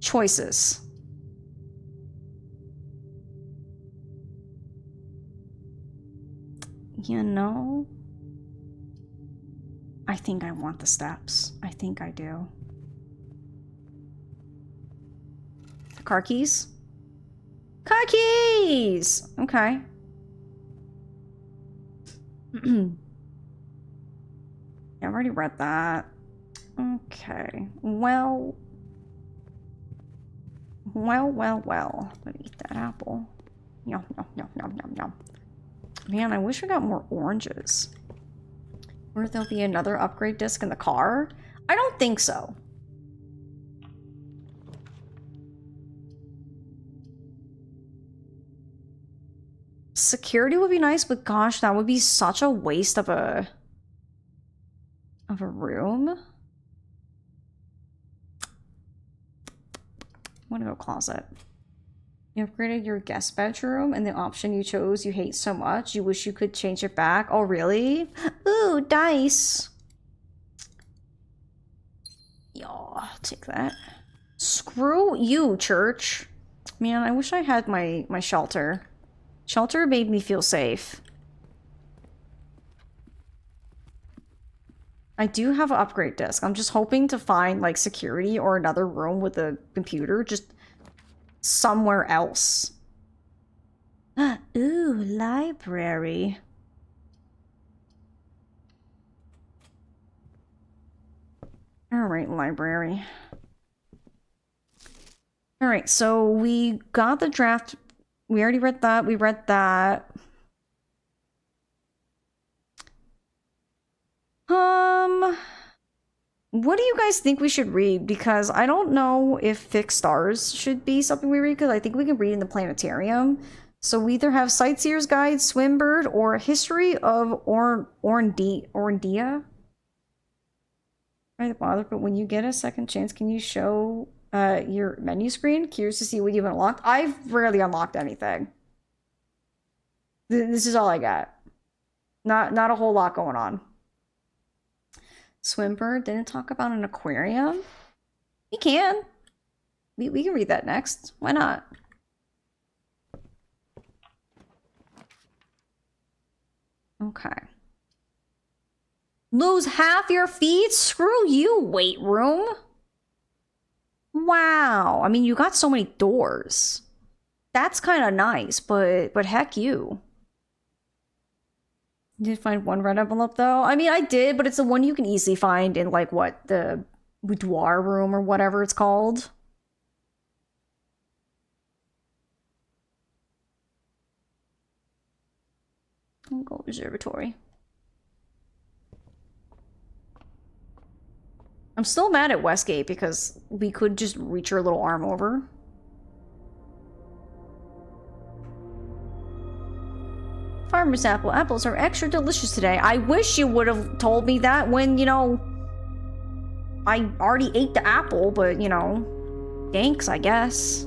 Choices. You know? I think I want the steps. I think I do. Car keys? Car keys! Okay. I've already read that. Okay. Well. Let me eat that apple. Yum, yum, yum, yum, yum, yum. Man, I wish I got more oranges. Or there'll be another upgrade disc in the car? I don't think so. Security would be nice, but gosh, that would be such a waste of a room. I want to go closet. You upgraded your guest bedroom, and the option you chose you hate so much, you wish you could change it back. Oh, really? Ooh, dice. Yeah, I'll take that. Screw you, church. Man, I wish I had my shelter. Shelter made me feel safe. I do have an upgrade disc. I'm just hoping to find, like, security or another room with a computer just somewhere else. Ooh, library. Alright, library. Alright, so we got the draft. We already read that. We read that. What do you guys think we should read? Because I don't know if Fixed Stars should be something we read, because I think we can read in the planetarium. So we either have Sightseer's Guide, Swimbird, or History of Orondia. Try to bother, but when you get a second chance, can you show your menu screen? Curious to see what you've unlocked. I've rarely unlocked anything. This is all I got. Not a whole lot going on. Swimbird didn't talk about an aquarium. We can. We can read that next. Why not? Okay. Lose half your feet? Screw you, weight room. Wow. I mean, you got so many doors. That's kind of nice, but heck you. Did find one red envelope though? I mean, I did, but it's the one you can easily find in like what, the boudoir room or whatever it's called. I'll go observatory. I'm still mad at Westgate because we could just reach her little arm over. Farmer's apple. Apples are extra delicious today. I wish you would have told me that when, you know, I already ate the apple, but, you know, thanks, I guess.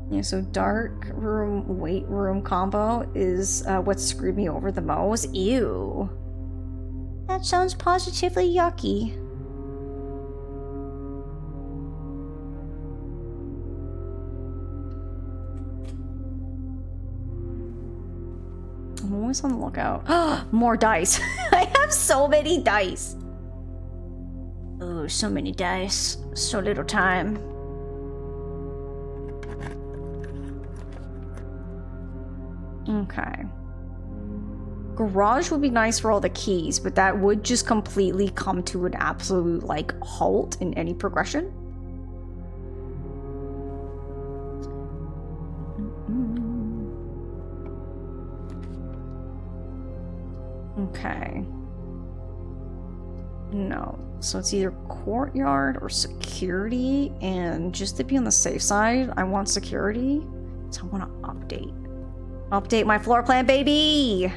Yeah, so dark room, weight room combo is what screwed me over the most. Ew. That sounds positively yucky. I'm always on the lookout. More dice. I have so many dice. Oh, so many dice. So little time. Okay. Garage would be nice for all the keys, but that would just completely come to an absolute, like, halt in any progression. Okay. No. So it's either courtyard or security, and just to be on the safe side, I want security. So I want to update. Update my floor plan, baby!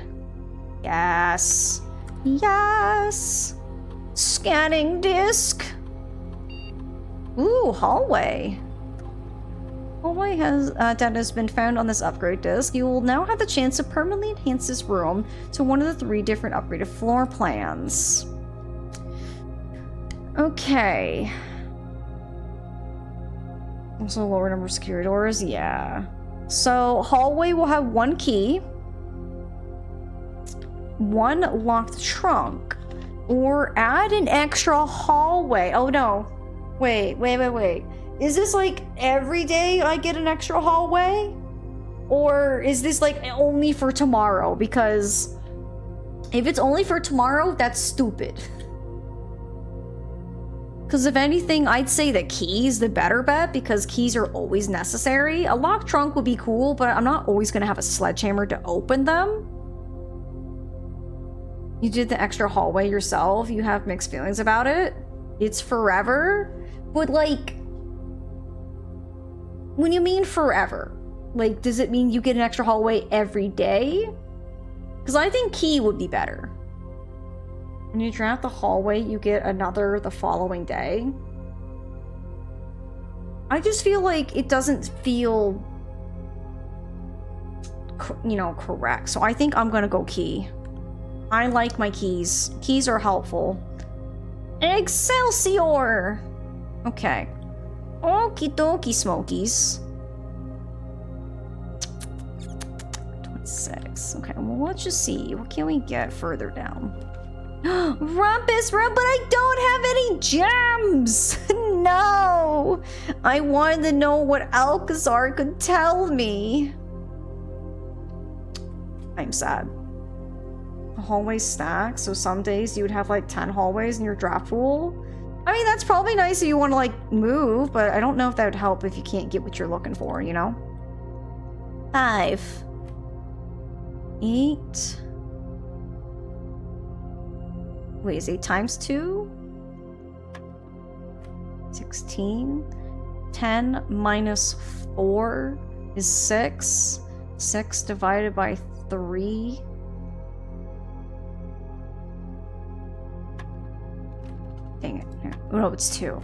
Yes. Yes! Scanning disc! Ooh, hallway. Hallway data has been found on this upgrade disc. You will now have the chance to permanently enhance this room to one of the 3 different upgraded floor plans. Okay. Also lower number of security doors, yeah. So hallway will have 1 key, 1 locked trunk, or add an extra hallway. Oh no. Wait. Is this like every day I get an extra hallway? Or is this like only for tomorrow? Because if it's only for tomorrow, that's stupid. Because if anything, I'd say that keys the better bet, because keys are always necessary. A locked trunk would be cool, but I'm not always going to have a sledgehammer to open them. You did the extra hallway yourself. You have mixed feelings about it. It's forever. But like, when you mean forever, like, does it mean you get an extra hallway every day? Because I think key would be better. When you draft the hallway, you get another the following day. I just feel like it doesn't feel, you know, correct. So I think I'm gonna go key. I like my keys. Keys are helpful. Excelsior! Okay. Okie dokie, Smokies. 26. Okay, well, let's just see. What can we get further down? Rumpus Rump, but I don't have any gems! No! I wanted to know what Alcazar could tell me. I'm sad. The hallways stack, so some days you would have like 10 hallways in your draft pool. I mean, that's probably nice if you want to like move, but I don't know if that would help if you can't get what you're looking for, you know? 5. 8. Wait, is 8 times 2? 16. 10 minus 4 is 6. 6 divided by 3. Dang it. Oh, no, it's 2.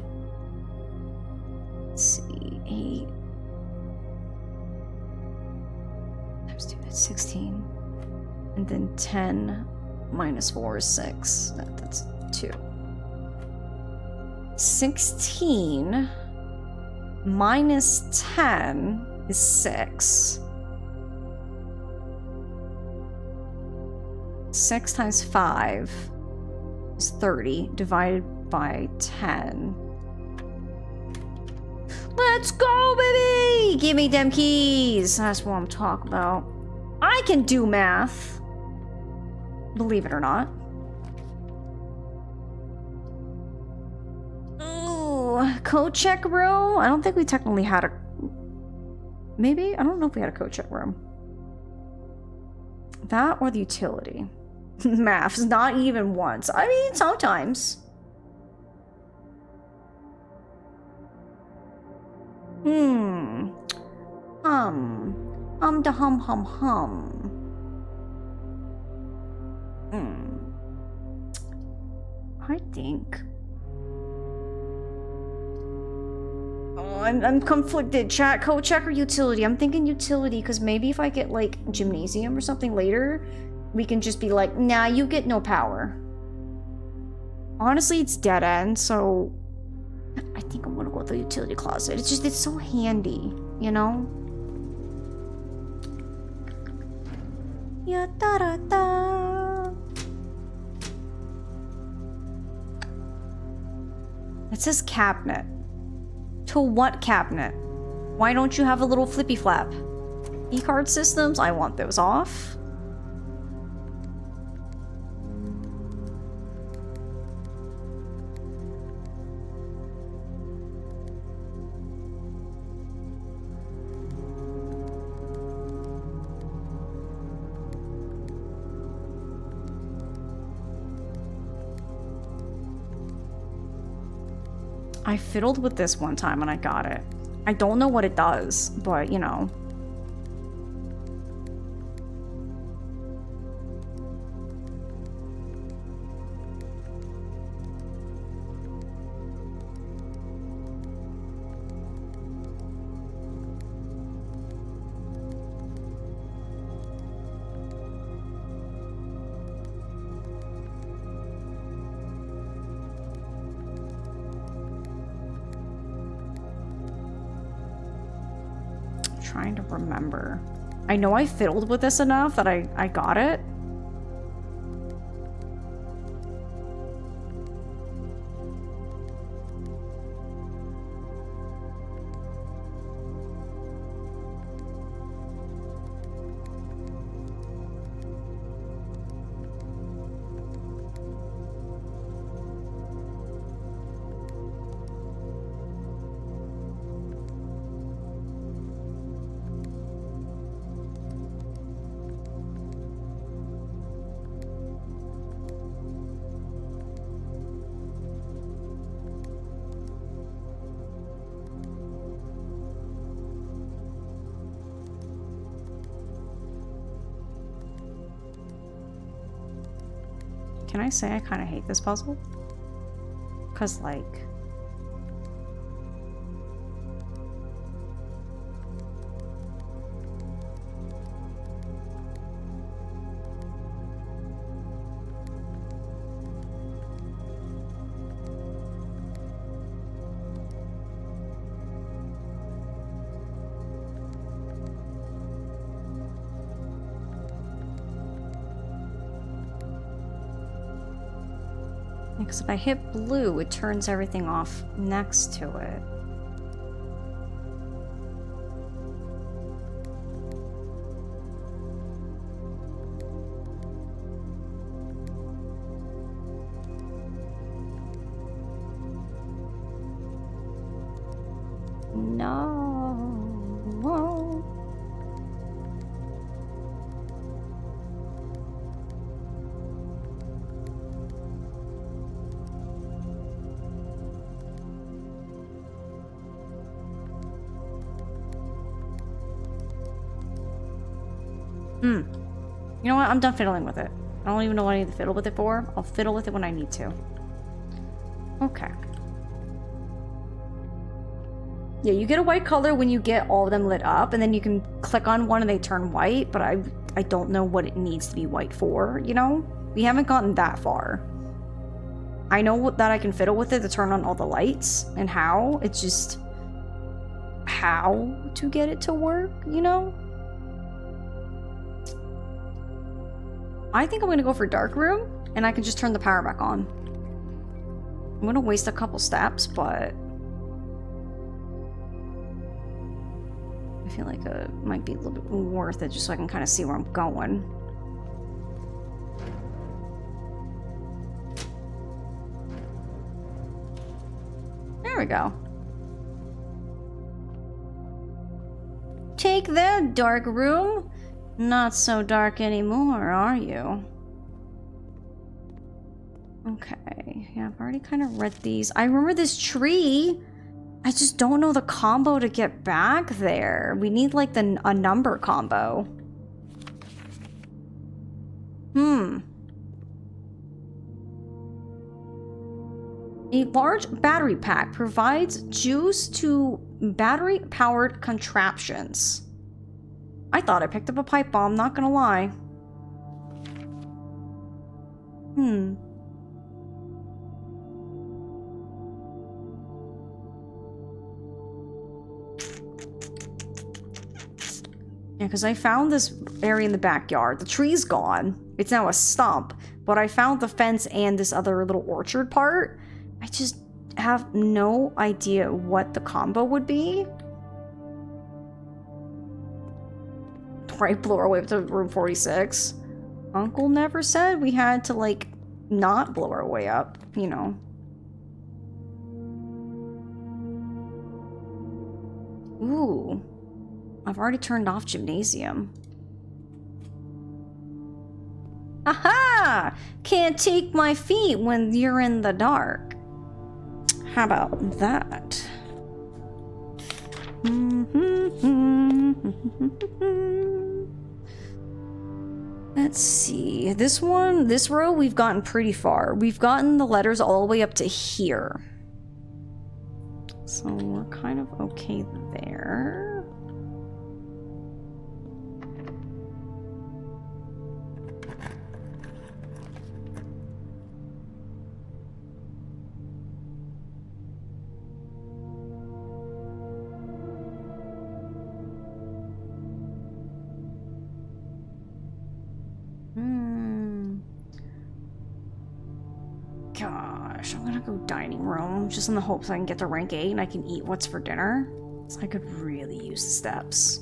Let's see. 8 times 2, that's 16. And then 10 minus 4 is 6. That's 2. 16 minus 10 is 6. 6 times 5 is 30, divided by 10. Let's go, baby! Give me them keys. That's what I'm talking about. I can do math. Believe it or not. Ooh, code check room? I don't think we technically had a... Maybe? I don't know if we had a code check room. That or the utility. Maths, not even once. I mean, sometimes. Da hum hum hum. I think. Oh, I'm conflicted. Chat, code check or utility? I'm thinking utility because maybe if I get like gymnasium or something later, we can just be like, nah, you get no power. Honestly, it's dead end, so I think I'm gonna go with the utility closet. It's just, it's so handy, you know? Ya da da da. It says cabinet. To what cabinet? Why don't you have a little flippy flap? E-card systems? I want those off. I fiddled with this one time and I got it. I don't know what it does, but you know. Trying to remember. I know I fiddled with this enough that I got it. Can I say I kind of hate this puzzle? Because, like... Because if I hit blue, it turns everything off next to it. No. You know what? I'm done fiddling with it. I don't even know what I need to fiddle with it for. I'll fiddle with it when I need to. Okay. Yeah, you get a white color when you get all of them lit up, and then you can click on one and they turn white, but I don't know what it needs to be white for, you know? We haven't gotten that far. I know that I can fiddle with it to turn on all the lights and how. It's just how to get it to work, you know? I think I'm gonna go for dark room, and I can just turn the power back on. I'm gonna waste a couple steps, but... if feel like it might be a little bit worth it just so I can kind of see where I'm going. There we go. Take that, dark room. Not so dark anymore, are you? Okay, yeah, I've already kind of read these. I remember this tree. I just don't know the combo to get back there. We need like a number combo. A large battery pack provides juice to battery-powered contraptions. I thought I picked up a pipe bomb, not gonna lie. Yeah, because I found this area in the backyard. The tree's gone. It's now a stump. But I found the fence and this other little orchard part. I just have no idea what the combo would be. Right, blow our way up to room 46. Uncle never said we had to, like, not blow our way up, you know. Ooh. I've already turned off gymnasium. Aha! Can't take my feet when you're in the dark. How about that? Let's see. This row, we've gotten pretty far. We've gotten the letters all the way up to here. So we're kind of okay there. Gosh, I'm gonna go dining room just in the hopes I can get to rank 8 and I can eat what's for dinner. So I could really use the steps.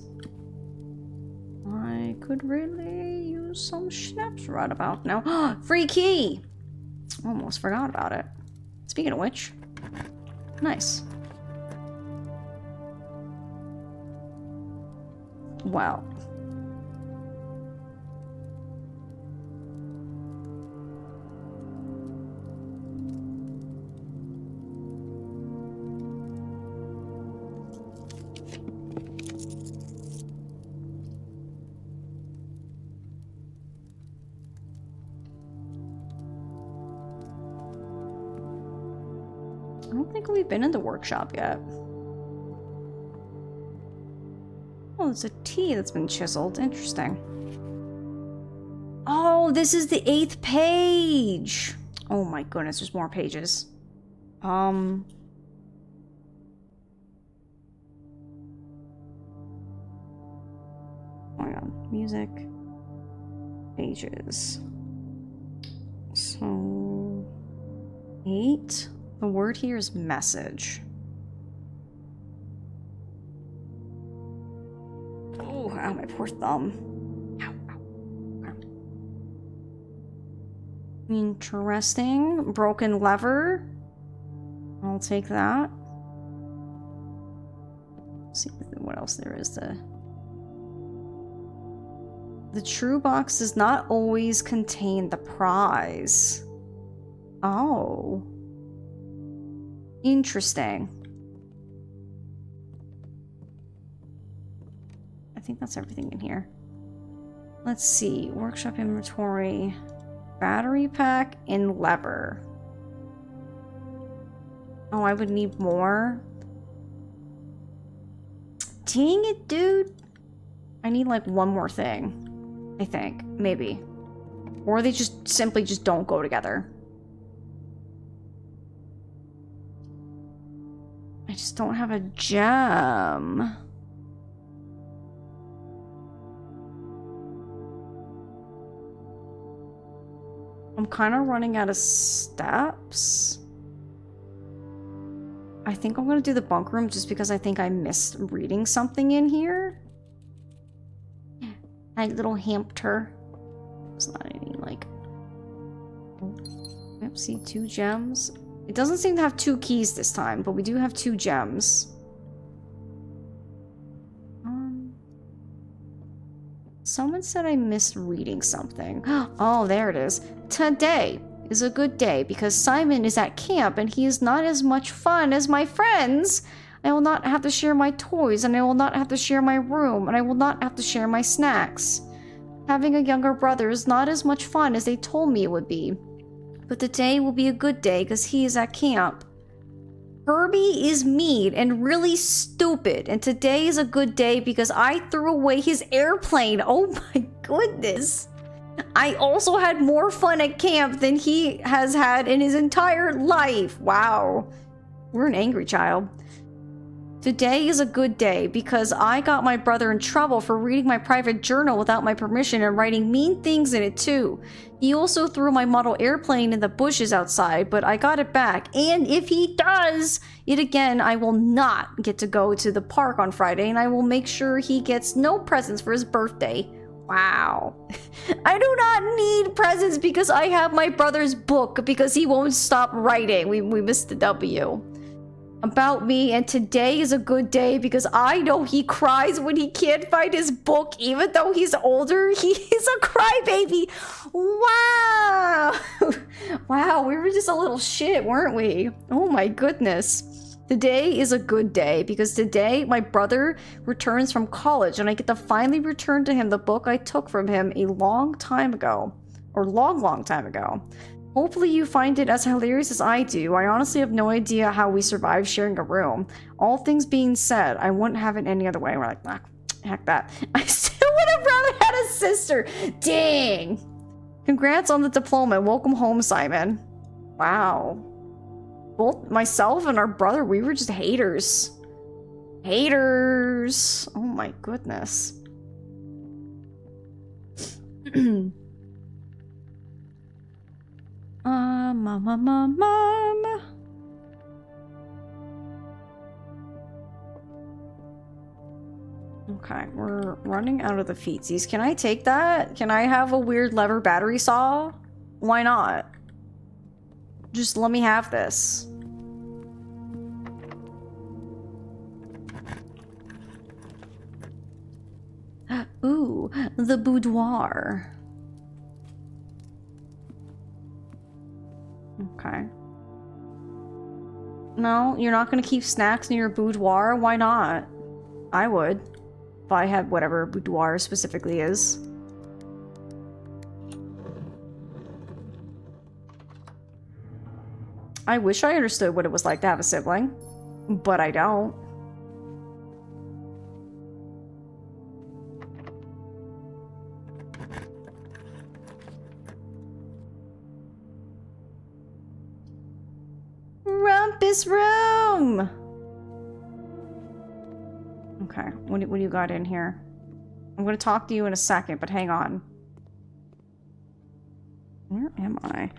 I could really use some schnapps right about now. Free key! Almost forgot about it. Speaking of which, nice. Wow. I don't think we've been in the workshop yet. Oh, it's a T that's been chiseled. Interesting. Oh, this is the 8th page. Oh my goodness, there's more pages. Hang on. Music. Pages. So... 8? The word here is message. Oh, ow, my poor thumb. Ow, ow, ow. Interesting. Broken lever. I'll take that. Let's see what else there is to... The true box does not always contain the prize. Oh. Interesting. I think that's everything in here. Let's see. Workshop inventory. Battery pack and lever. Oh, I would need more. Dang it, dude. I need like one more thing. I think. Maybe. Or they just simply just don't go together. I just don't have a gem. I'm kind of running out of steps. I think I'm going to do the bunk room just because I think I missed reading something in here. Hi, little hamster. It's not any, like... Yep, see, 2 gems. It doesn't seem to have 2 keys this time, but we do have 2 gems. Someone said I missed reading something. Oh, there it is. Today is a good day because Simon is at camp and he is not as much fun as my friends. I will not have to share my toys, and I will not have to share my room, and I will not have to share my snacks. Having a younger brother is not as much fun as they told me it would be. But today will be a good day because he is at camp. Herbie is mean and really stupid, and today is a good day because I threw away his airplane. Oh my goodness. I also had more fun at camp than he has had in his entire life. Wow. We're an angry child. Today is a good day because I got my brother in trouble for reading my private journal without my permission and writing mean things in it too. He also threw my model airplane in the bushes outside, but I got it back. And if he does it again, I will not get to go to the park on Friday, and I will make sure he gets no presents for his birthday. Wow. I do not need presents because I have my brother's book because he won't stop writing. We missed the W. About me, and today is a good day because I know he cries when he can't find his book, even though he's older. He is a crybaby. Wow. Wow, we were just a little shit, weren't we? Oh my goodness. Today is a good day because today my brother returns from college and I get to finally return to him the book I took from him a long time ago. Or long time ago. Hopefully you find it as hilarious as I do. I honestly have no idea how we survived sharing a room. All things being said, I wouldn't have it any other way. We're like, nah, heck that. I still would have rather had a sister. Dang. Congrats on the diploma. Welcome home, Simon. Wow. Both myself and our brother, we were just haters. Haters. Oh my goodness. Mom. Okay, we're running out of the feetsies. Can I take that? Can I have a weird lever battery saw? Why not? Just let me have this. Ooh, the boudoir. Okay. No, you're not gonna keep snacks in your boudoir? Why not? I would. If I had whatever boudoir specifically is. I wish I understood what it was like to have a sibling, but I don't. Rumpus room! Okay, what do you got in here? I'm gonna talk to you in a second, but hang on. Where am I?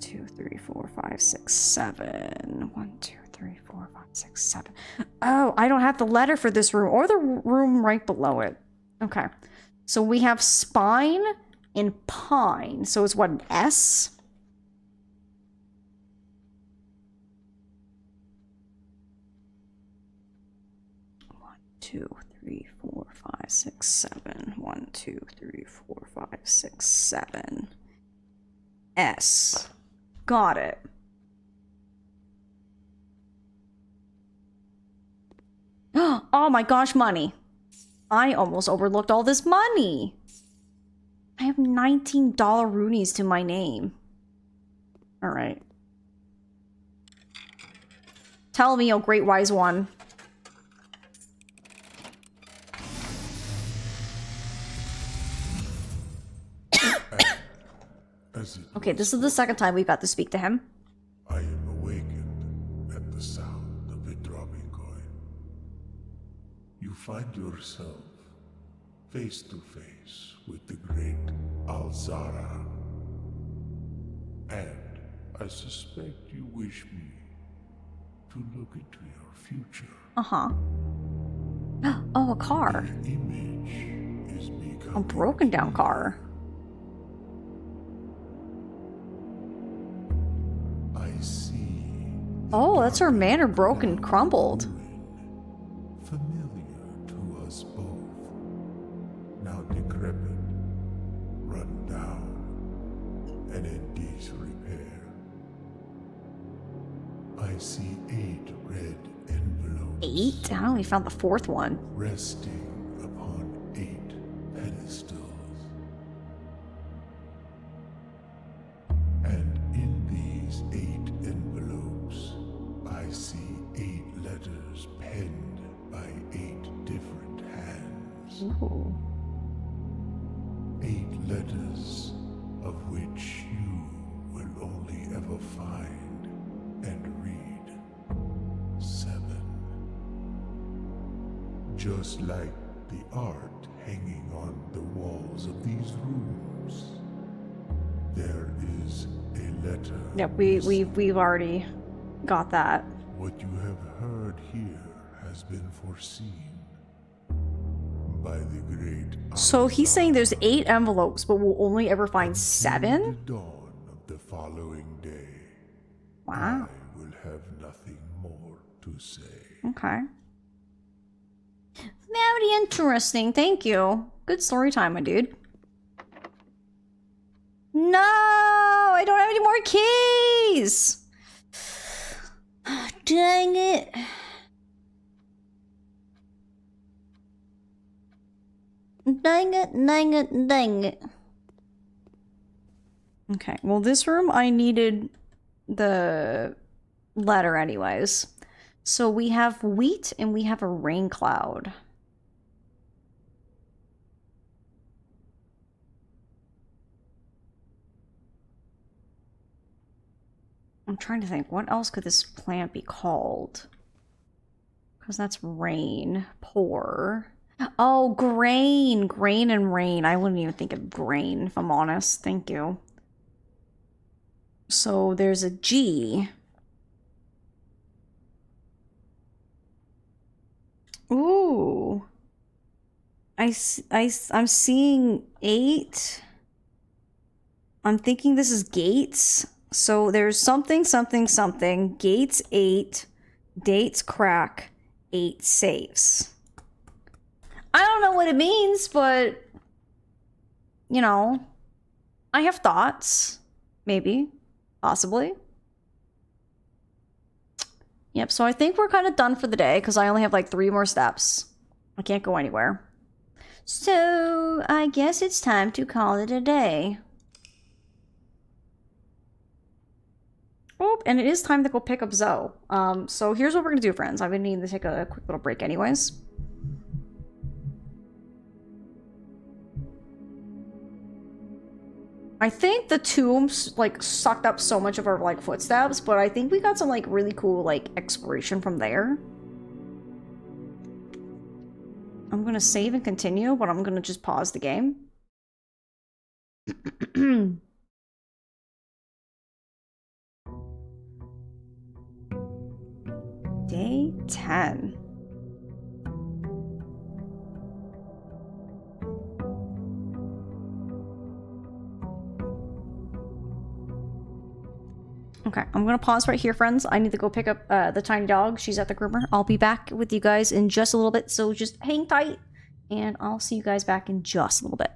2, 3, 4, 5, 6, 7. 1, 2, 3, 4, 5, 6, 7. Oh, I don't have the letter for this room or the room right below it. Okay. So we have spine and pine. So it's what, an S? Two, 3, 4, 5, 6, 7. 1, 2, 3, 4, 5, 6, 7. S. Got it. Oh my gosh, money. I almost overlooked all this money. I have $19 roonies to my name. All right. Tell me, oh great wise one. Okay, this is the second time we've got to speak to him. I am awakened at the sound of a dropping coin. You find yourself face to face with the great Alzara. And I suspect you wish me to look into your future. Uh-huh. Oh, a car. The image is me. becoming A broken down car. I see. Oh, that's her manor broken, crumbled. Familiar to us both. Now decrepit, run down, and in disrepair. I see 8 red envelopes. 8? I only found the 4th one. Resting upon 8 pedestals. And in these 8 envelopes, I see 8 letters penned by 8 different hands. Ooh. 8 letters of which you will only ever find and read 7. Just like the art hanging on the walls of these rooms, there is a letter. Yep, we've already got that. What you have heard here has been foreseen by the great. So he's saying there's 8 envelopes, but we'll only ever find 7? The dawn of the following day. Wow. I will have nothing more to say. Okay. Very interesting. Thank you. Good story time, my dude. No, I don't have any more keys. Dang it. Dang it, dang it, dang it. Okay, well, this room I needed the letter anyways. So we have wheat and we have a rain cloud. I'm trying to think, what else could this plant be called? Because that's rain, pour. Oh, grain, grain and rain. I wouldn't even think of grain, if I'm honest. Thank you. So there's a G. Ooh. I'm seeing 8. I'm thinking this is gates. So there's something, something, something. Gates 8. Dates crack. 8 saves. I don't know what it means, but you know, I have thoughts. Maybe. Possibly. Yep, so I think we're kind of done for the day because I only have like 3 more steps. I can't go anywhere. So I guess it's time to call it a day. Oh, and it is time to go pick up Zoe. So here's what we're gonna do, friends. I've been needing to take a quick little break anyways. I think the tombs like sucked up so much of our like footsteps, but I think we got some like really cool like exploration from there. I'm gonna save and continue, but I'm gonna just pause the game. Day 10. Okay, I'm gonna pause right here, friends. I need to go pick up the tiny dog. She's at the groomer. I'll be back with you guys in just a little bit, so just hang tight, and I'll see you guys back in just a little bit.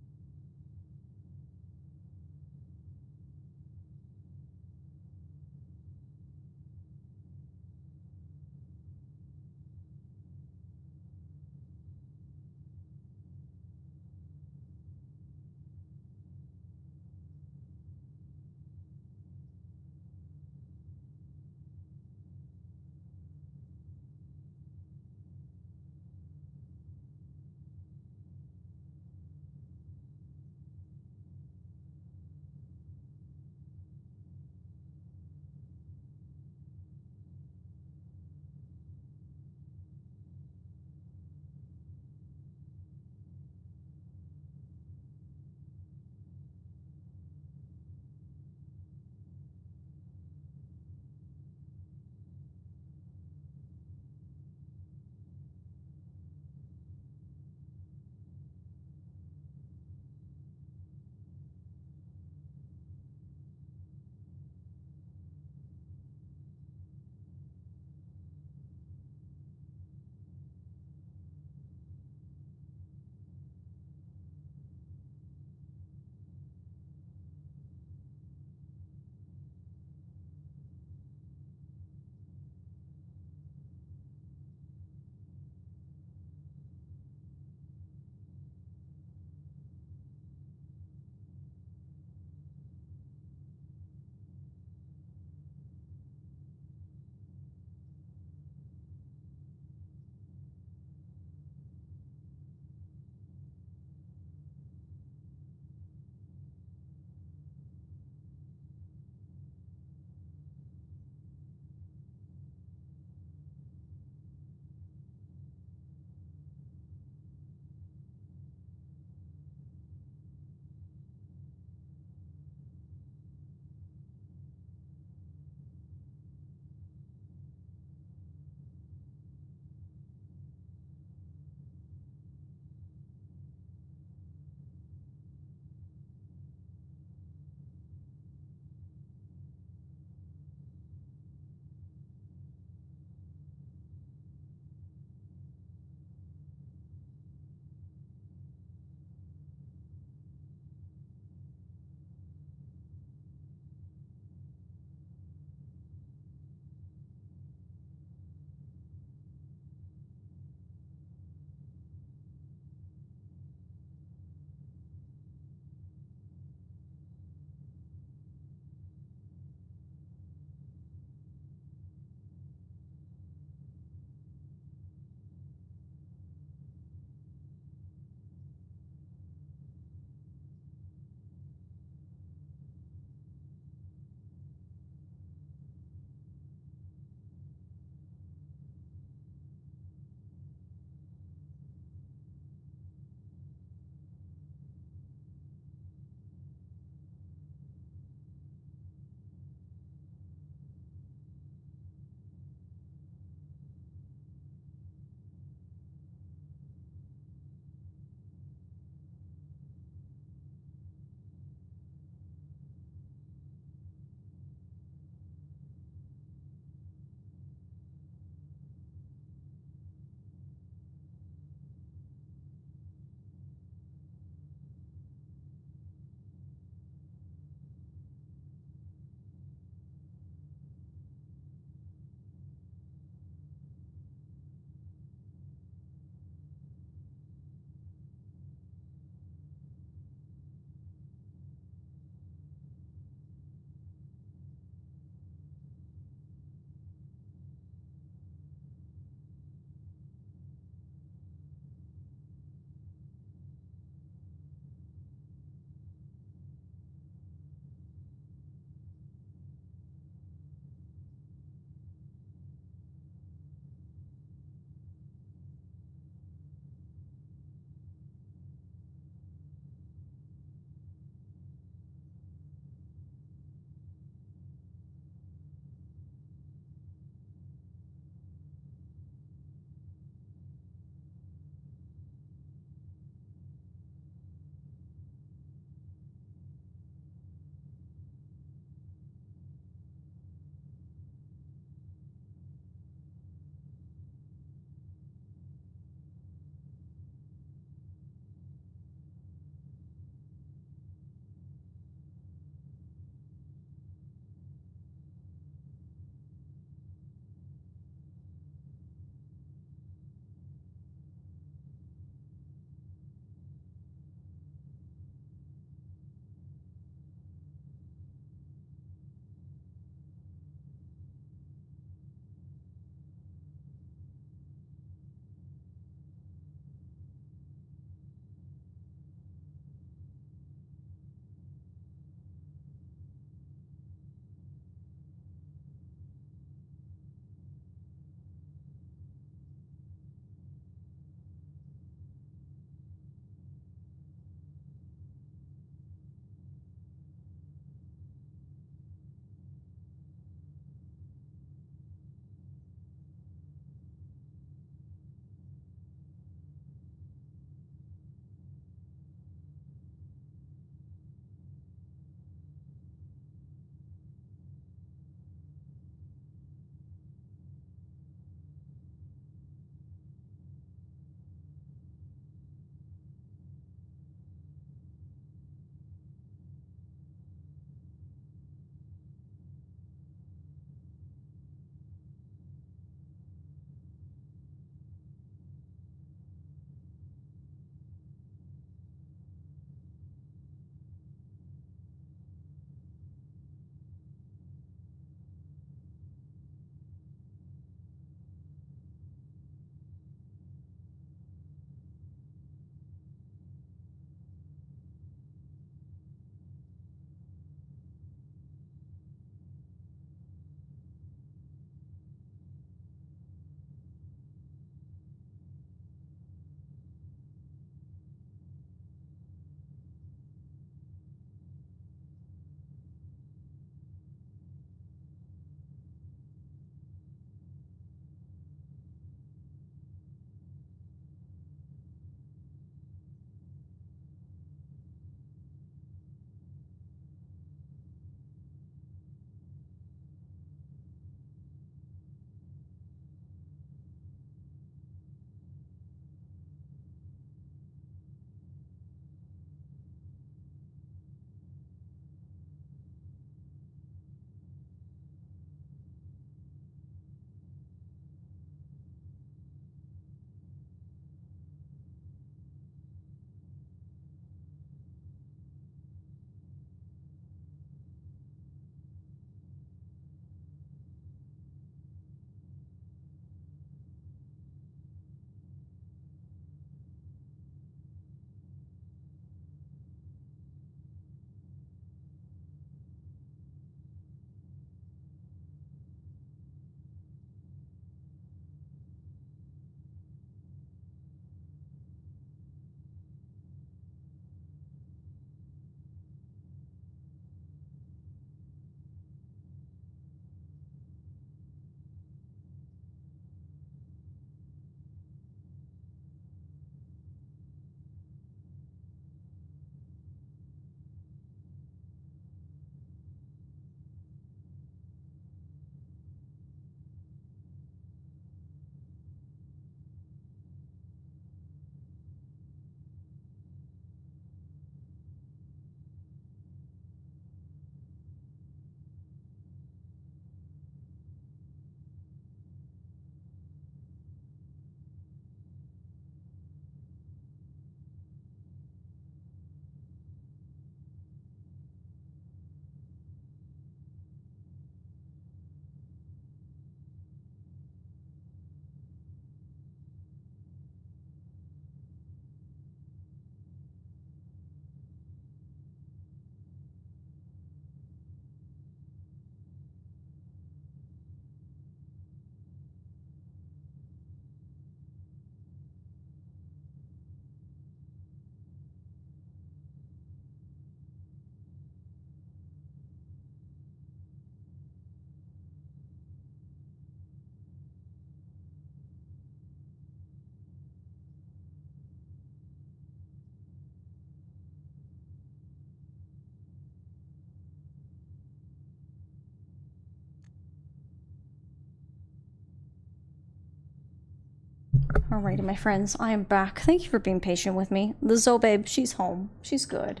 Alrighty, my friends, I am back. Thank you for being patient with me. The Zobabe, she's home. She's good.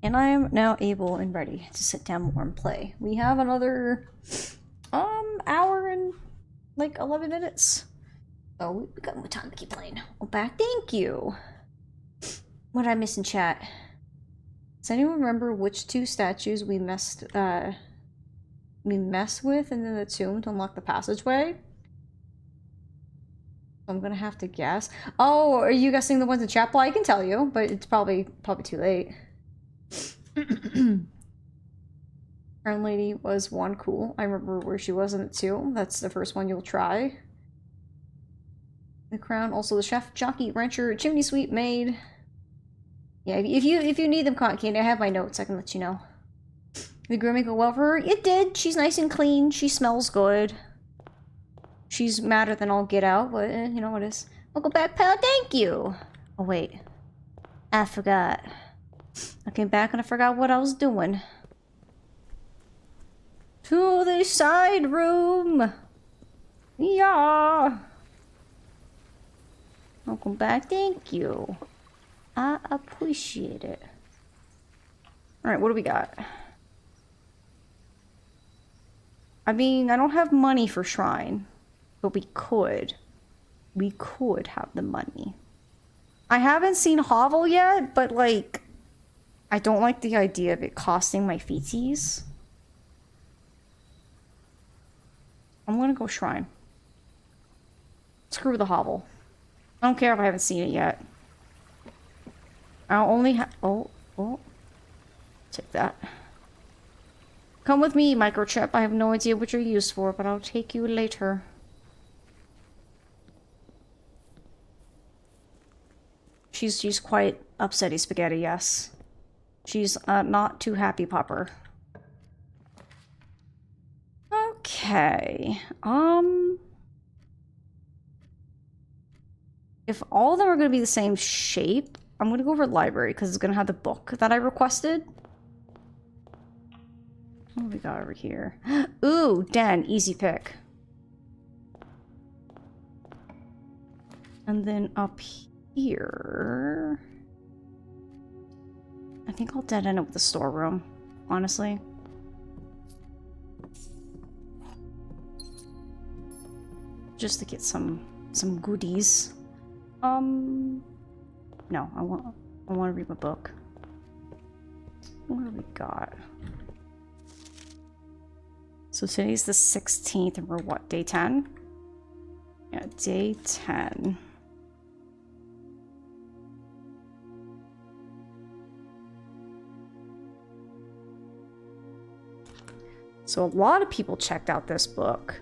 And I am now able and ready to sit down more and play. We have another, hour and, like, 11 minutes. So we got more time to keep playing. Oh, back, thank you. What did I miss in chat? Does anyone remember which two statues we messed with in the tomb to unlock the passageway? I'm gonna have to guess. Oh, are you guessing the ones in chat? Well, I can tell you, but it's probably too late. Crown Lady was one cool. I remember where she was in it too. That's the first one you'll try. The crown, also the chef, jockey, rancher, chimney sweep, maid. Yeah, if you need them, Candy, I have my notes. I can let you know. The grooming go well for her. It did. She's nice and clean. She smells good. She's madder than I'll get out, but you know what it is. Welcome back, pal. Thank you. Oh wait, I forgot. I came back and I forgot what I was doing. To the side room. Yeah. Welcome back. Thank you. I appreciate it. Alright, what do we got? I mean, I don't have money for shrine, but we could. We could have the money. I haven't seen Hovel yet, but like, I don't like the idea of it costing my feeties. I'm gonna go shrine. Screw the Hovel. I don't care if I haven't seen it yet. I'll only have... Oh. Take that. Come with me, microchip. I have no idea what you're used for, but I'll take you later. She's quite upsetty spaghetti, yes. She's not too happy popper. Okay. If all of them are going to be the same shape, I'm going to go over library because it's going to have the book that I requested. What do we got over here? Ooh, den, easy pick. And then up here... I think I'll dead end up with the storeroom, honestly. Just to get some goodies. No, I want to read my book. What do we got? So today's the 16th, and we're what, day 10? Yeah, day 10. So a lot of people checked out this book.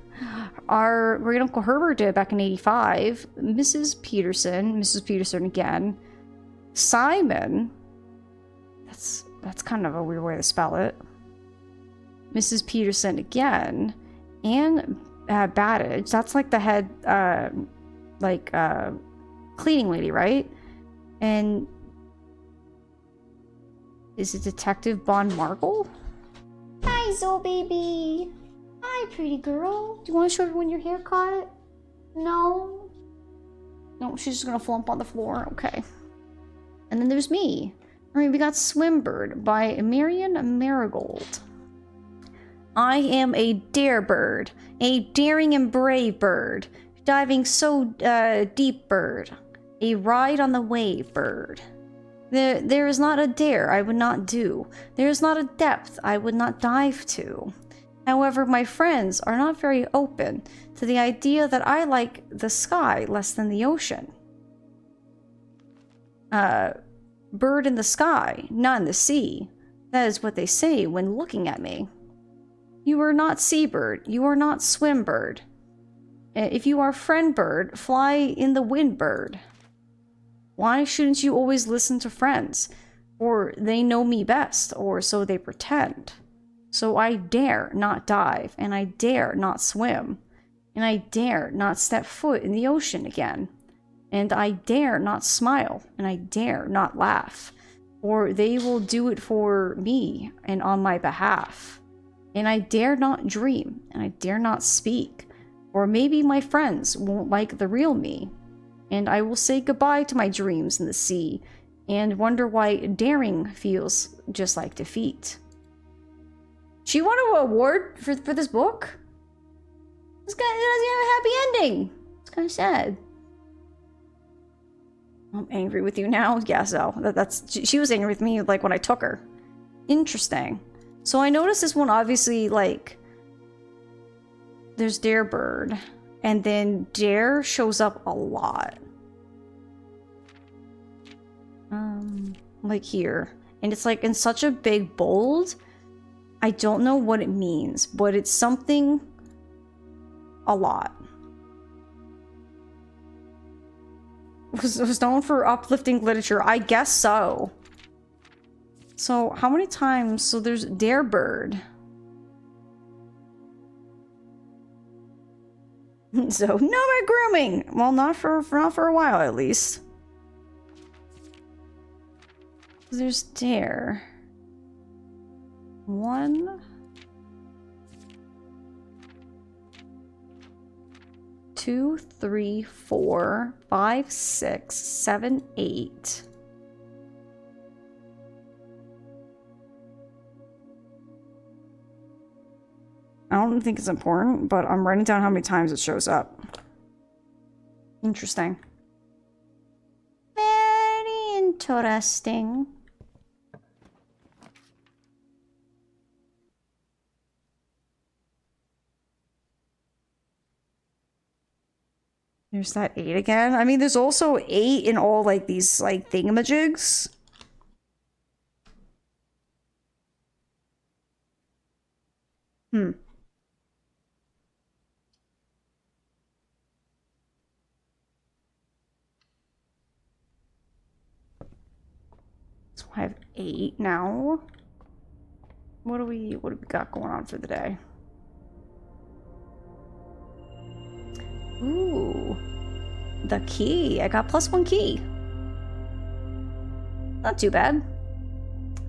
Our great Uncle Herbert did back in '85. Mrs. Peterson again. Simon. That's kind of a weird way to spell it. Mrs. Peterson again. And Battage. That's like the head, cleaning lady, right? And is it Detective Bon Markle? Hi, Zobaby. Hi, pretty girl. Do you want to show everyone your haircut? No? No, she's just gonna flump on the floor. Okay. And then there's me. Alright, we got Swimbird by Marion Marigold. I am a dare bird. A daring and brave bird. Diving so deep bird. A ride on the wave bird. There is not a dare I would not do. There is not a depth I would not dive to. However, my friends are not very open to the idea that I like the sky less than the ocean. Bird in the sky, not in the sea. That is what they say when looking at me. You are not seabird. You are not swimbird. If you are friend bird, fly in the wind bird. Why shouldn't you always listen to friends? Or they know me best, or so they pretend. So I dare not dive, and I dare not swim, and I dare not step foot in the ocean again, and I dare not smile, and I dare not laugh, or they will do it for me and on my behalf. And I dare not dream, and I dare not speak, or maybe my friends won't like the real me. and I will say goodbye to my dreams in the sea, and wonder why daring feels just like defeat. She won an award for this book? This guy doesn't have a happy ending. It's kind of sad. I'm angry with you now? Yeah, so she was angry with me like when I took her. Interesting. So I noticed this one obviously, like, there's Dare Bird, and then Dare shows up a lot. Like here. And it's like in such a big bold. I don't know what it means, but it's something a lot. Was known for uplifting literature. I guess so. So how many times? So there's Dare Bird. So no more grooming. Well, not for a while at least. There's Dare. 1, 2, 3, 4, 5, 6, 7, 8. I don't think it's important, but I'm writing down how many times it shows up. Interesting. Very interesting. There's that 8 again. I mean, there's also 8 in all, like, these, like, thingamajigs. So I have 8 now. What do we got going on for the day? Ooh, the key. I got +1 key. Not too bad.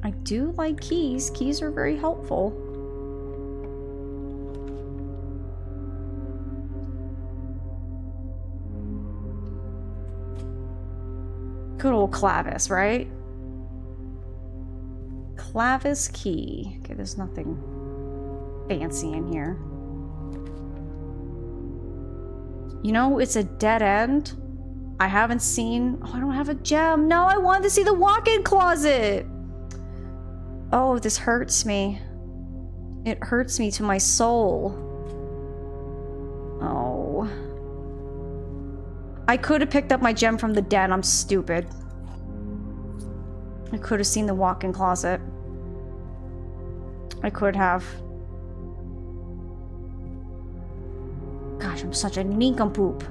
I do like keys. Keys are very helpful. Good old Clavis, right? Clavis key. Okay, there's nothing fancy in here. You know, it's a dead end. I haven't seen... Oh, I don't have a gem. No, I wanted to see the walk-in closet. Oh, this hurts me. It hurts me to my soul. Oh. I could have picked up my gem from the den. I'm stupid. I could have seen the walk-in closet. I could have. Gosh, I'm such a nincompoop.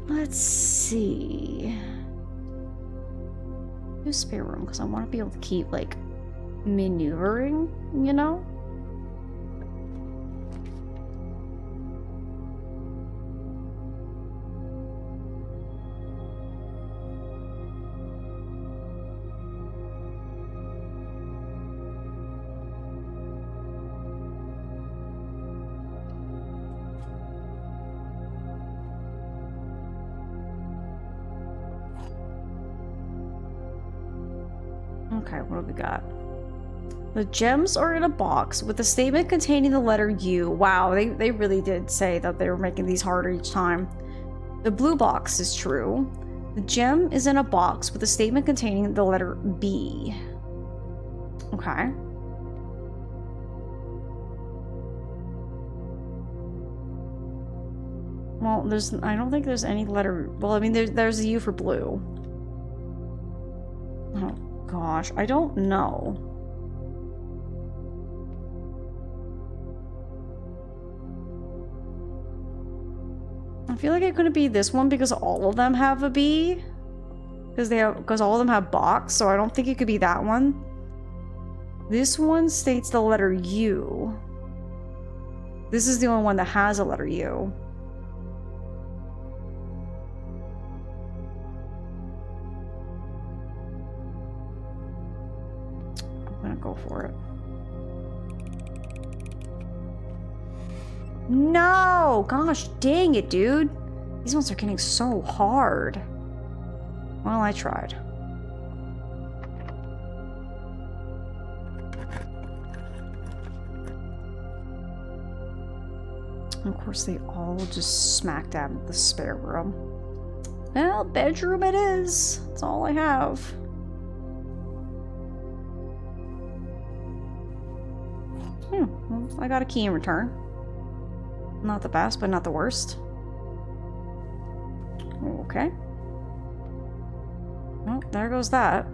Let's see. Do spare room because I want to be able to keep like maneuvering, you know? Okay, what do we got? The gems are in a box with a statement containing the letter U. Wow, they really did say that they were making these harder each time. The blue box is true. The gem is in a box with a statement containing the letter B. Okay. Well, I don't think there's any letter. Well, I mean, there's a U for blue. Oh. Gosh, I don't know. I feel like it couldn't be this one because all of them have a B. Because all of them have box, so I don't think it could be that one. This one states the letter U. This is the only one that has a letter U. No! Gosh dang it, dude. These ones are getting so hard. Well, I tried. And of course, they all just smack dab in the spare room. Well, bedroom it is. That's all I have. Well, I got a key in return. Not the best, but not the worst. Okay. Well, there goes that.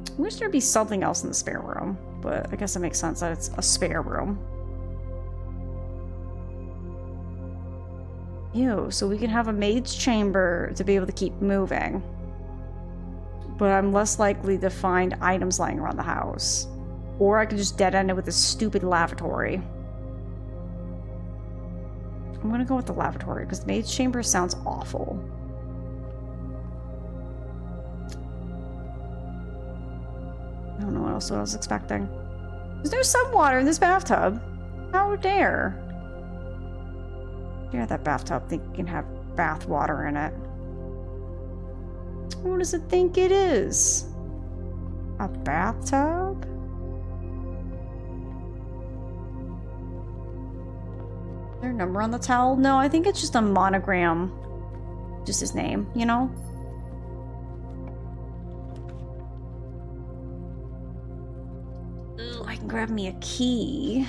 I wish there'd be something else in the spare room, but I guess it makes sense that it's a spare room. Ew, so we can have a maid's chamber to be able to keep moving. But I'm less likely to find items lying around the house. Or I could just dead end it with a stupid lavatory. I'm gonna go with the lavatory because the maid's chamber sounds awful. I don't know what else I was expecting. There's some water in this bathtub. How dare? Yeah, that bathtub think it can have bath water in it. What does it think it is? A bathtub? Is there a number on the towel? No, I think it's just a monogram. Just his name, you know? Ooh, I can grab me a key.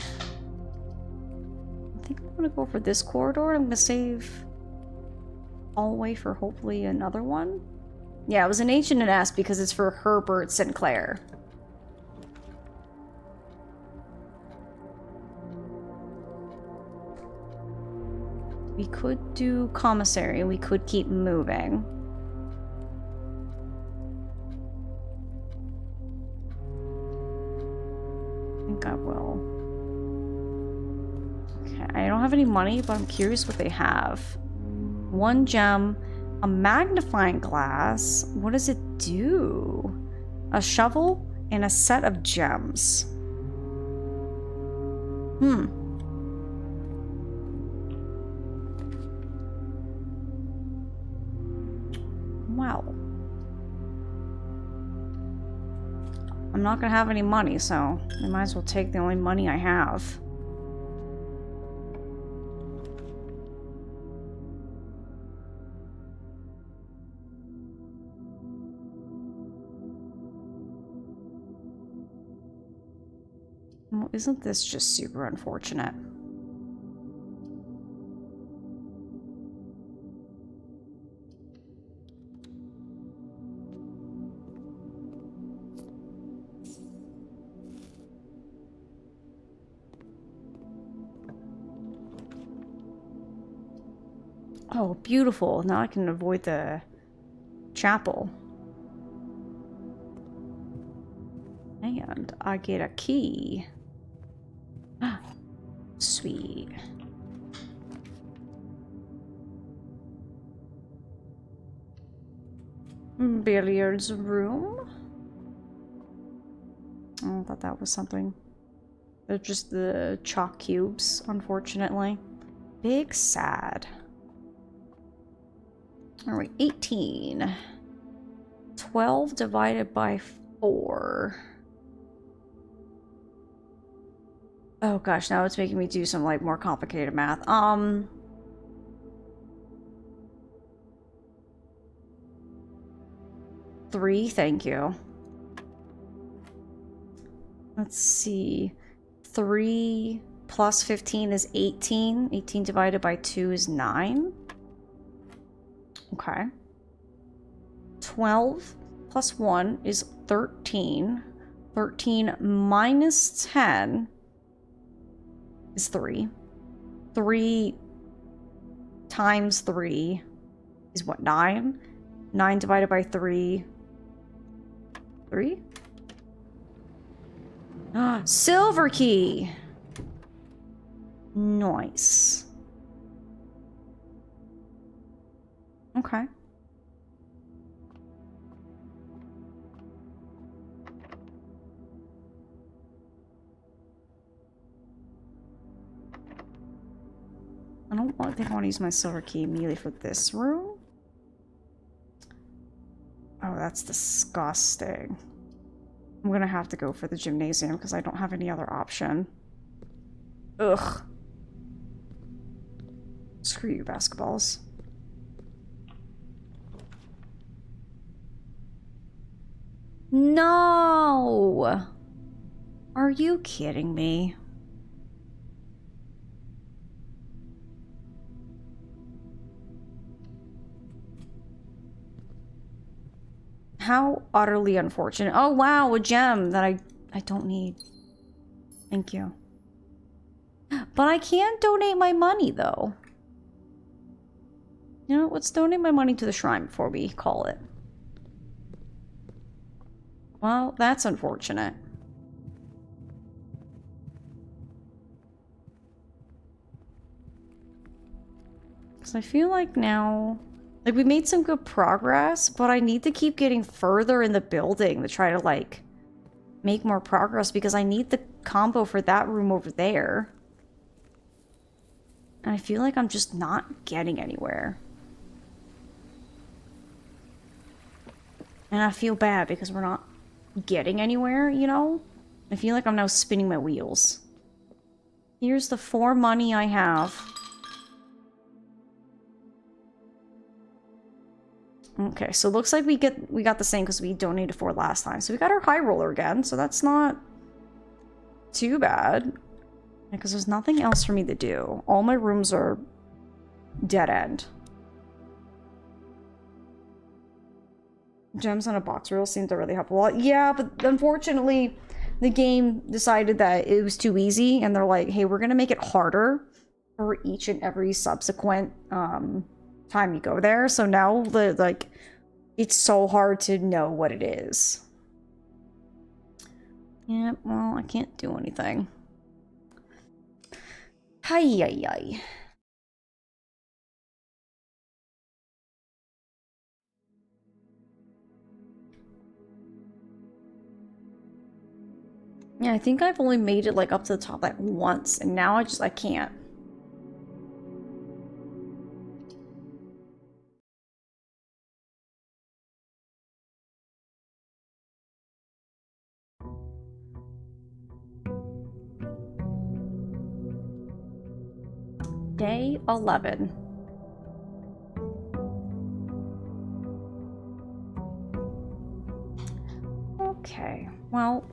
I think I'm gonna go for this corridor. I'm gonna save hallway for hopefully another one. Yeah, it was an H and an S because it's for Herbert Sinclair. We could do commissary and we could keep moving. I think I will. Okay, I don't have any money, but I'm curious what they have. 1 gem. A magnifying glass? What does it do? A shovel and a set of gems. Wow. I'm not gonna have any money, so I might as well take the only money I have. Well, isn't this just super unfortunate? Oh, beautiful. Now I can avoid the chapel. And I get a key. Sweet. Billiards room. Oh, I thought that was something. They're just the chalk cubes, unfortunately. Big sad. Alright, 18. 12 divided by 4. Oh gosh, now it's making me do some like more complicated math. 3, thank you. Let's see. 3 plus 15 is 18. 18 divided by 2 is 9. Okay. 12 plus 1 is 13. 13 minus 10 is 3. 3 times 3 is what, 9? 9 divided by 3. 3? Ah, silver key! Nice. Okay. don't think I want to use my silver key immediately for this room. Oh, that's disgusting. I'm gonna have to go for the gymnasium because I don't have any other option. Ugh. Screw you, basketballs. No! Are you kidding me? How utterly unfortunate. Oh wow, a gem that I don't need. Thank you. But I can't donate my money though. You know, let's donate my money to the shrine before we call it. Well, that's unfortunate. Because I feel like now... Like, we made some good progress, but I need to keep getting further in the building to try to, like, make more progress because I need the combo for that room over there. And I feel like I'm just not getting anywhere. And I feel bad because we're not getting anywhere, you know? I feel like I'm now spinning my wheels. Here's the 4 money I have. Okay, so it looks like we got the same because we donated 4 last time. So we got our high roller again, so that's not too bad. Because there's nothing else for me to do. All my rooms are dead end. Gems on a box reel seem to really help a lot. Yeah, but unfortunately, the game decided that it was too easy, and they're like, hey, we're gonna make it harder for each and every subsequent time you go there. So now it's so hard to know what it is. Yeah, well, I can't do anything. Hi yi yi. Yeah, I think I've only made it like up to the top like once, and now I can't. Day 11. Okay, well,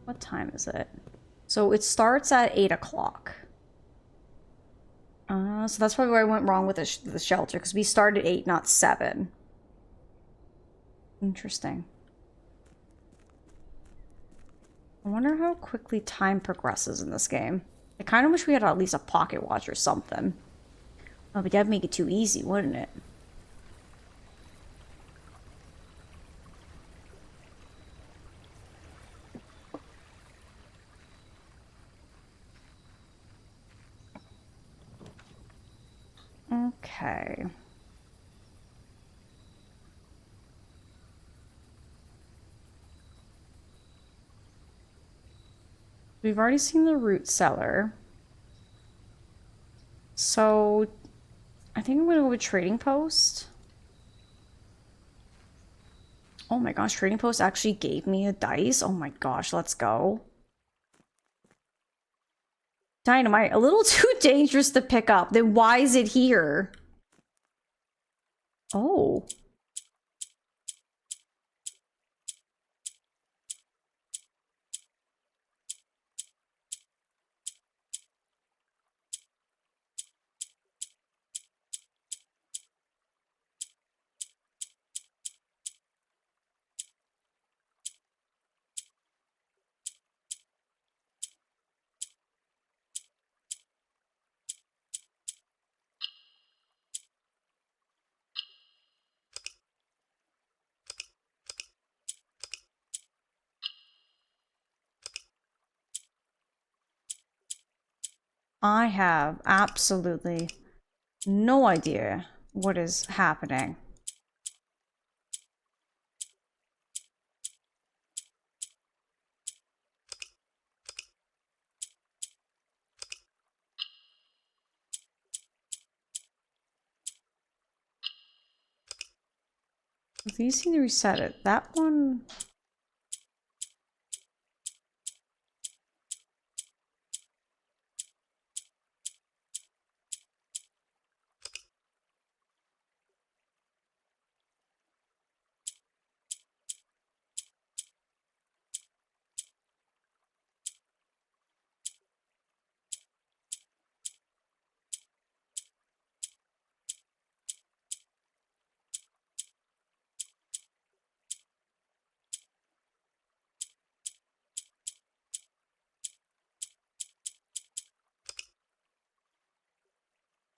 what time is it? So it starts at 8 o'clock. So that's probably where I went wrong with the shelter, because we started at 8, not 7. Interesting. I wonder how quickly time progresses in this game. I kind of wish we had at least a pocket watch or something. Oh, but that'd make it too easy, wouldn't it? Okay. We've already seen the root cellar. So, I think I'm gonna go with Trading Post. Oh my gosh, Trading Post actually gave me a dice. Oh my gosh, let's go. Dynamite, a little too dangerous to pick up. Then why is it here? Oh. I have absolutely no idea what is happening. These seem to reset it. That one...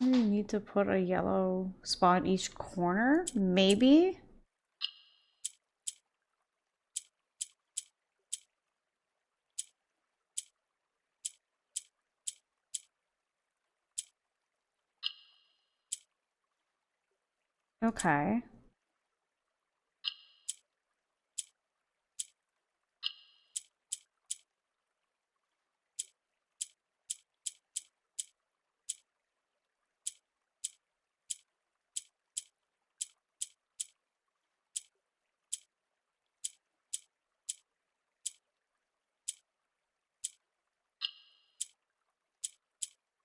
You need to put a yellow spot in each corner? Maybe? Okay.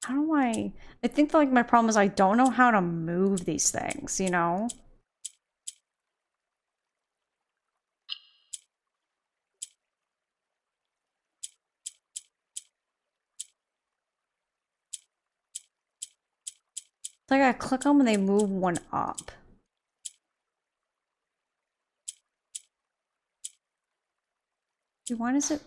How do I think like my problem is I don't know how to move these things, you know? It's like I click them and they move one up. Dude, why does it...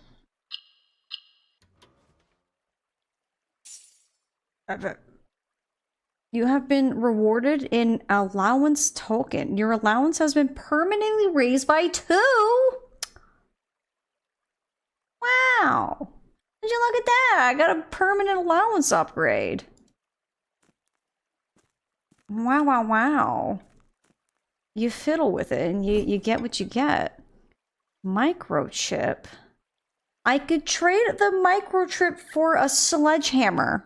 You have been rewarded in allowance token. Your allowance has been permanently raised by 2. Wow. Would you look at that? I got a permanent allowance upgrade. Wow, wow, wow. You fiddle with it and you get what you get. Microchip. I could trade the microchip for a sledgehammer.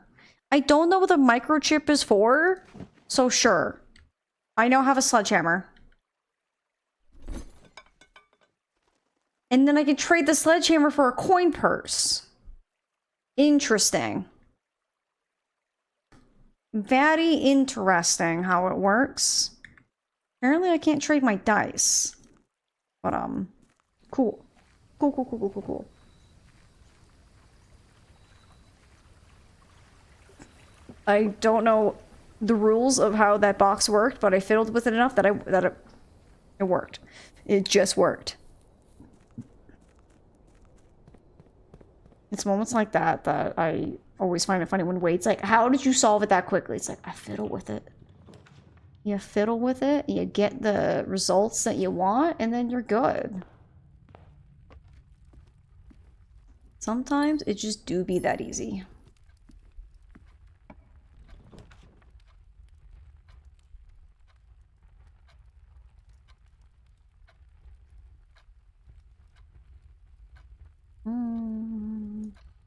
I don't know what the microchip is for, so sure. I now have a sledgehammer. And then I can trade the sledgehammer for a coin purse. Interesting. Very interesting how it works. Apparently I can't trade my dice. But, cool. Cool. I don't know the rules of how that box worked, but I fiddled with it enough that it worked. It just worked. It's moments like that that I always find it funny when Wade's like, how did you solve it that quickly? It's like, I fiddle with it. You fiddle with it, you get the results that you want, and then you're good. Sometimes it just do be that easy.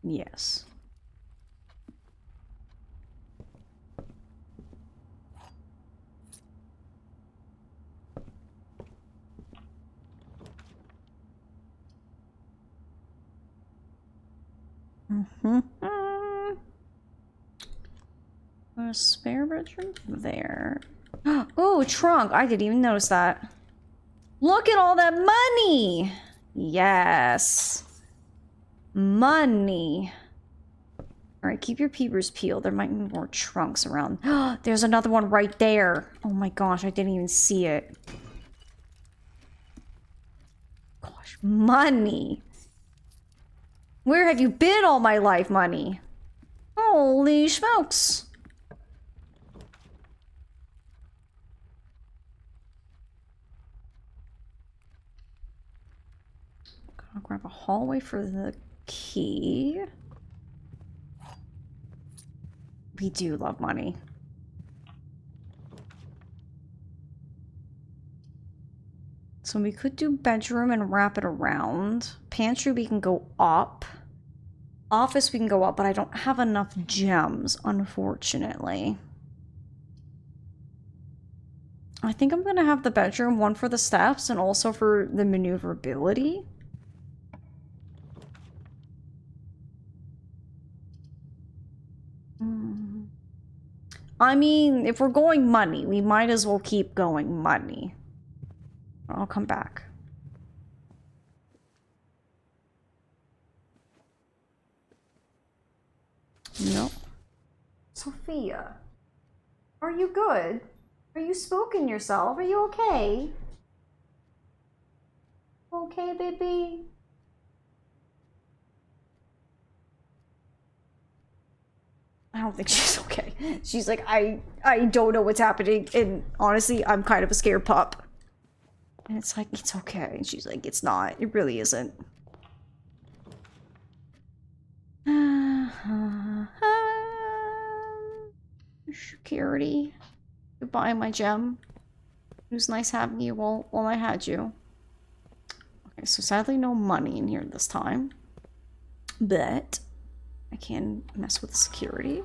Yes. A spare bedroom there. Oh, trunk. I didn't even notice that. Look at all that money. Yes. Money. All right, keep your peepers peeled. There might be more trunks around. There's another one right there. Oh my gosh, I didn't even see it. Gosh, money. Where have you been all my life, money? Holy smokes. I'll grab a hallway for the key. We do love money. So we could do bedroom and wrap it around. Pantry we can go up. Office we can go up, but I don't have enough gems, unfortunately. I think I'm gonna have the bedroom, one for the steps and also for the maneuverability. I mean, if we're going money, we might as well keep going money. I'll come back. Nope. Sophia, are you good? Are you spoken yourself? Are you okay? Okay, baby? I don't think she's okay. She's like, I don't know what's happening, and honestly, I'm kind of a scared pup. And it's like, it's okay. And she's like, it's not. It really isn't. Security. Goodbye, my gem. It was nice having you while I had you. Okay, so sadly no money in here this time. But I can mess with the security.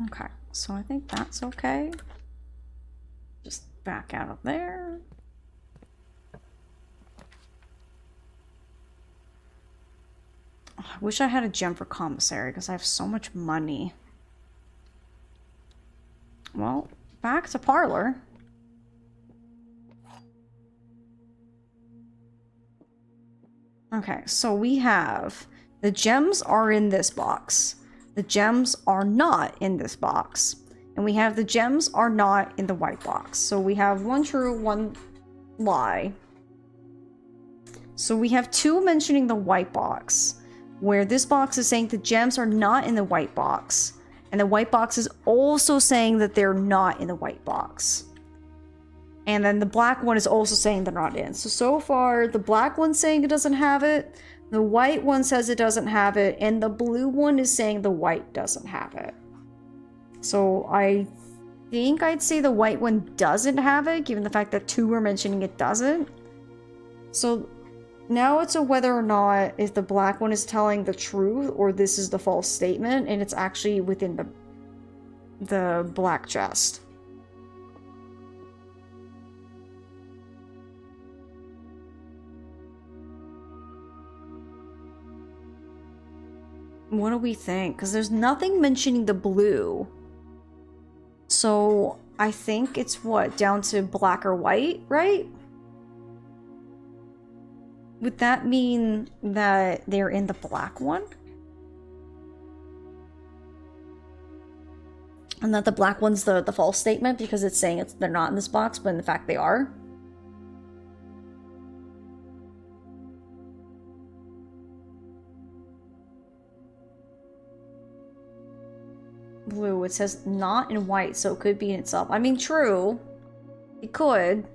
Okay, so I think that's okay. Just back out of there. Oh, I wish I had a gem for commissary because I have so much money. Well, back to parlor. Okay, so we have the gems are in this box. The gems are not in this box. And we have the gems are not in the white box. So we have one true, one lie. So we have two mentioning the white box, where this box is saying the gems are not in the white box. And the white box is also saying that they're not in the white box. And then the black one is also saying they're not in. So far, the black one's saying it doesn't have it. The white one says it doesn't have it. And the blue one is saying the white doesn't have it. So I think I'd say the white one doesn't have it, given the fact that two are mentioning it doesn't. So now it's a whether or not if the black one is telling the truth or this is the false statement, and it's actually within the black chest. What do we think? Because there's nothing mentioning the blue. So I think it's what? Down to black or white, right? Would that mean that they're in the black one? And that the black one's the false statement because it's saying they're not in this box, but in fact they are? Blue, it says not in white, so it could be in itself. I mean, true. It could.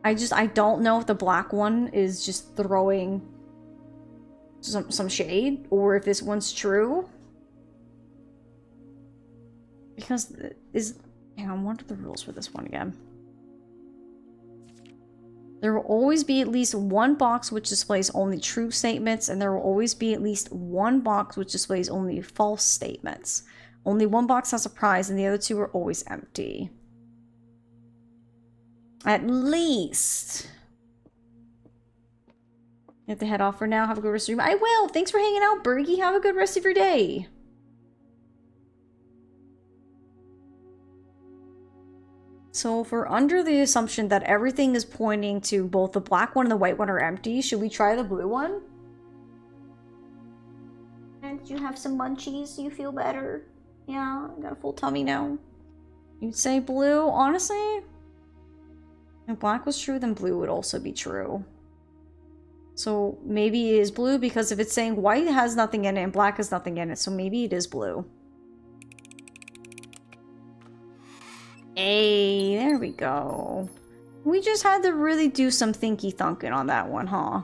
I don't know if the black one is just throwing some shade, or if this one's true. Because hang on, what are the rules for this one again? There will always be at least one box which displays only true statements, and there will always be at least one box which displays only false statements. Only one box has a prize, and the other two are always empty. At least. You have to head off for now. Have a good rest of your... I will! Thanks for hanging out, Bergie. Have a good rest of your day. So if we're under the assumption that everything is pointing to both the black one and the white one are empty, should we try the blue one? And did you have some munchies? You feel better? Yeah, I got a full tummy now. You'd say blue? Honestly? If black was true, then blue would also be true. So maybe it is blue, because if it's saying white has nothing in it and black has nothing in it, so maybe it is blue. Hey, there we go. We just had to really do some thinky thunking on that one, huh?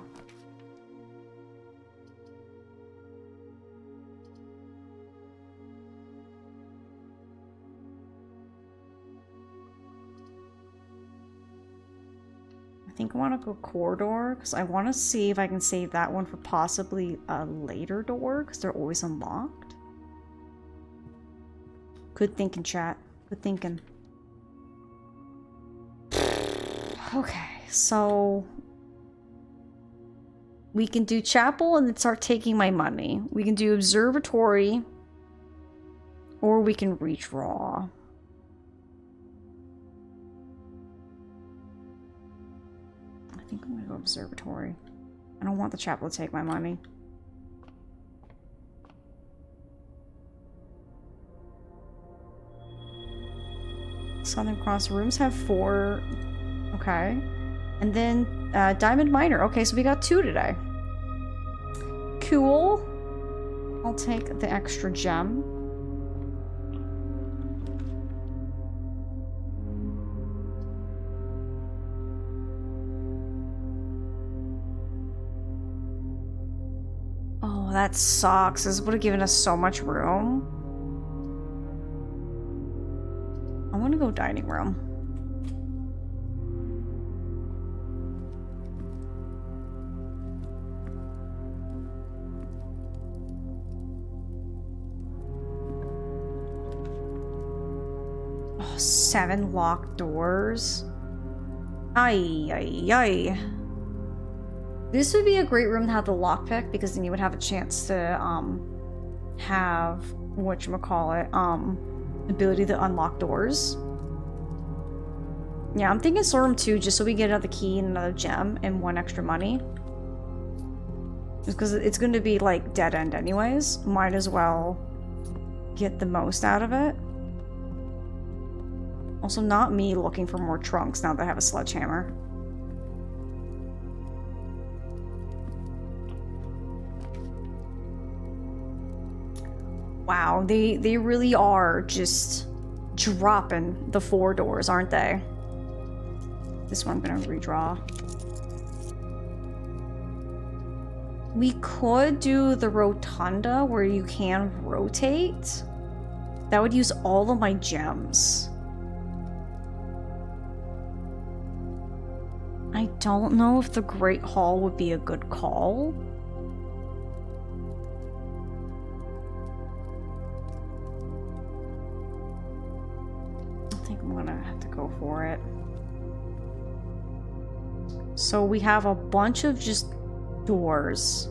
think I want to go corridor because I want to see if I can save that one for possibly a later door because they're always unlocked. Good thinking, chat. Good thinking. Okay, so we can do chapel and then start taking my money. We can do observatory, or we can redraw. I think I'm gonna go observatory. I don't want the chapel to take my money. Southern Cross rooms have 4. Okay. And then Diamond Miner. Okay, so we got 2 today. Cool. I'll take the extra gem. Oh, that sucks. This would have given us so much room. I want to go dining room. Oh, 7 locked doors. Ay, ay, ay. This would be a great room to have the lockpick because then you would have a chance to have whatchamacallit, ability to unlock doors. Yeah, I'm thinking storeroom 2 just so we get another key and another gem and 1 extra money. Just because it's going to be like dead end anyways. Might as well get the most out of it. Also, not me looking for more trunks now that I have a sledgehammer. Wow, they really are just dropping the 4 doors, aren't they? This one I'm gonna redraw. We could do the rotunda where you can rotate. That would use all of my gems. I don't know if the Great Hall would be a good call. I think I'm gonna have to go for it. So we have a bunch of just doors,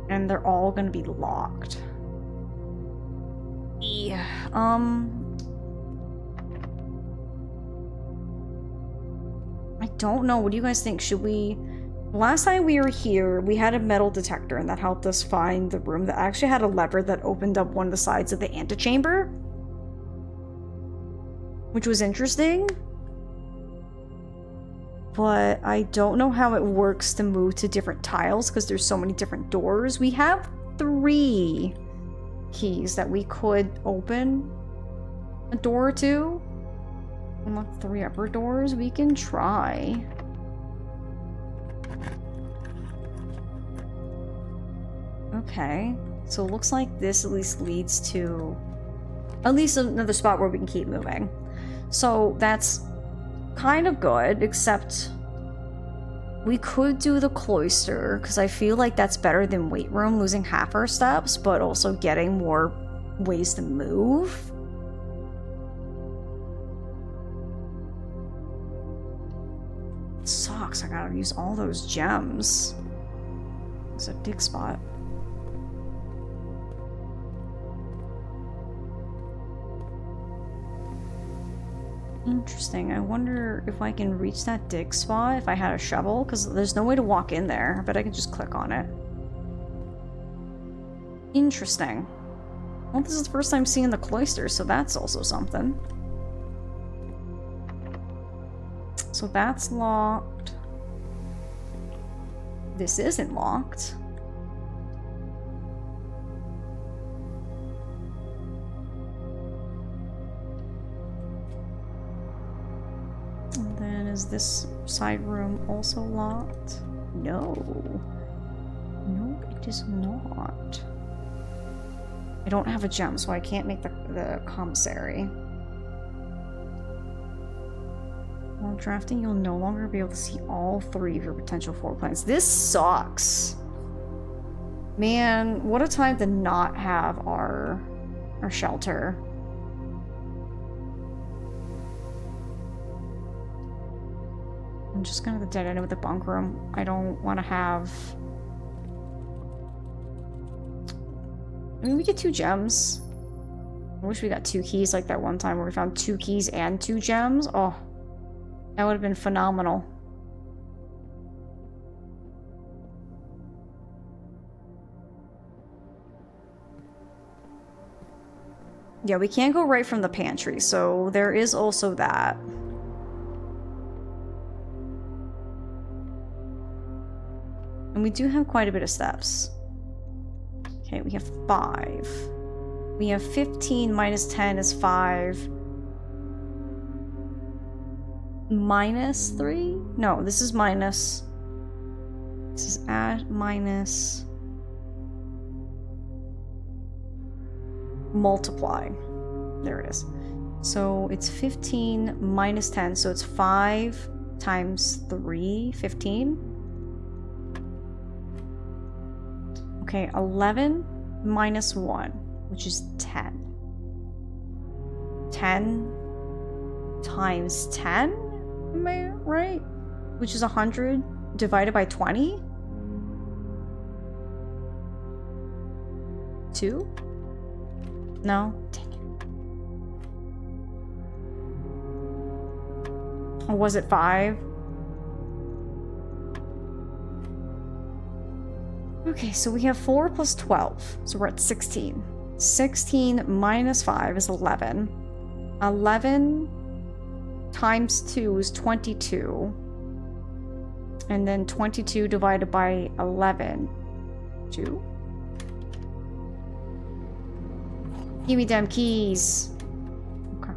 and they're all gonna be locked. Yeah. I don't know. What do you guys think? Should we... Last time we were here, we had a metal detector, and that helped us find the room that actually had a lever that opened up one of the sides of the antechamber, which was interesting. But I don't know how it works to move to different tiles because there's so many different doors. We have 3 keys that we could open a door or 2. Unlock 3 upper doors. We can try. Okay. So it looks like this at least leads to at least another spot where we can keep moving. So that's kind of good, except we could do the cloister because I feel like that's better than weight room, losing half our steps, but also getting more ways to move. It sucks, I gotta use all those gems. It's a dig spot. Interesting. I wonder if I can reach that dig spot if I had a shovel, because there's no way to walk in there, but I can just click on it. Interesting. Well, this is the first time seeing the cloister, so that's also something. So that's locked. This isn't locked. And then is this side room also locked? No. No, it is not. I don't have a gem, so I can't make the commissary. While drafting, you'll no longer be able to see all 3 of your potential floor plans. This sucks. Man, what a time to not have our shelter. I'm just gonna dead end with the bunk room. I don't want to have... I mean, we get 2 gems. I wish we got 2 keys like that one time where we found 2 keys and 2 gems. Oh, that would have been phenomenal. Yeah, we can't go right from the pantry, so there is also that. And we do have quite a bit of steps. Okay, we have 5. We have 15 minus 10 is 5. Minus 3? No, this is minus. This is add minus. Multiply. There it is. So it's 15 minus 10, so it's 5 times 3, 15. Okay, 11 minus 1, which is 10. 10 times 10? Am I right? Which is 100 divided by 20? 2? No? Dang it. Or was it 5? Okay, so we have 4 plus 12. So we're at 16. 16 minus 5 is 11. 11 times 2 is 22. And then 22 divided by 11. 2? Give me them keys. Okay.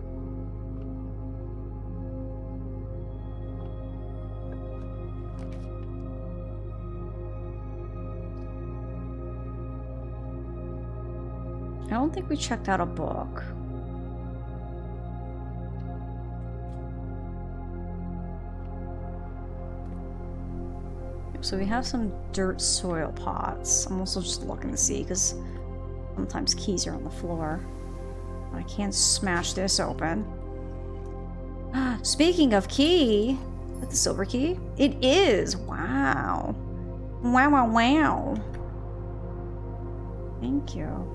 I don't think we checked out a book. So we have some dirt soil pots. I'm also just looking to see because sometimes keys are on the floor. I can't smash this open. Speaking of key, is that the silver key? It is! Wow. Wow, wow, wow. Thank you.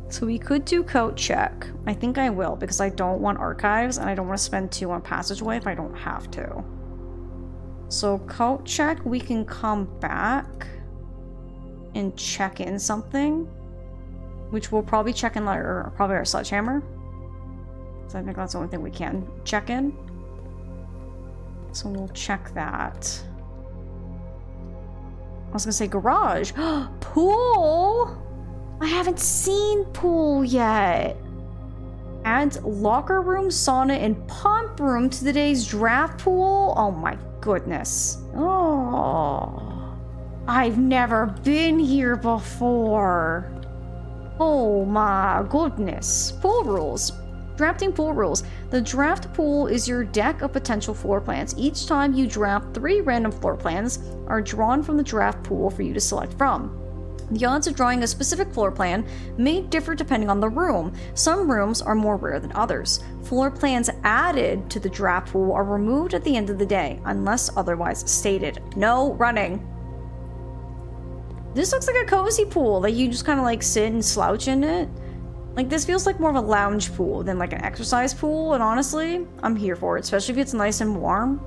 So we could do coat check. I think I will because I don't want archives and I don't want to spend 2 on passageway if I don't have to. So coat check, we can come back and check in something, which we'll probably check in later, probably our sledgehammer. So I think that's the only thing we can check in. So we'll check that. I was gonna say garage. Pool! I haven't seen pool yet. Add locker room, sauna, and pump room to today's draft pool. Oh my goodness. Oh, I've never been here before. Oh my goodness. Pool rules. Drafting pool rules. The draft pool is your deck of potential floor plans. Each time you draft, 3 random floor plans are drawn from the draft pool for you to select from. The odds of drawing a specific floor plan may differ depending on the room. Some rooms are more rare than others. Floor plans added to the draft pool are removed at the end of the day, unless otherwise stated. No running. This looks like a cozy pool that you just kind of like sit and slouch in it. Like this feels like more of a lounge pool than like an exercise pool, and honestly, I'm here for it, especially if it's nice and warm.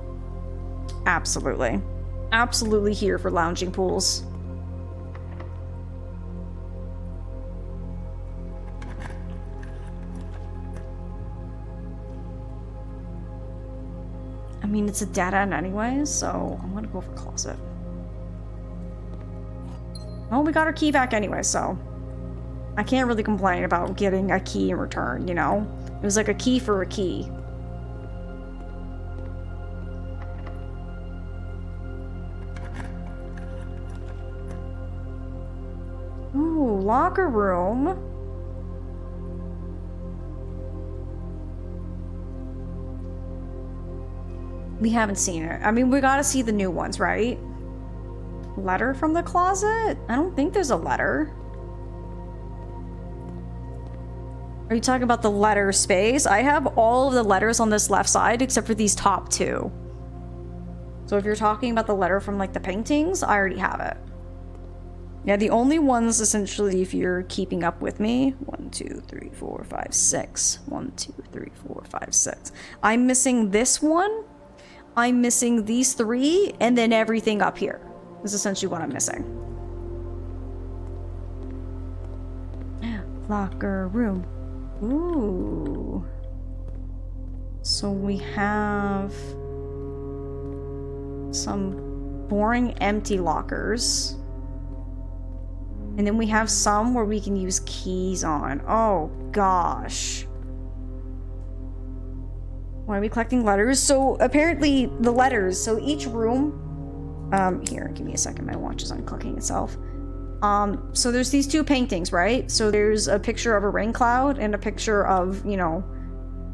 Absolutely. Absolutely here for lounging pools. I mean, it's a dead end anyways, so I'm gonna go for closet. Well, we got our key back anyway, so I can't really complain about getting a key in return, you know? It was like a key for a key. locker room. We haven't seen it. I mean, we gotta see the new ones, right? Letter from the closet? I don't think there's a letter. Are you talking about the letter space? I have all of the letters on this left side except for these top two. So if you're talking about the letter from like the paintings, I already have it. Yeah, the only ones essentially, if you're keeping up with me, 1, 2, 3, 4, 5, 6. 1, 2, 3, 4, 5, 6. I'm missing this one. I'm missing these 3, and then everything up here is essentially what I'm missing. Locker room. Ooh. So we have some boring empty lockers. And then we have some where we can use keys on. Oh gosh. Why are we collecting letters? So apparently the letters, so each room, here, give me a second, my watch is unclicking itself. So there's these 2 paintings, right? So there's a picture of a rain cloud and a picture of, you know,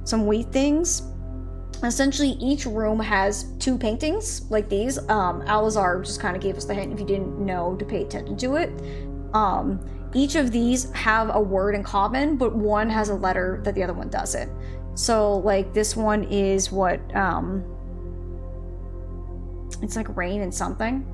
some wheat things. Essentially, each room has 2 paintings like these. Alazar just kind of gave us the hint if you didn't know to pay attention to it. Each of these have a word in common, but one has a letter that the other one doesn't. So, like, this one is what, it's like rain and something.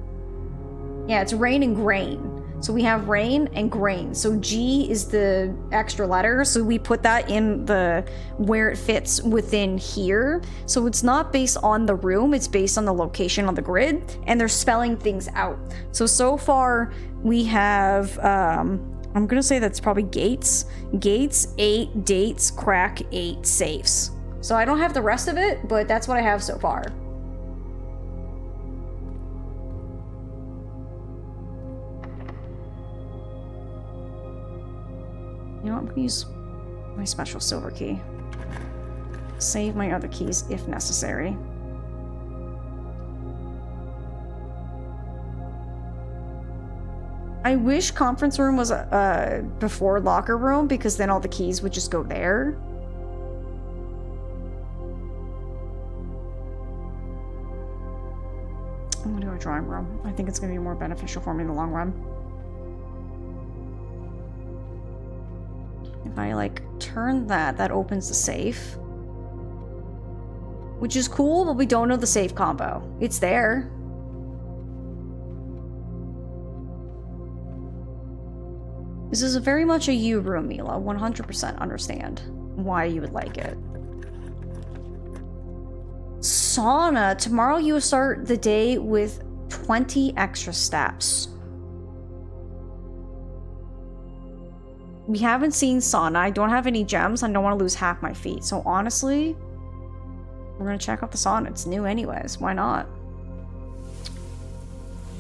Yeah, it's rain and grain. So we have rain and grain. So G is the extra letter. So we put that in the where it fits within here. So it's not based on the room. It's based on the location on the grid. And they're spelling things out. So far we have, I'm going to say that's probably gates. Gates, 8, dates, crack, 8, safes. So I don't have the rest of it, but that's what I have so far. You know what, I'm gonna use my special silver key. Save my other keys if necessary. I wish conference room was before locker room, because then all the keys would just go there. I'm gonna go to drawing room. I think it's gonna be more beneficial for me in the long run. If I, like, turn that, that opens the safe. Which is cool, but we don't know the safe combo. It's there. This is very much a you room, Mila. 100% understand why you would like it. Sauna. Tomorrow you will start the day with 20 extra steps. We haven't seen sauna. I don't have any gems. I don't want to lose half my feet. So honestly, we're going to check out the sauna. It's new anyways. Why not?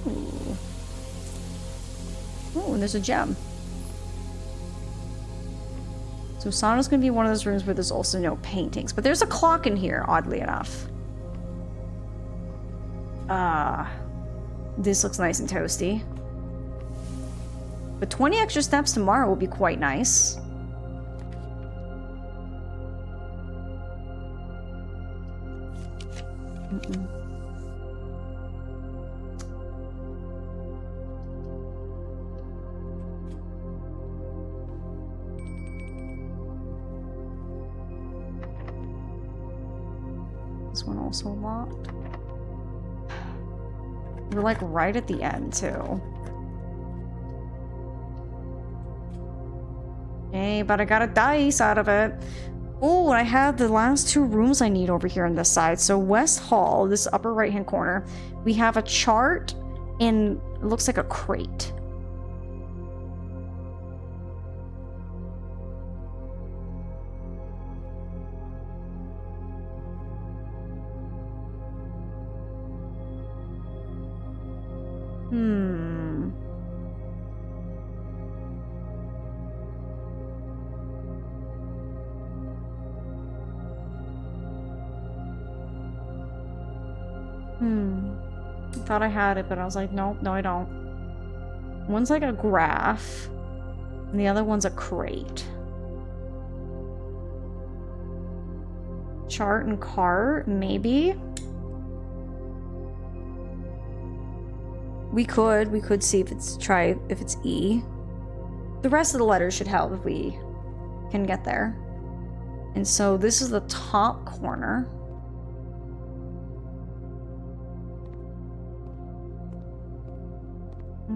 Ooh. Oh, and there's a gem. So sauna's going to be one of those rooms where there's also no paintings. But there's a clock in here, oddly enough. This looks nice and toasty. But 20 extra steps tomorrow will be quite nice. This one also locked. We're like right at the end too. Okay, but I got a dice out of it. Oh, I have the last 2 rooms I need over here on this side. So West Hall, this upper right-hand corner, we have a chart and it looks like a crate. I thought I had it, but I was like, nope, no, I don't. One's like a graph. And the other one's a crate. Chart and cart, maybe. We could see if it's E. The rest of the letters should help if we can get there. And so this is the top corner.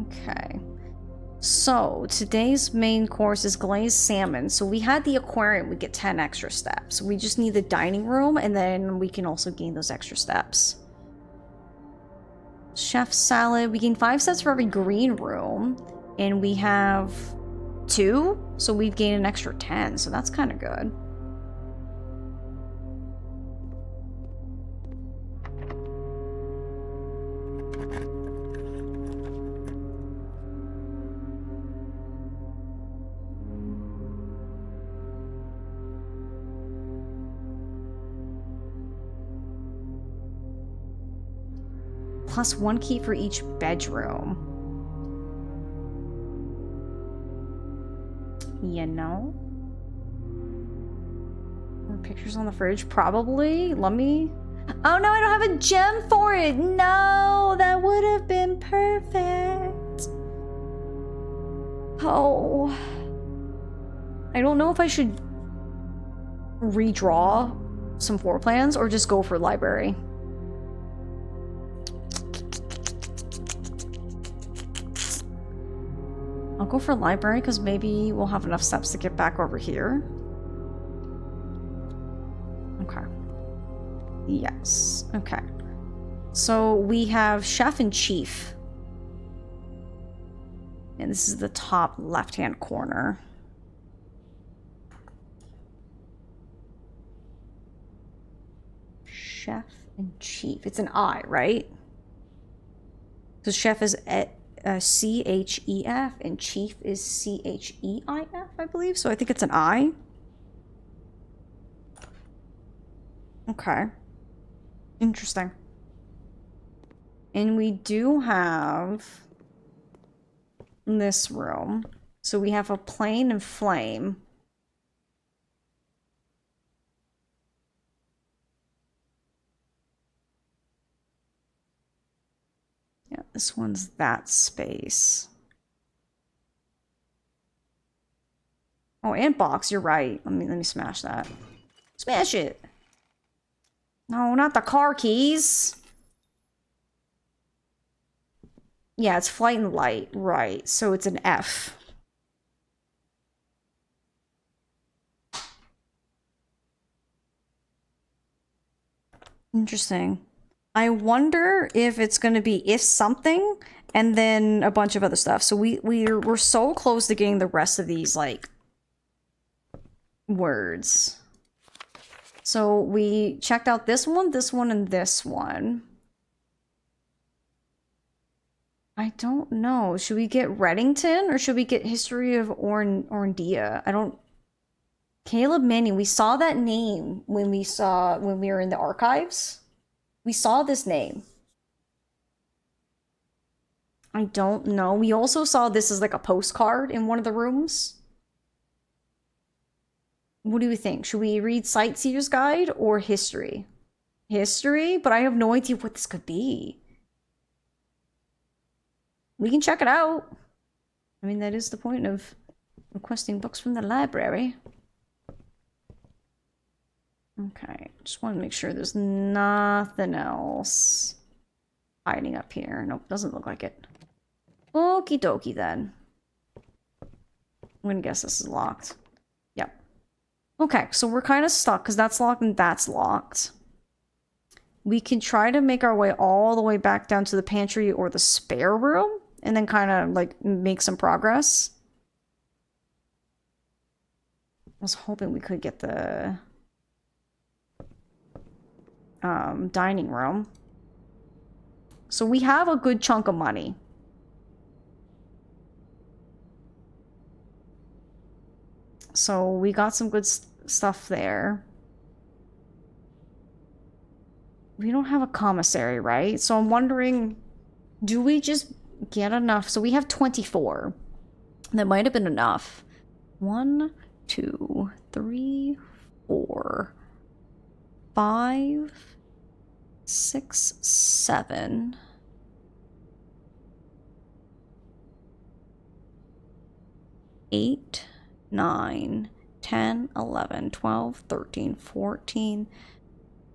Okay. So today's main course is glazed salmon. So we had the aquarium, we get 10 extra steps. We just need the dining room, and then we can also gain those extra steps. Chef salad, we gain 5 sets for every green room, and we have 2, so we've gained an extra 10, so that's kind of good. Plus 1 key for each bedroom. You know? More pictures on the fridge? Probably. Let me... Oh no, I don't have a gem for it! No! That would have been perfect! Oh... I don't know if I should redraw some floor plans or just go for library. I'll go for library because maybe we'll have enough steps to get back over here. Okay. Yes. Okay. So we have chef and chief. And this is the top left-hand corner. Chef and chief. It's an I, right? So chef is C-H-E-F, and chief is C-H-E-I-F, I believe. So I think it's an I. Okay. Interesting. And we do have this room. So we have a plane and flame. Yeah, this one's that space. Oh, and box, you're right. Let me smash that. Smash it. No, not the car keys. Yeah, it's flight and light, right. So it's an F. Interesting. I wonder if it's going to be if something and then a bunch of other stuff. So we're so close to getting the rest of these like words. So we checked out this one, and this one. I don't know. Should we get Reddington or should we get History of Orndia? I don't... Caleb Manning, we saw that name when we were in the archives. We saw this name. I don't know. We also saw this as like a postcard in one of the rooms. What do we think? Should we read Sightseer's Guide or History? History? But I have no idea what this could be. We can check it out. I mean, that is the point of requesting books from the library. Okay, just want to make sure there's nothing else hiding up here. Nope, doesn't look like it. Okie dokie then. I'm gonna guess this is locked. Yep. Okay, so we're kind of stuck because that's locked and that's locked. We can try to make our way all the way back down to the pantry or the spare room and then kind of like make some progress. I was hoping we could get the dining room. So we have a good chunk of money. So we got some good stuff there. We don't have a commissary, right? So I'm wondering, do we just get enough? So we have 24. That might have been enough. 1, 2, 3, 4, 5, 6, 7. 8, 9, 10, 11, 12, 13, 14,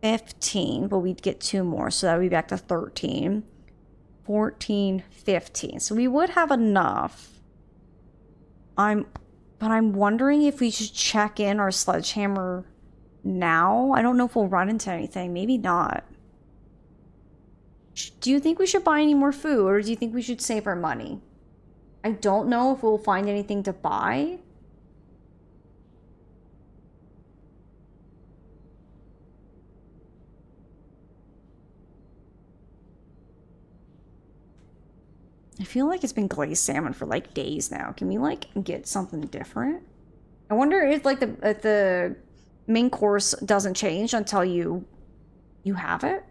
15. But we'd get 2 more, so that would be back to 13. 14, 15. So we would have enough. But I'm wondering if we should check in our sledgehammer now. I don't know if we'll run into anything. Maybe not. Do you think we should buy any more food, or do you think we should save our money? I don't know if we'll find anything to buy. I feel like it's been glazed salmon for like days now. Can we like get something different? I wonder if like the main course doesn't change until you have it.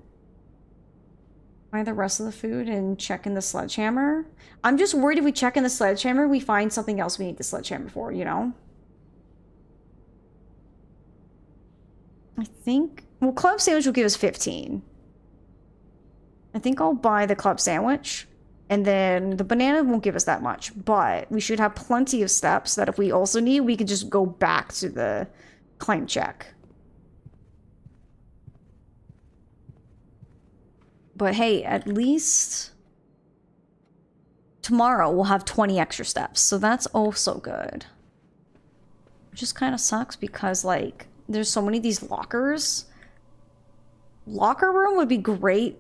Find the rest of the food and check in the sledgehammer. I'm just worried if we check in the sledgehammer, we find something else we need the sledgehammer for, you know? I think... Well, club sandwich will give us 15. I think I'll buy the club sandwich. And then the banana won't give us that much. But we should have plenty of steps that if we also need, we can just go back to the claim check. But hey, at least tomorrow we'll have 20 extra steps. So that's also good. It just kind of sucks because, like, there's so many of these lockers. Locker room would be great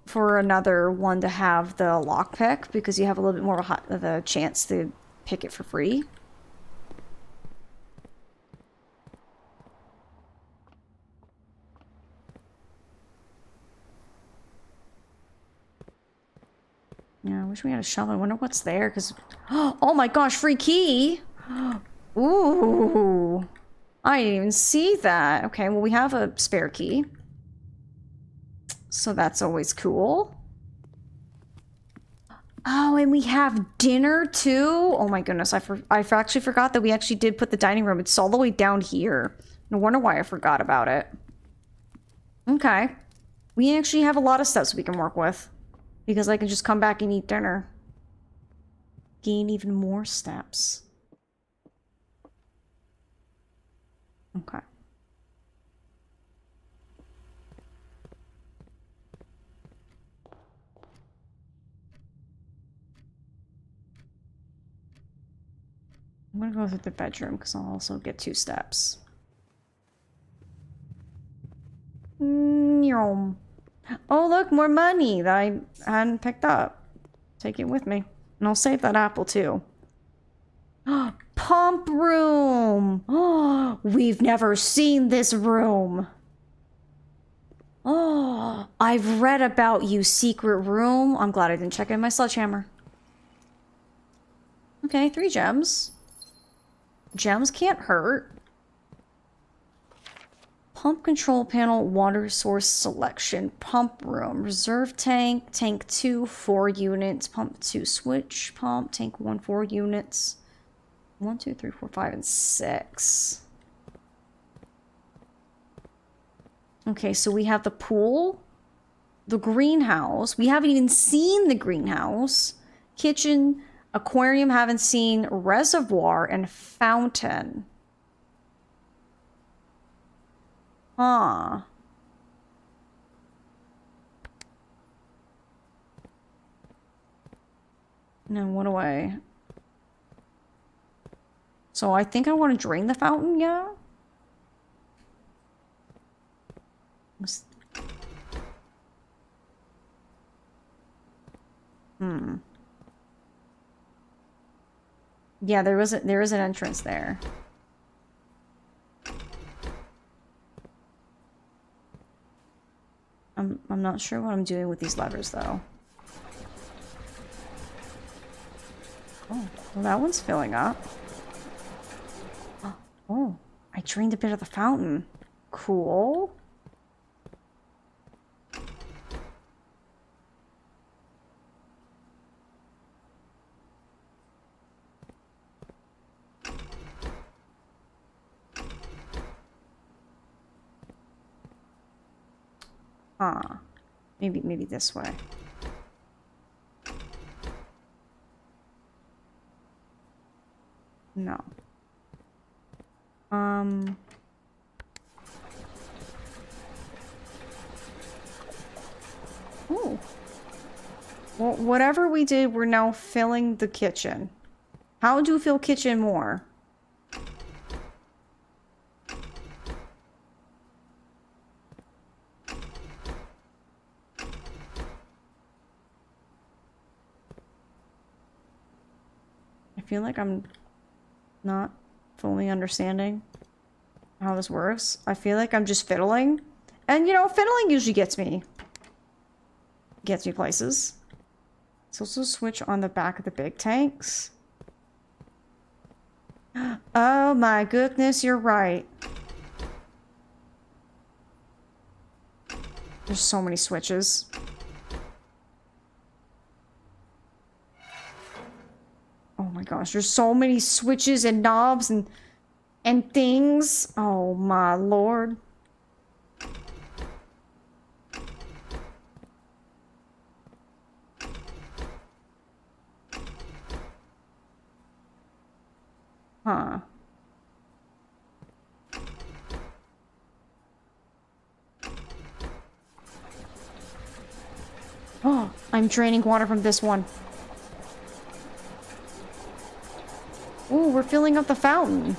for another one to have the lockpick because you have a little bit more of a chance to pick it for free. Yeah, I wish we had a shovel. I wonder what's there, because... Oh my gosh, free key! Ooh! I didn't even see that. Okay, well, we have a spare key. So that's always cool. Oh, and we have dinner, too? Oh my goodness, I actually forgot that we actually did put the dining room. It's all the way down here. No wonder why I forgot about it. Okay. We actually have a lot of steps we can work with. Because I can just come back and eat dinner. Gain even more steps. Okay. I'm gonna go through the bedroom because I'll also get 2 steps. Nyom. Oh, look, more money that I hadn't picked up. Take it with me. And I'll save that apple, too. Pump room! Oh, we've never seen this room. Oh, I've read about you, secret room. I'm glad I didn't check in my sledgehammer. Okay, 3 gems. Gems can't hurt. Pump control panel, water source selection, pump room, reserve tank, tank 2, 4 units, pump 2 switch, pump, tank 1, 4 units. 1, 2, 3, 4, 5, and 6. Okay, so we have the pool, the greenhouse. We haven't even seen the greenhouse. Kitchen, aquarium, haven't seen, reservoir, and fountain. Huh. Now, what do I... So I think I want to drain the fountain, yeah? Yeah, there is an entrance there. I'm not sure what I'm doing with these levers, though. Oh, well, that one's filling up. Oh, I drained a bit of the fountain. Cool. Huh. Maybe this way. No. Ooh. Well, whatever we did, we're now filling the kitchen. How do you fill kitchen more? I feel like I'm not fully understanding how this works. I feel like I'm just fiddling. And, you know, fiddling usually gets me places. Let's also switch on the back of the big tanks. Oh my goodness, you're right. There's so many switches. Oh my gosh, there's so many switches and knobs and things. Oh my lord. Huh. Oh, I'm draining water from this one. Ooh, we're filling up the fountain.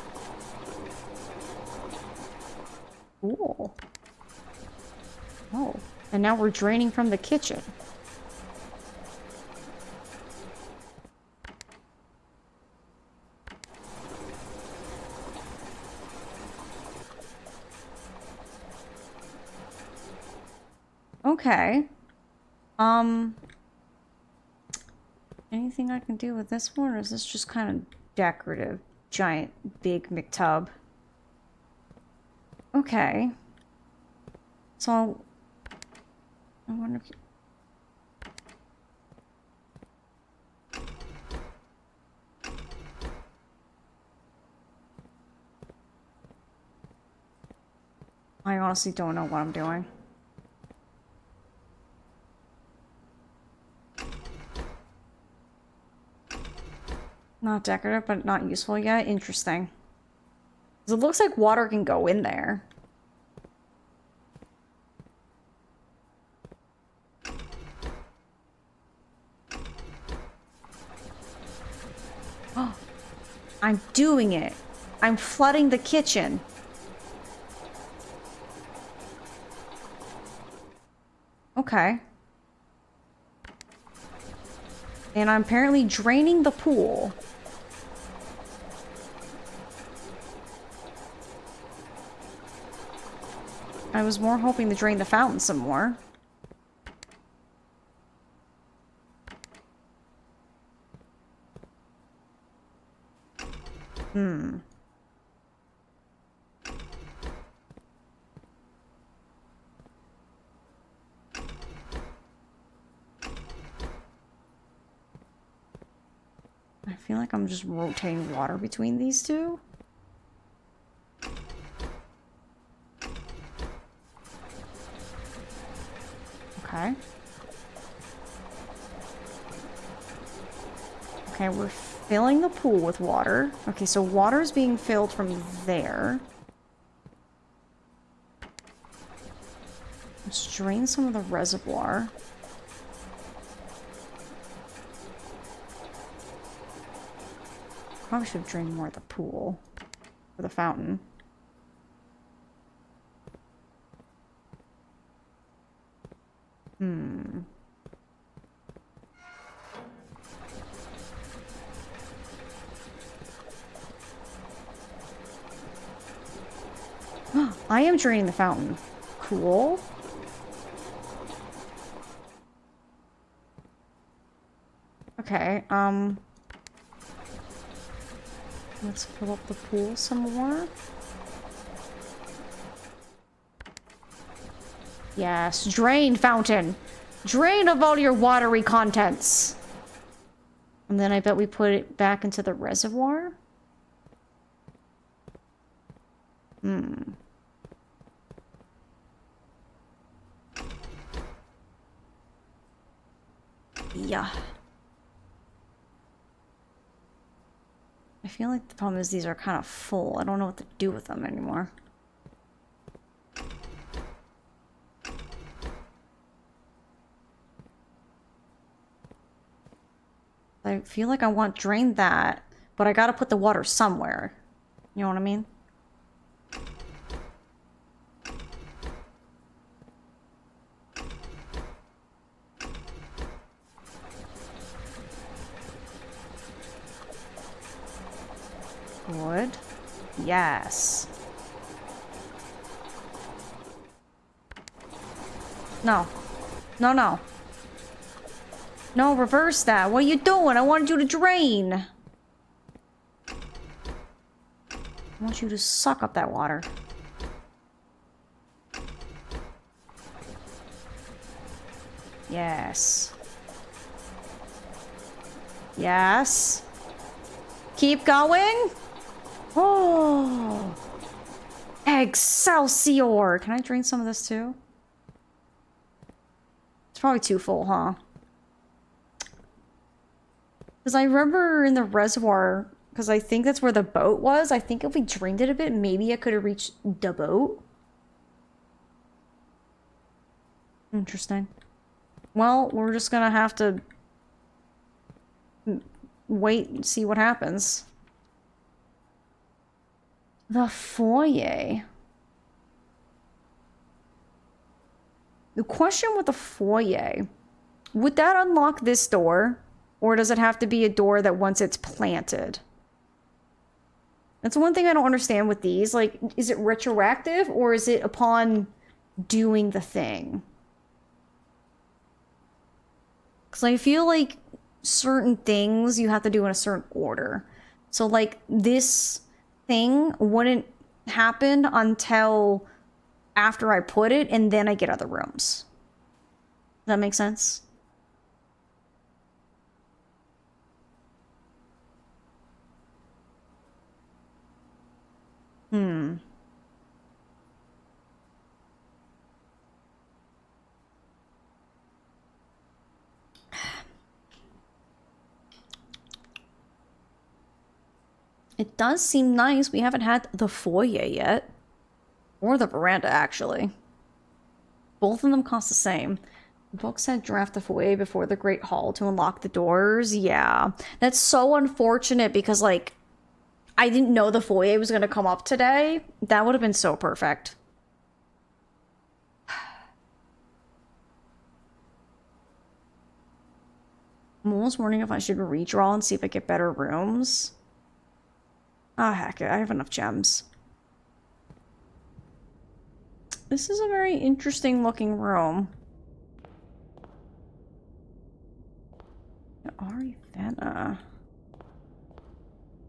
Cool. Oh, and now we're draining from the kitchen. Okay. Anything I can do with this one, or is this just kind of decorative? Giant, big McTub. Okay. So, I wonder if... I honestly don't know what I'm doing. Not decorative, but not useful yet. Interesting. 'Cause it looks like water can go in there. Oh, I'm doing it. I'm flooding the kitchen. Okay. And I'm apparently draining the pool. I was more hoping to drain the fountain some more. I feel like I'm just rotating water between these two. Okay. Okay, we're filling the pool with water. Okay, so water is being filled from there. Let's drain some of the reservoir. Probably should have drained more of the pool. For the fountain. I am draining the fountain. Cool. Okay, let's fill up the pool some more. Yes, drain fountain. Drain of all your watery contents. And then I bet we put it back into the reservoir. yeah. I feel like the problem is these are kind of full. I don't know what to do with them anymore. I feel like I want drain that, but I gotta put the water somewhere. You know what I mean? Good. Yes. No. No, no. No, reverse that. What are you doing? I wanted you to drain. I want you to suck up that water. Yes. Yes. Keep going. Oh. Excelsior. Can I drain some of this too? It's probably too full, huh? Because I remember in the reservoir, because I think that's where the boat was, I think if we drained it a bit, maybe I could have reached the boat. Interesting. Well, we're just gonna have to wait and see what happens. The foyer. The question with the foyer, would that unlock this door? Or does it have to be a door that once it's planted? That's one thing I don't understand with these. Like, is it retroactive or is it upon doing the thing? Because I feel like certain things you have to do in a certain order. So, like, this thing wouldn't happen until after I put it, and then I get other rooms. Does that make sense? Hmm. It does seem nice. We haven't had the foyer yet. Or the veranda, actually. Both of them cost the same. The book said draft the foyer before the Great Hall to unlock the doors. Yeah. That's so unfortunate because, like, I didn't know the foyer was going to come up today. That would have been so perfect. I'm almost wondering if I should redraw and see if I get better rooms. Ah, heck it. I have enough gems. This is a very interesting looking room. Ari Vanna.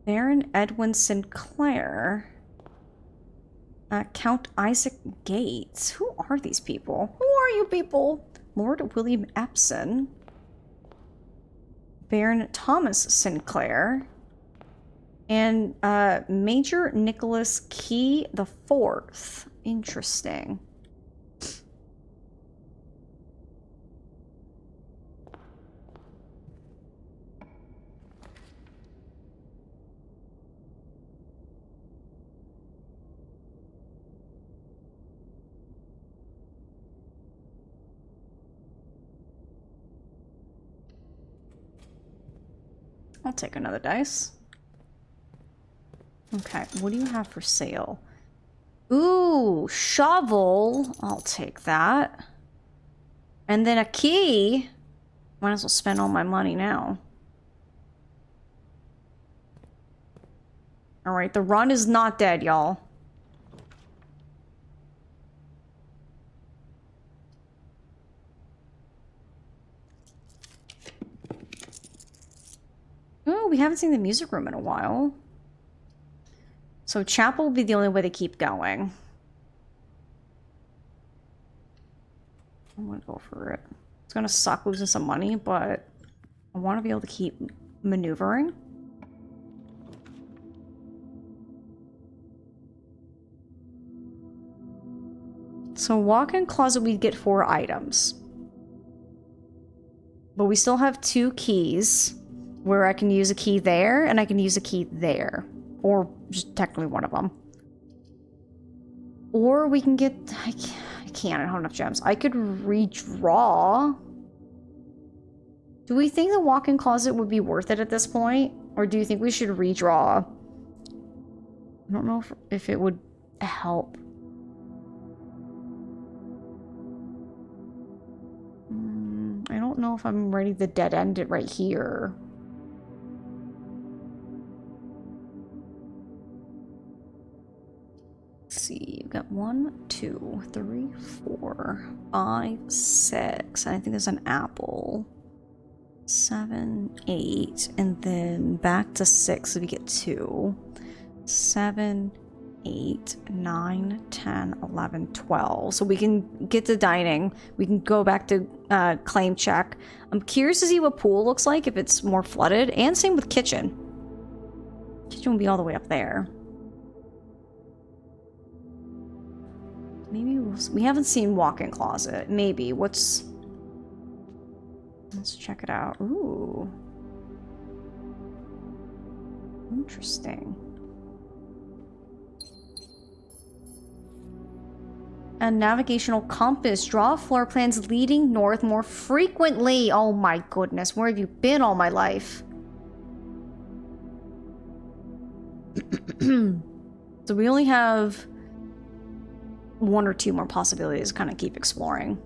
Baron Edwin Sinclair. Count Isaac Gates. Who are these people? Who are you people? Lord William Epson. Baron Thomas Sinclair. And Major Nicholas Key the Fourth. Interesting. I'll take another dice. Okay, what do you have for sale? Ooh, shovel. I'll take that. And then a key. Might as well spend all my money now. Alright, the run is not dead, y'all. Oh, we haven't seen the music room in a while. So chapel will be the only way to keep going. I'm gonna go for it. It's gonna suck losing some money, but I want to be able to keep maneuvering. So walk-in closet, we get 4 items. But we still have 2 keys where I can use a key there and I can use a key there. Or just technically one of them. Or we can get... I can't. I don't have enough gems. I could redraw. Do we think the walk-in closet would be worth it at this point? Or do you think we should redraw? I don't know if it would help. I don't know if I'm ready to dead end it right here. Let's see, you've got 1, 2, 3, 4, 5, 6. I think there's an apple. 7, 8, and then back to 6, so we get 2. 7, 8, 9, 10, 11, 12. So we can get to dining. We can go back to claim check. I'm curious to see what pool looks like if it's more flooded, and same with kitchen. Kitchen will be all the way up there. Maybe we haven't seen walk-in closet. Maybe. Let's check it out. Ooh. Interesting. A navigational compass. Draw floor plans leading north more frequently. Oh my goodness. Where have you been all my life? So we only have 1 or 2 more possibilities to kind of keep exploring.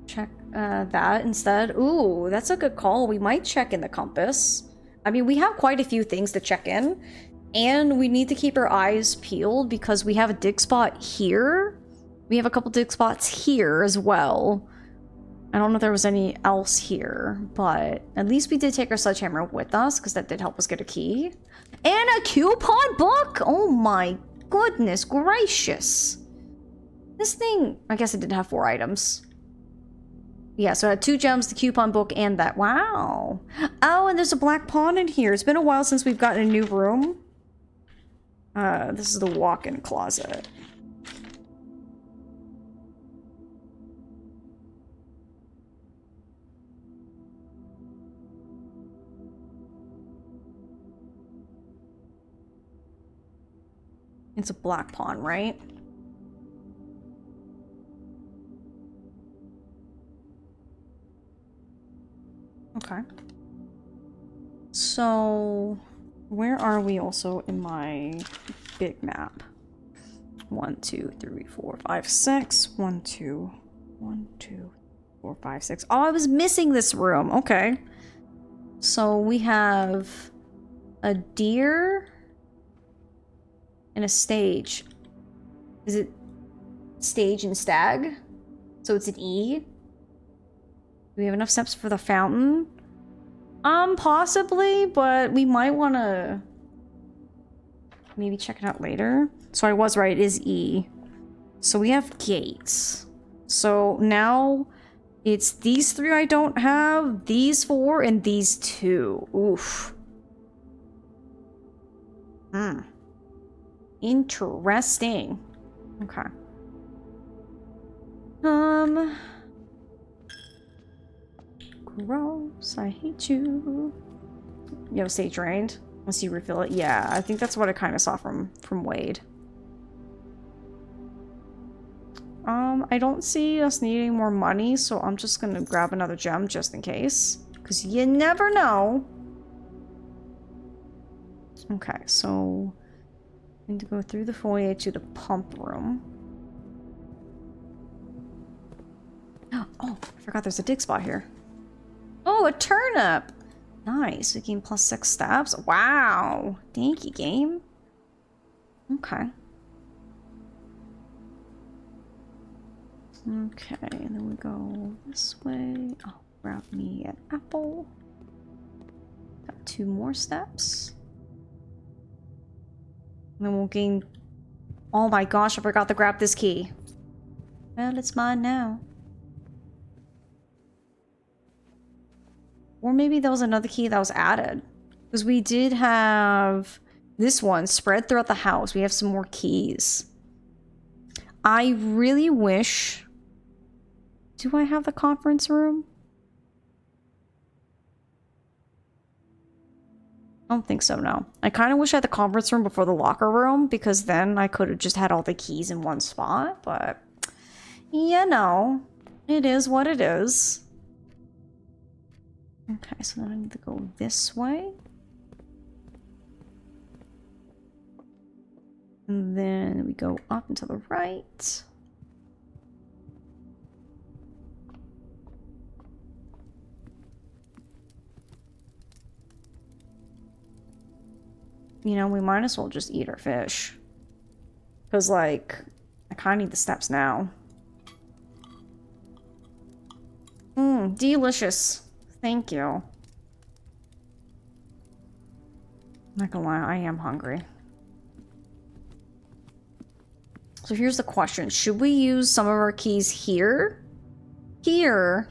Check that instead. Ooh, that's a good call. We might check in the compass. I mean, we have quite a few things to check in, and we need to keep our eyes peeled because we have a dig spot here. We have a couple dig spots here as well. I don't know if there was any else here, but at least we did take our sledgehammer with us because that did help us get a key. And a coupon book! Oh my goodness gracious. This thing, I guess it did have 4 items. Yeah, so I had 2 gems, the coupon book, and that. Wow. Oh, and there's a black pawn in here. It's been a while since we've gotten a new room. This is the walk-in closet. It's a black pawn, right? Okay. So, where are we also in my big map? 1, 2, 3, 4, 5, 6. 1, 2, 1, 2, 4, 5, 6. Oh, I was missing this room. Okay. So we have a deer and a stage. Is it stage and stag? So it's an E? Do we have enough steps for the fountain? Possibly, but we might want to maybe check it out later. So I was right, it is E. So we have gates. So now it's these 3 I don't have, these 4, and these 2. Oof. Interesting. Okay. Gross. I hate you. Yo, stay drained. Unless you refill it. Yeah, I think that's what I kind of saw from Wade. I don't see us needing more money, so I'm just gonna grab another gem just in case. Because you never know. Okay, so I need to go through the foyer to the pump room. Oh, I forgot there's a dig spot here. Oh, a turnip! Nice, we gain +6 stabs. Wow! Thank you, game. Okay. Okay, and then we go this way. Oh, grab me an apple. Got 2 more steps. And then we'll gain... Oh my gosh, I forgot to grab this key. Well, it's mine now. Or maybe there was another key that was added. Because we did have this one spread throughout the house. We have some more keys. I really wish Do I have the conference room? I don't think so, no. I kind of wish I had the conference room before the locker room, because then I could have just had all the keys in one spot, but... You know, it is what it is. Okay, so then I need to go this way. And then we go up and to the right. You know, we might as well just eat our fish. Because, like, I kind of need the steps now. Mmm, delicious. Thank you. Not gonna lie, I am hungry. So here's the question. Should we use some of our keys here? Here?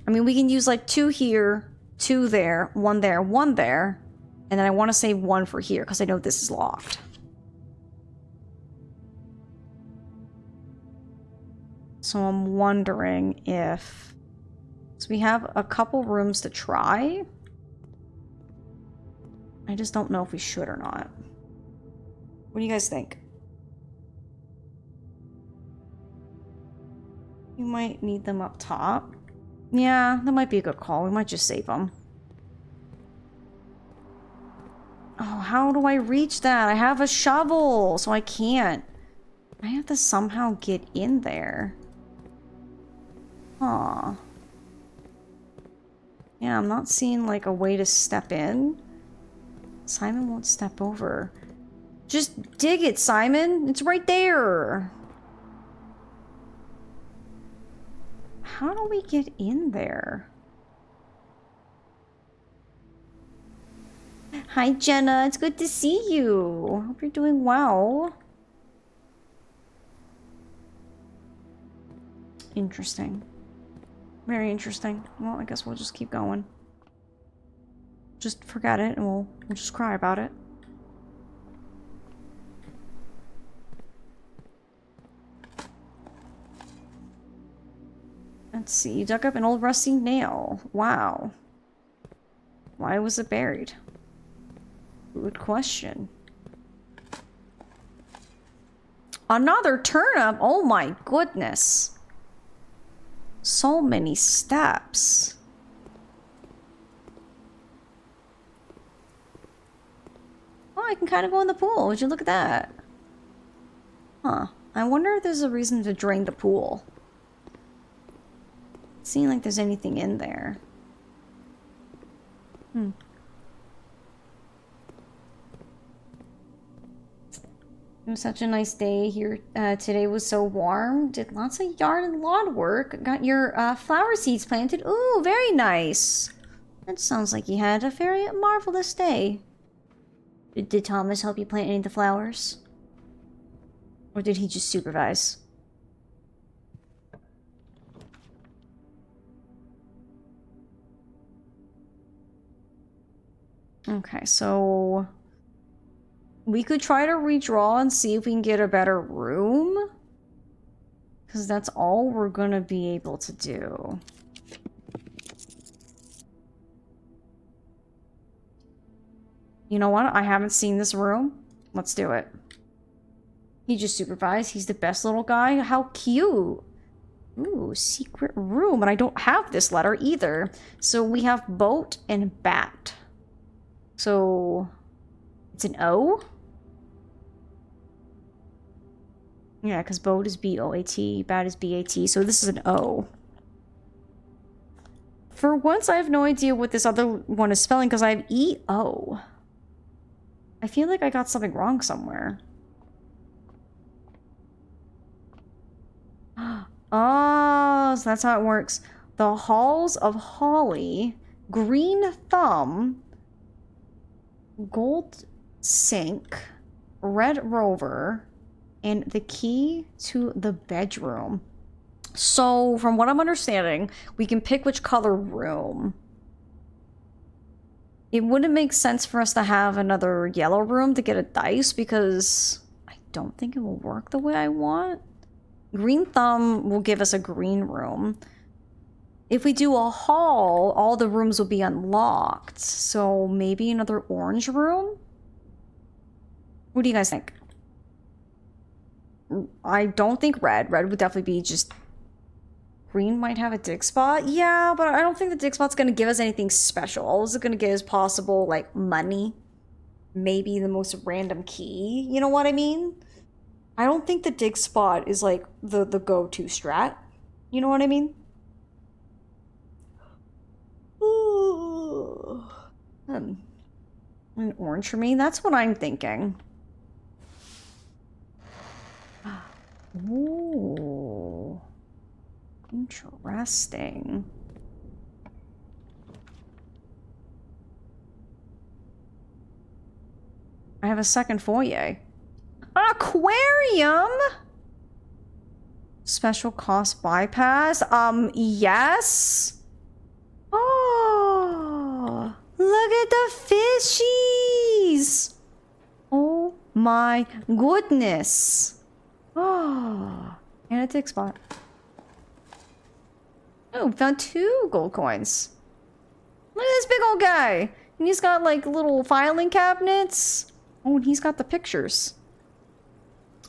I mean, we can use, like, 2 here, 2 there, 1 there, 1 there. And then I want to save 1 for here, because I know this is locked. So I'm wondering if... So we have a couple rooms to try. I just don't know if we should or not. What do you guys think? You might need them up top. Yeah, that might be a good call. We might just save them. Oh, how do I reach that? I have a shovel, so I can't. I have to somehow get in there. Aw. Yeah, I'm not seeing, like, a way to step in. Simon won't step over. Just dig it, Simon. It's right there. How do we get in there? Hi, Jenna. It's good to see you. Hope you're doing well. Interesting. Very interesting. Well, I guess we'll just keep going. Just forget it and we'll just cry about it. Let's see. You dug up an old rusty nail. Wow. Why was it buried? Good question. Another turnip? Oh my goodness. So many steps. Oh, I can kind of go in the pool. Would you look at that? Huh. I wonder if there's a reason to drain the pool. It seems like there's anything in there. Hmm. It was such a nice day here. Today was so warm. Did lots of yard and lawn work. Got your flower seeds planted. Ooh, very nice. That sounds like you had a very marvelous day. Did Thomas help you plant any of the flowers? Or did he just supervise? Okay, so... we could try to redraw and see if we can get a better room. Because that's all we're going to be able to do. You know what? I haven't seen this room. Let's do it. He just supervised. He's the best little guy. How cute. Ooh, secret room. And I don't have this letter either. So we have boat and bat. So it's an O? Yeah, because boat is B-O-A-T, bat is B-A-T, so this is an O. For once, I have no idea what this other one is spelling, because I have E-O. I feel like I got something wrong somewhere. Oh, so that's how it works. The Halls of Holly, Green Thumb, Gold Sink, Red Rover, and the key to the bedroom. So, from what I'm understanding, we can pick which color room. It wouldn't make sense for us to have another yellow room to get a dice because I don't think it will work the way I want. Green Thumb will give us a green room. If we do a hall, all the rooms will be unlocked. So maybe another orange room? What do you guys think? I don't think red. Red would definitely be just... Green might have a dig spot. Yeah, but I don't think the dig spot's going to give us anything special. All it's going to give us possible, like, money. Maybe the most random key. You know what I mean? I don't think the dig spot is, like, the go-to strat. You know what I mean? Ooh. An orange for me? That's what I'm thinking. Ooh. Interesting. I have a second foyer. Aquarium? Special cost bypass? Yes? Oh, look at the fishies! Oh my goodness. Oh, and a dig spot. Oh, found 2 gold coins. Look at this big old guy. And he's got like little filing cabinets. Oh, and he's got the pictures.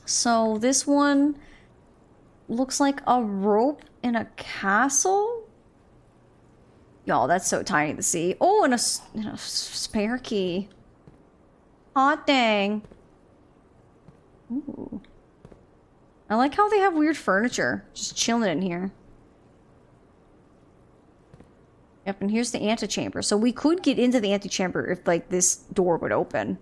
So this one looks like a rope in a castle. Y'all, that's so tiny to see. Oh, and a spare key. Hot dang. Ooh. I like how they have weird furniture. Just chilling in here. Yep, and here's the antechamber. So we could get into the antechamber if, like, this door would open.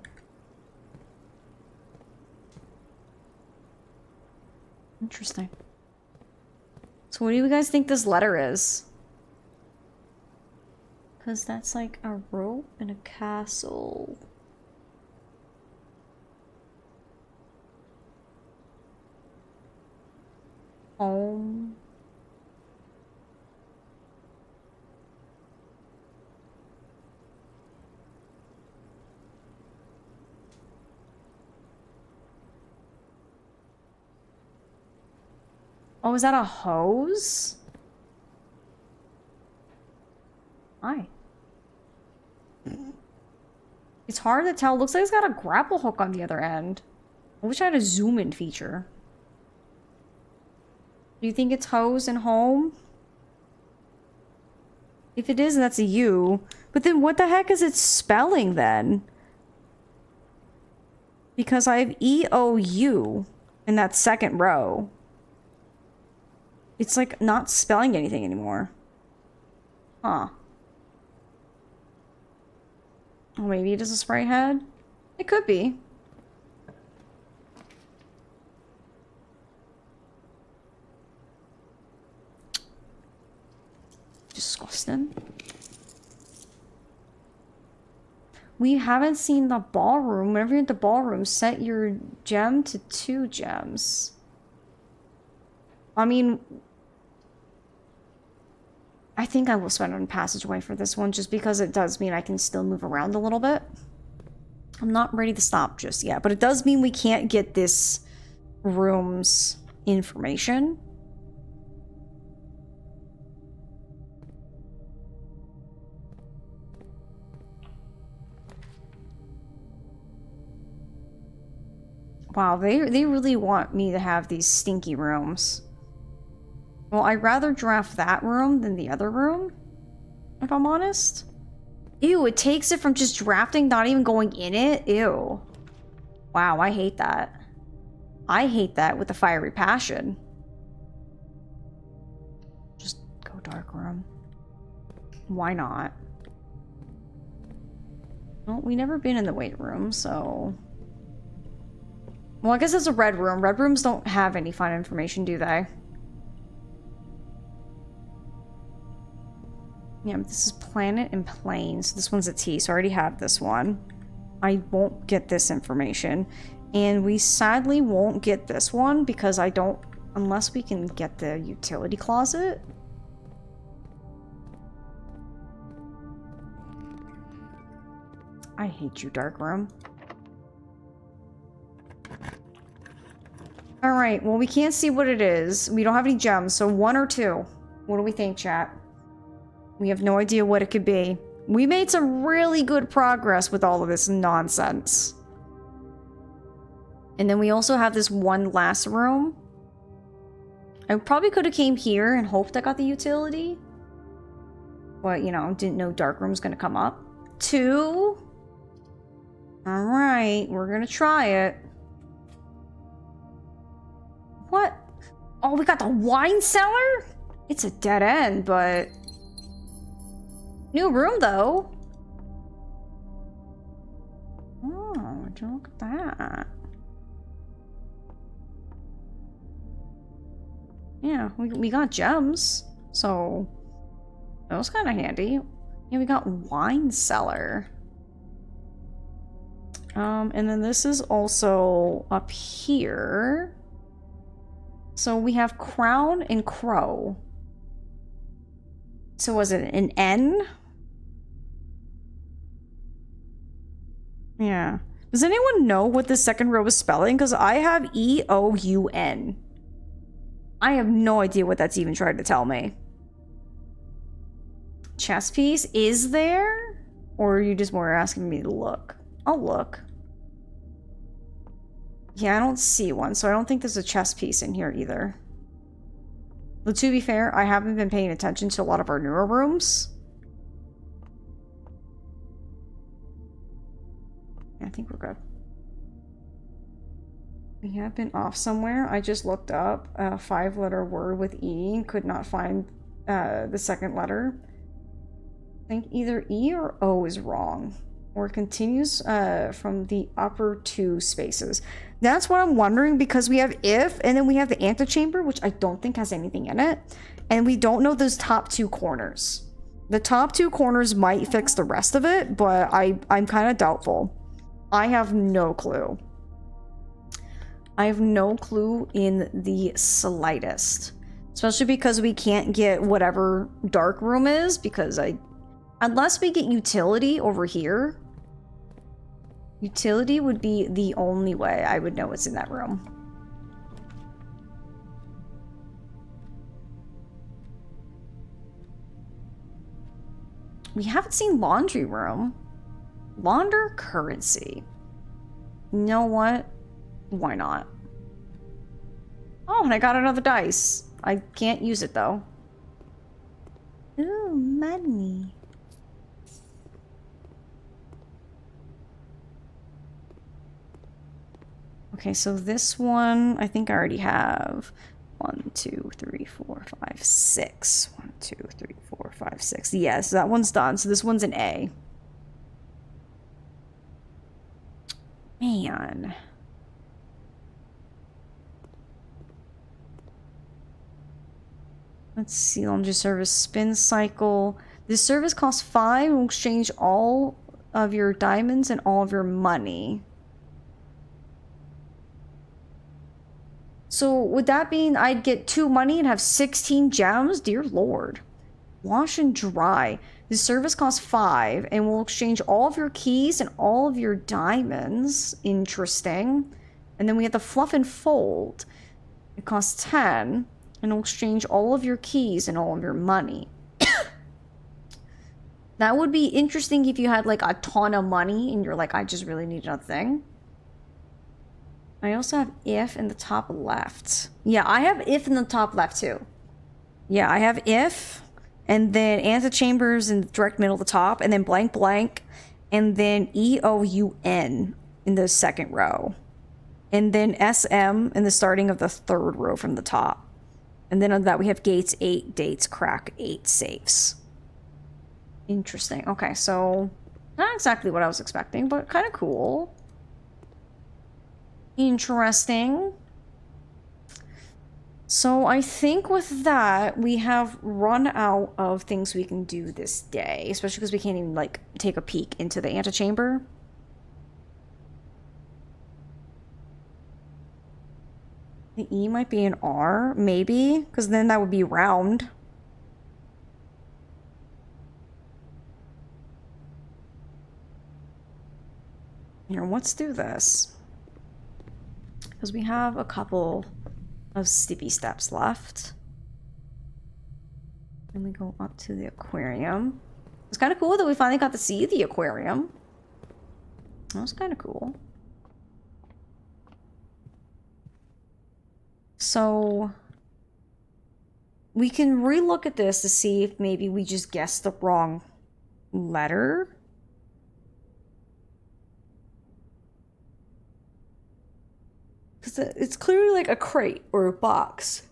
Interesting. So what do you guys think this letter is? Because that's like a rope and a castle. Home. Oh, is that a hose? Hi. It's hard to tell. Looks like it's got a grapple hook on the other end. I wish I had a zoom in feature. Do you think it's hose and home? If it is, that's a U. But then what the heck is it spelling then? Because I have EOU in that second row. It's like not spelling anything anymore. Huh. Oh, maybe it is a sprite head? It could be. Disgusting. We haven't seen the ballroom. Whenever you're at the ballroom, set your gem to 2 gems. I mean, I think I will spend on passageway for this one just because it does mean I can still move around a little bit. I'm not ready to stop just yet, but it does mean we can't get this room's information. Wow, they really want me to have these stinky rooms. Well, I'd rather draft that room than the other room, if I'm honest. Ew, it takes it from just drafting, not even going in it? Ew. Wow, I hate that. I hate that with a fiery passion. Just go dark room. Why not? Well, we never been in the weight room, so... Well, I guess it's a red room. Red rooms don't have any fun information, do they? Yeah, this is planet and plane. So this one's a T, so I already have this one. I won't get this information. And we sadly won't get this one because I don't... Unless we can get the utility closet. I hate you, dark room. All right, well, we can't see what it is. We don't have any gems, so 1 or 2. What do we think, chat? We have no idea what it could be. We made some really good progress with all of this nonsense. And then we also have this one last room. I probably could have came here and hoped I got the utility. But, you know, didn't know dark room's gonna come up. 2. Alright, we're gonna try it. What? Oh, we got the wine cellar? It's a dead end, but... New room, though. Oh, would you look at that? Yeah, we got gems, so... That was kind of handy. Yeah, we got wine cellar. And then this is also up here. So we have crown and crow. So was it an N? Yeah. Does anyone know what the second row is spelling? Because I have E-O-U-N. I have no idea what that's even trying to tell me. Chess piece is there? Or are you just more asking me to look? I'll look. Yeah, I don't see one, so I don't think there's a chess piece in here either. But to be fair, I haven't been paying attention to a lot of our newer rooms. Yeah, I think we're good. We have been off somewhere. I just looked up a 5-letter word with E and could not find the second letter. I think either E or O is wrong. Or it continues from the upper 2 spaces. That's what I'm wondering, because we have if, and then we have the antechamber, which I don't think has anything in it. And we don't know those top 2 corners. The top 2 corners might fix the rest of it, but I'm kind of doubtful. I have no clue. I have no clue in the slightest. Especially because we can't get whatever dark room is, because unless we get utility over here, utility would be the only way I would know what's in that room. We haven't seen laundry room. Launder currency. You know what? Why not? Oh, and I got another dice. I can't use it though. Ooh, money. Okay, so this one, I think I already have 1, 2, 3, 4, 5, 6. 1, 2, 3, 4, 5, 6. Yes, that one's done. So this one's an A. Man. Let's see, laundry service, spin cycle. This service costs 5 and will exchange all of your diamonds and all of your money. So would that mean I'd get 2 money and have 16 gems? Dear Lord. Wash and dry. This service costs 5 and will exchange all of your keys and all of your diamonds. Interesting. And then we have the fluff and fold. It costs 10 and will exchange all of your keys and all of your money. That would be interesting if you had like a ton of money and you're like, I just really need another thing. I also have if in the top left. Yeah, I have if in the top left too. Yeah, I have if, and then antechambers in the direct middle of the top, and then blank blank, and then EOUN in the second row. And then SM in the starting of the third row from the top. And then on that we have gates 8, dates, crack 8, safes. Interesting. Okay, so not exactly what I was expecting, but kind of cool. Interesting. So I think with that, we have run out of things we can do this day, especially because we can't even like take a peek into the antechamber. The E might be an R, maybe, because then that would be round. Here, let's do this. because we have a couple of steepy steps left. And we go up to the aquarium. It's kind of cool that we finally got to see the aquarium. That was kind of cool. So we can relook at this to see if maybe we just guessed the wrong letter. Because it's clearly like a crate or a box.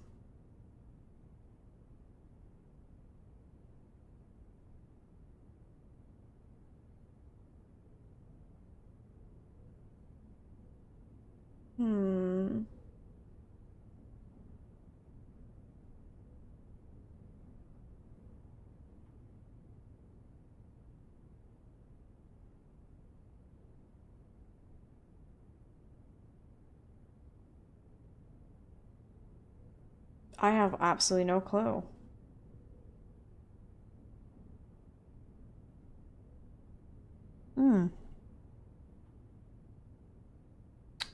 I have absolutely no clue.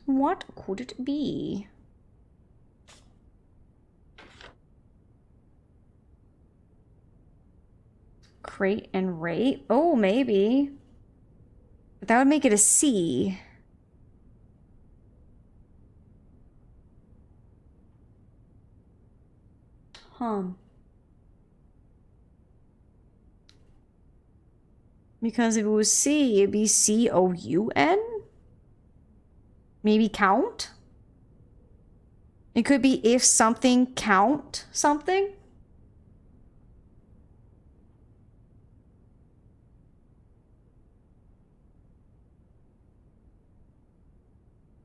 What could it be? Crate and rate? Oh, maybe. But that would make it a C. Because if it was C, it'd be C-O-U-N? Maybe count? It could be if something count something?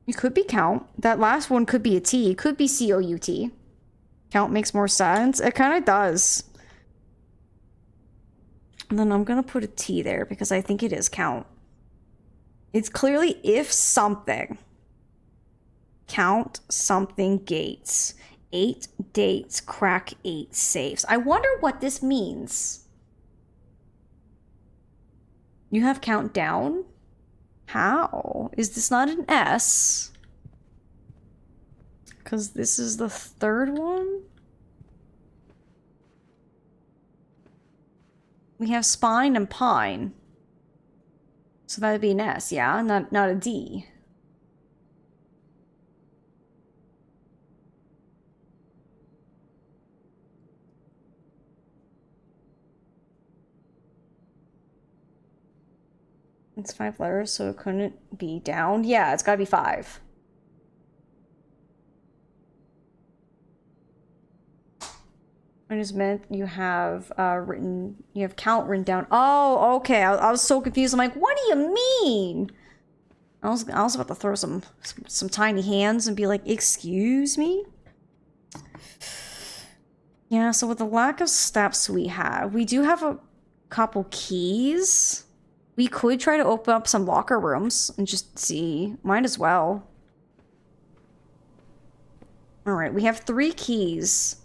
It could be count. That last one could be a T. It could be C-O-U-T. Count makes more sense. It kind of does. And then I'm gonna put a T there because I think it is count. It's clearly if something. Count something gates. 8 dates, crack 8 safes. I wonder what this means. You have countdown? How? Is this not an S? Because this is the third one? We have spine and pine. So that would be an S, yeah? Not a D. It's 5 letters, so it couldn't be down. Yeah, it's gotta be 5. I just meant you have count written down. Oh, okay. I was so confused. I'm like, what do you mean? I was about to throw some tiny hands and be like, excuse me? Yeah, so with the lack of steps we do have a couple keys. We could try to open up some locker rooms and just see. Might as well. Alright, we have 3 keys.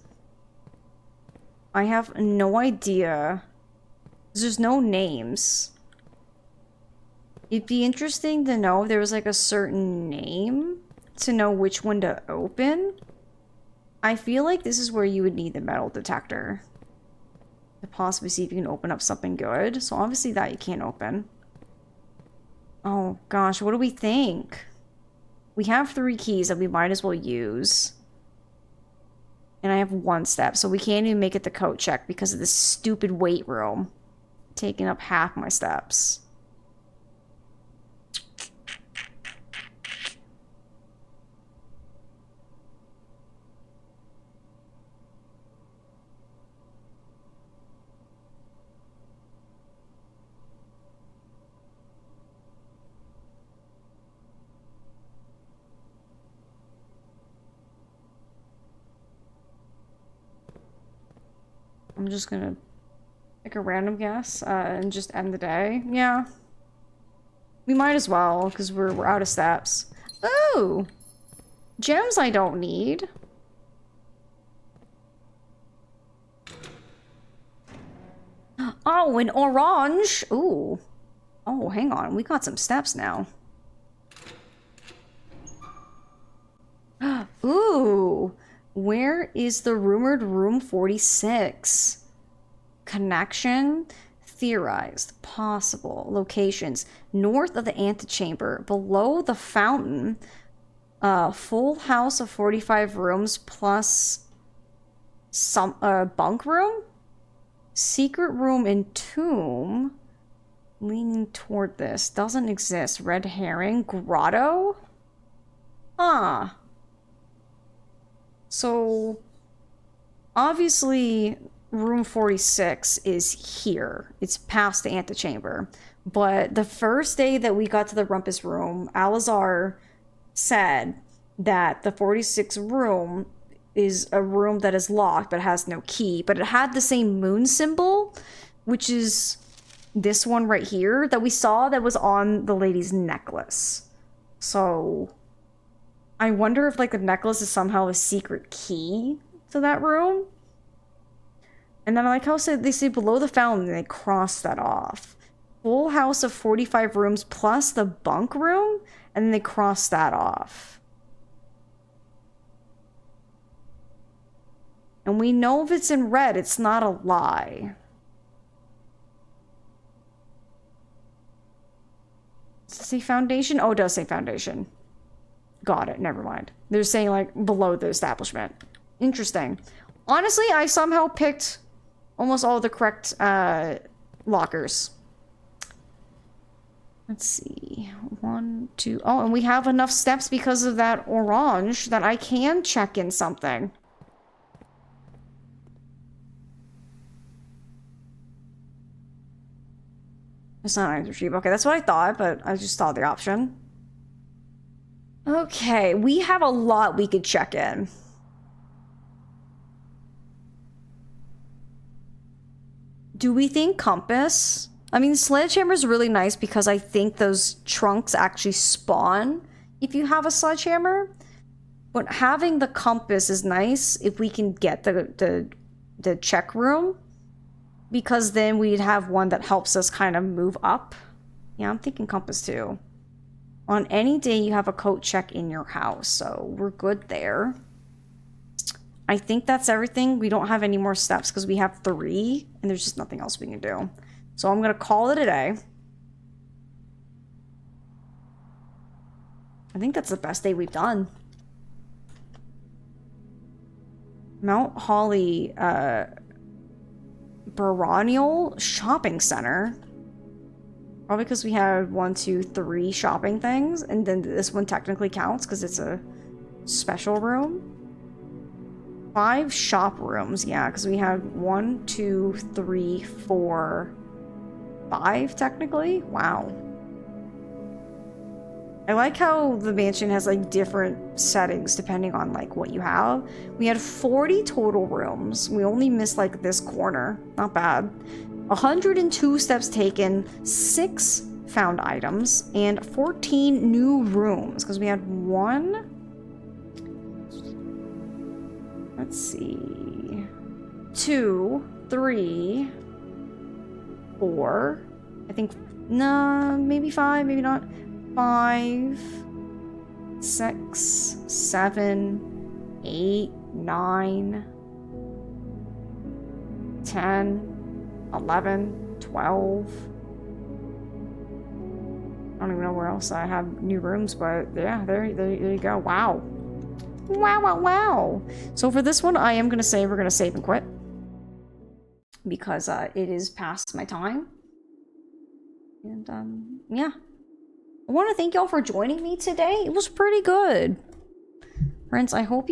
I have no idea. There's no names. It'd be interesting to know if there was like a certain name to know which one to open. I feel like this is where you would need the metal detector to possibly see if you can open up something good. So obviously that you can't open. Oh gosh, what do we think? We have 3 keys that we might as well use. And I have 1 step, so we can't even make it the coat check because of this stupid weight room taking up half my steps. I'm just gonna pick a random guess and just end the day. Yeah. We might as well, because we're out of steps. Oh! Gems I don't need. Oh, an orange! Ooh. Oh, hang on. We got some steps now. Ooh, where is the rumored room 46? Connection, theorized, possible locations: north of the antechamber, below the fountain, full house of 45 rooms plus some bunk room, secret room and tomb. Leaning toward this, doesn't exist. Red herring, grotto. Huh. So obviously room 46 is here. It's past the antechamber. But the first day that we got to the rumpus room, Alizar said that the 46th room is a room that is locked but has no key. But it had the same moon symbol, which is this one right here that we saw that was on the lady's necklace. So I wonder if like the necklace is somehow a secret key to that room. And then I like how they say below the fountain, they cross that off. Full house of 45 rooms plus the bunk room, and then they cross that off. And we know if it's in red, it's not a lie. Does it say foundation? Oh, it does say foundation. Got it. Never mind. They're saying like below the establishment. Interesting. Honestly, I somehow picked almost all the correct lockers. Let's see. 1, 2. Oh, and we have enough steps because of that orange that I can check in something. It's not an retrieve. Okay, that's what I thought, but I just thought the option. Okay, we have a lot we could check in. Do we think compass? I mean, sledgehammer is really nice because I think those trunks actually spawn if you have a sledgehammer. But having the compass is nice if we can get the check room, because then we'd have one that helps us kind of move up. Yeah, I'm thinking compass too. On any day you have a coat check in your house, so we're good there. I think that's everything. We don't have any more steps because we have 3 and there's just nothing else we can do. So I'm gonna call it a day. I think that's the best day we've done. Mount Holly Baronial Shopping Center. Probably because we have 1, 2, 3 shopping things, and then this one technically counts because it's a special room. 5 shop rooms, yeah, because we have 1, 2, 3, 4, 5 technically. Wow. I like how the mansion has like different settings depending on like what you have. We had 40 total rooms. We only missed like this corner. Not bad. 102 steps taken, 6 found items, and 14 new rooms because we had 1. Let's see. 2, 3, 4. I think, no, maybe 5, maybe not. 5, 6, 7, 8, 9, 10, 11, 12. I don't even know where else I have new rooms, but yeah, there you go. Wow. Wow, wow, wow. So for this one, I am going to say we're going to save and quit. Because it is past my time. And, yeah. I want to thank y'all for joining me today. It was pretty good. Friends, I hope you